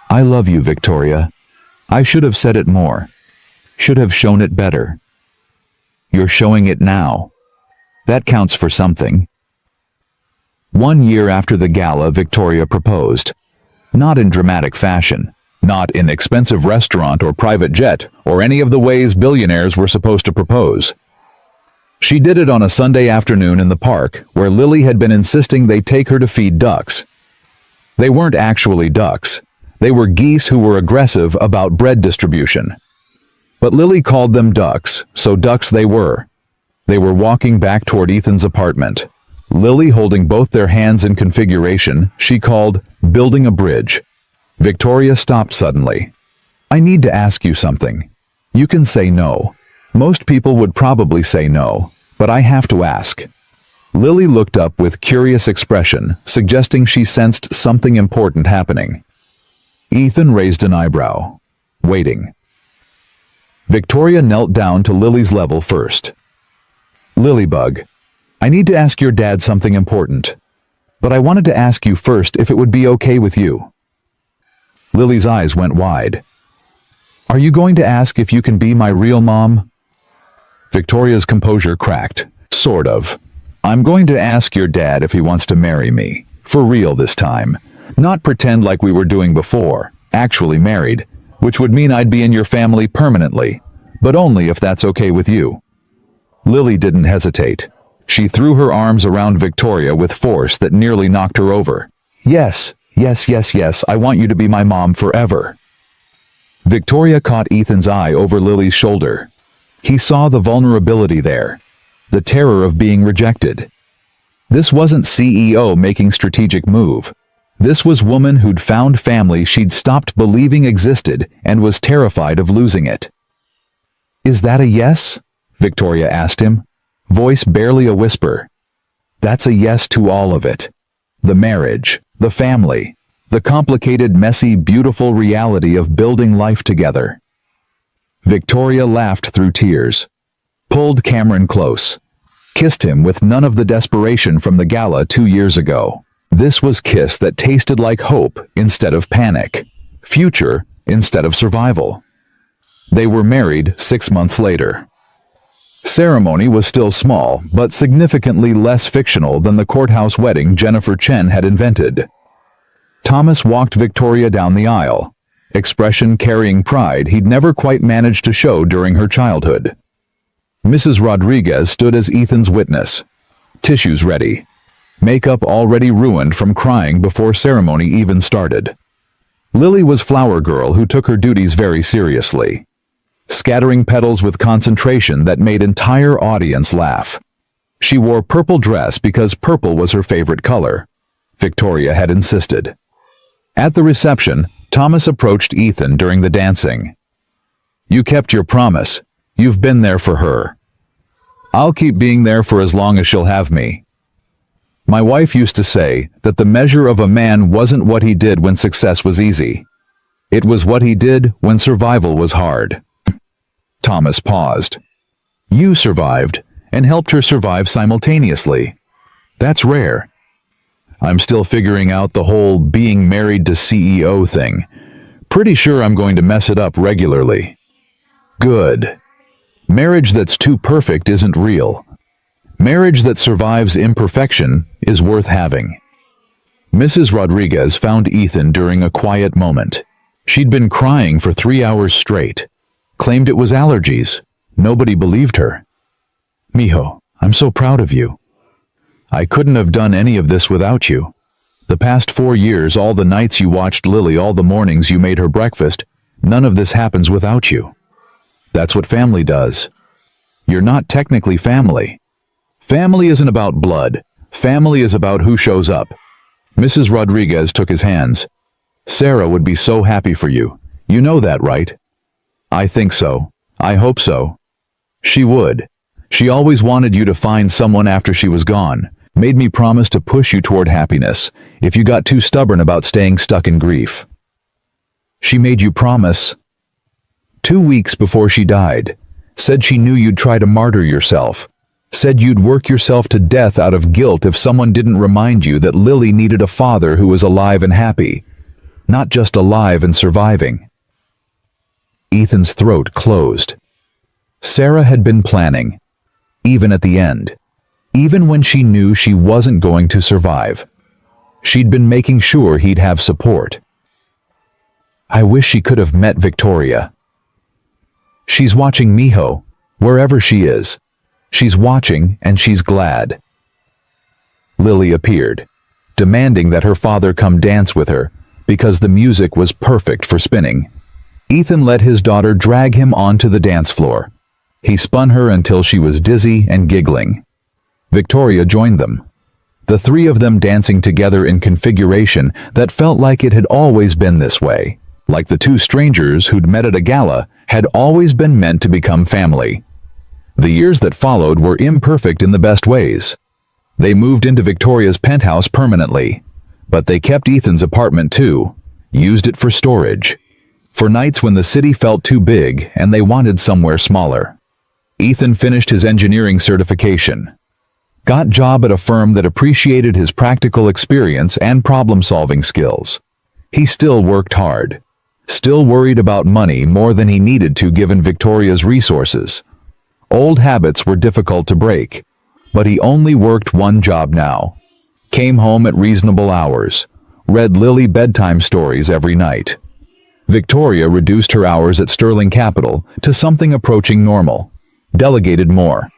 I love you, Victoria. I should have said it more. Should have shown it better. You're showing it now. That counts for something." 1 year after the gala, Victoria proposed. Not in dramatic fashion. Not in expensive restaurant or private jet, or any of the ways billionaires were supposed to propose. She did it on a Sunday afternoon in the park, where Lily had been insisting they take her to feed ducks. They weren't actually ducks. They were geese who were aggressive about bread distribution. But Lily called them ducks, so ducks they were. They were walking back toward Ethan's apartment. Lily holding both their hands in configuration she called building a bridge. Victoria stopped suddenly. "I need to ask you something. You can say no. Most people would probably say no, but I have to ask." Lily looked up with curious expression, suggesting she sensed something important happening. Ethan raised an eyebrow, waiting. Victoria knelt down to Lily's level first. "Lilybug, I need to ask your dad something important, but I wanted to ask you first if it would be okay with you." Lily's eyes went wide. "Are you going to ask if you can be my real mom?" Victoria's composure cracked. "Sort of. I'm going to ask your dad if he wants to marry me. For real this time. Not pretend like we were doing before. Actually married. Which would mean I'd be in your family permanently. But only if that's okay with you." Lily didn't hesitate. She threw her arms around Victoria with force that nearly knocked her over. "Yes, yes, yes, yes, I want you to be my mom forever." Victoria caught Ethan's eye over Lily's shoulder. He saw the vulnerability there. The terror of being rejected. This wasn't CEO making strategic move. This was woman who'd found family she'd stopped believing existed and was terrified of losing it. "Is that a yes?" Victoria asked him, voice barely a whisper. "That's a yes to all of it. The marriage, the family, the complicated, messy, beautiful reality of building life together." Victoria laughed through tears, pulled Cameron close, kissed him with none of the desperation from the gala 2 years ago. This was kiss that tasted like hope instead of panic, future instead of survival. They were married 6 months later. Ceremony was still small, but significantly less fictional than the courthouse wedding Jennifer Chen had invented. Thomas walked Victoria down the aisle, expression carrying pride he'd never quite managed to show during her childhood. Mrs. Rodriguez stood as Ethan's witness, tissues ready, makeup already ruined from crying before ceremony even started. Lily was flower girl who took her duties very seriously, scattering petals with concentration that made entire audience laugh. She wore purple dress because purple was her favorite color. Victoria had insisted. At the reception, Thomas approached Ethan during the dancing. "You kept your promise. You've been there for her. I'll keep being there for as long as she'll have me. My wife used to say that the measure of a man wasn't what he did when success was easy. It was what he did when survival was hard." Thomas paused. "You survived, and helped her survive simultaneously. That's rare. I'm still figuring out the whole being married to CEO thing. Pretty sure I'm going to mess it up regularly." "Good. Marriage that's too perfect isn't real. Marriage that survives imperfection is worth having." Mrs. Rodriguez found Ethan during a quiet moment. She'd been crying for 3 hours straight. Claimed it was allergies. Nobody believed her. "Mijo, I'm so proud of you. I couldn't have done any of this without you. The past 4 years, all the nights you watched Lily, all the mornings you made her breakfast, none of this happens without you. That's what family does. You're not technically family. Family isn't about blood. Family is about who shows up. Mrs. Rodriguez took his hands. Sarah would be so happy for you. You know that, right? I think so. I hope so. She would. She always wanted you to find someone after she was gone. Made me promise to push you toward happiness if you got too stubborn about staying stuck in grief. She made you promise. 2 weeks before she died. Said she knew you'd try to martyr yourself. Said you'd work yourself to death out of guilt if someone didn't remind you that Lily needed a father who was alive and happy. Not just alive and surviving. Ethan's throat closed. Sarah had been planning. Even at the end. Even when she knew she wasn't going to survive. She'd been making sure he'd have support. I wish she could have met Victoria. She's watching Mijo, wherever she is. She's watching and she's glad. Lily appeared, demanding that her father come dance with her, because the music was perfect for spinning. Ethan let his daughter drag him onto the dance floor. He spun her until she was dizzy and giggling. Victoria joined them. The three of them dancing together in configuration that felt like it had always been this way. Like the two strangers who'd met at a gala had always been meant to become family. The years that followed were imperfect in the best ways. They moved into Victoria's penthouse permanently, but they kept Ethan's apartment too, used it for storage. For nights when the city felt too big and they wanted somewhere smaller. Ethan finished his engineering certification. Got job at a firm that appreciated his practical experience and problem-solving skills. He still worked hard. Still worried about money more than he needed to given Victoria's resources. Old habits were difficult to break, but he only worked one job now. Came home at reasonable hours, read Lily bedtime stories every night. Victoria reduced her hours at Sterling Capital to something approaching normal, delegated more,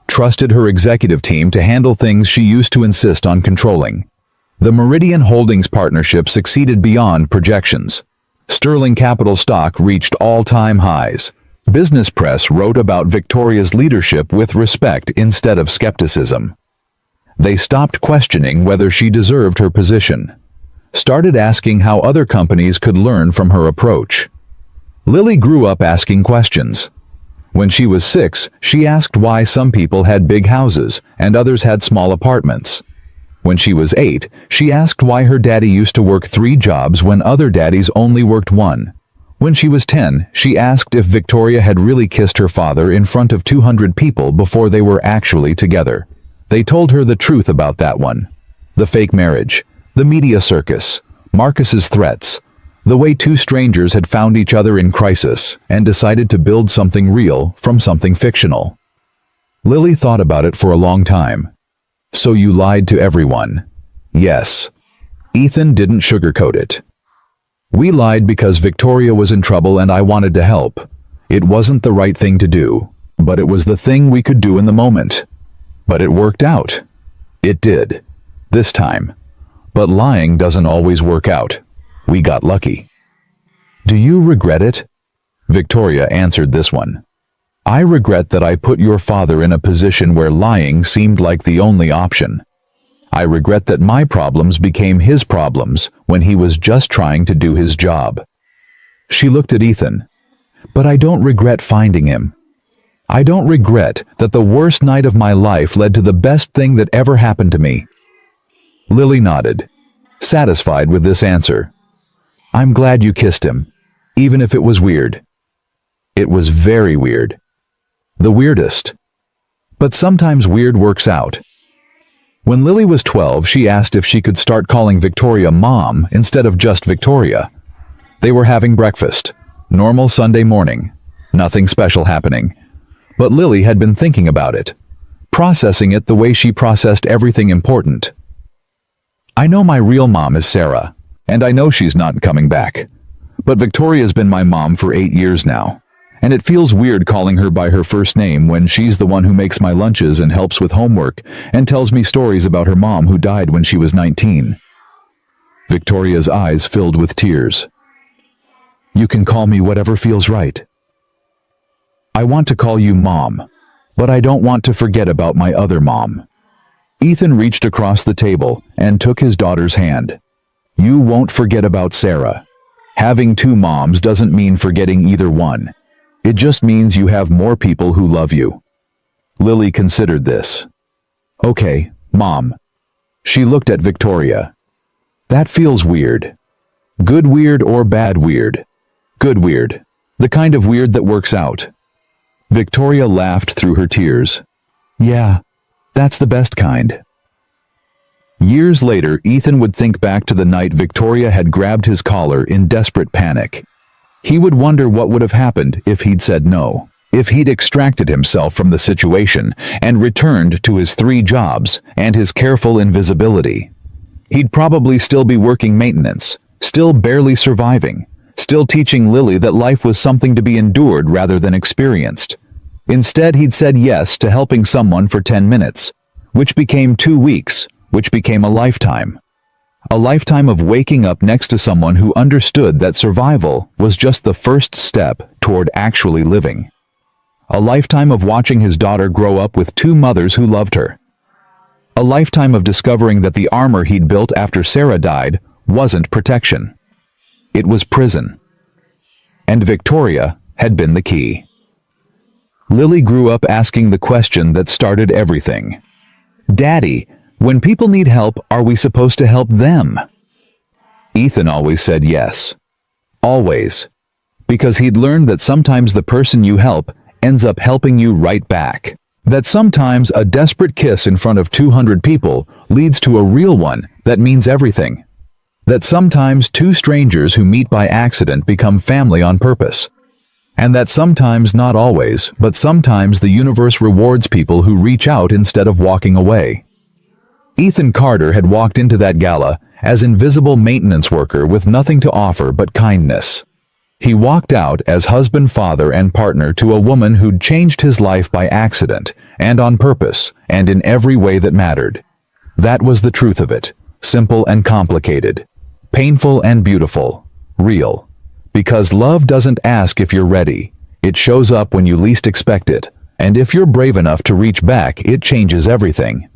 trusted her executive team to handle things she used to insist on controlling. The Meridian Holdings partnership succeeded beyond projections. Sterling Capital stock reached all-time highs. Business press wrote about Victoria's leadership with respect instead of skepticism. They stopped questioning whether she deserved her position. Started asking how other companies could learn from her approach. Lily grew up asking questions. When she was 6, she asked why some people had big houses and others had small apartments. When she was 8, she asked why her daddy used to work 3 jobs when other daddies only worked 1. When she was 10, she asked if Victoria had really kissed her father in front of 200 people before they were actually together. They told her the truth about that one. The fake marriage, the media circus, Marcus's threats, the way 2 strangers had found each other in crisis and decided to build something real from something fictional. Lily thought about it for a long time. So you lied to everyone. Yes. Ethan didn't sugarcoat it. We lied because Victoria was in trouble and I wanted to help. It wasn't the right thing to do, but it was the thing we could do in the moment. But it worked out. It did. This time. But lying doesn't always work out. We got lucky. Do you regret it? Victoria answered this one. I regret that I put your father in a position where lying seemed like the only option. I regret that my problems became his problems when he was just trying to do his job. She looked at Ethan. But I don't regret finding him. I don't regret that the worst night of my life led to the best thing that ever happened to me. Lily nodded, satisfied with this answer. I'm glad you kissed him, even if it was weird. It was very weird. The weirdest. But sometimes weird works out. When Lily was 12, she asked if she could start calling Victoria Mom instead of just Victoria. They were having breakfast. Normal Sunday morning. Nothing special happening. But Lily had been thinking about it. Processing it the way she processed everything important. I know my real mom is Sarah, and I know she's not coming back. But Victoria's been my mom for 8 years now. And it feels weird calling her by her first name when she's the one who makes my lunches and helps with homework and tells me stories about her mom who died when she was 19. Victoria's eyes filled with tears. You can call me whatever feels right. I want to call you Mom. But I don't want to forget about my other mom. Ethan reached across the table and took his daughter's hand. You won't forget about Sarah. Having two moms doesn't mean forgetting either one. It just means you have more people who love you. Lily considered this. Okay, Mom. She looked at Victoria. That feels weird. Good weird or bad weird? Good weird. The kind of weird that works out. Victoria laughed through her tears. Yeah, that's the best kind. Years later, Ethan would think back to the night Victoria had grabbed his collar in desperate panic. He would wonder what would have happened if he'd said no, if he'd extracted himself from the situation and returned to his 3 jobs and his careful invisibility. He'd probably still be working maintenance, still barely surviving, still teaching Lily that life was something to be endured rather than experienced. Instead, he'd said yes to helping someone for 10 minutes, which became 2 weeks, which became a lifetime. A lifetime of waking up next to someone who understood that survival was just the first step toward actually living. A lifetime of watching his daughter grow up with 2 mothers who loved her. A lifetime of discovering that the armor he'd built after Sarah died wasn't protection. It was prison. And Victoria had been the key. Lily grew up asking the question that started everything. Daddy, when people need help, are we supposed to help them? Ethan always said yes. Always. Because he'd learned that sometimes the person you help ends up helping you right back. That sometimes a desperate kiss in front of 200 people leads to a real one that means everything. That sometimes 2 strangers who meet by accident become family on purpose. And that sometimes, not always, but sometimes the universe rewards people who reach out instead of walking away. Ethan Carter had walked into that gala as invisible maintenance worker with nothing to offer but kindness. He walked out as husband, father, and partner to a woman who'd changed his life by accident, and on purpose, and in every way that mattered. That was the truth of it, simple and complicated, painful and beautiful, real. Because love doesn't ask if you're ready, it shows up when you least expect it, and if you're brave enough to reach back, it changes everything.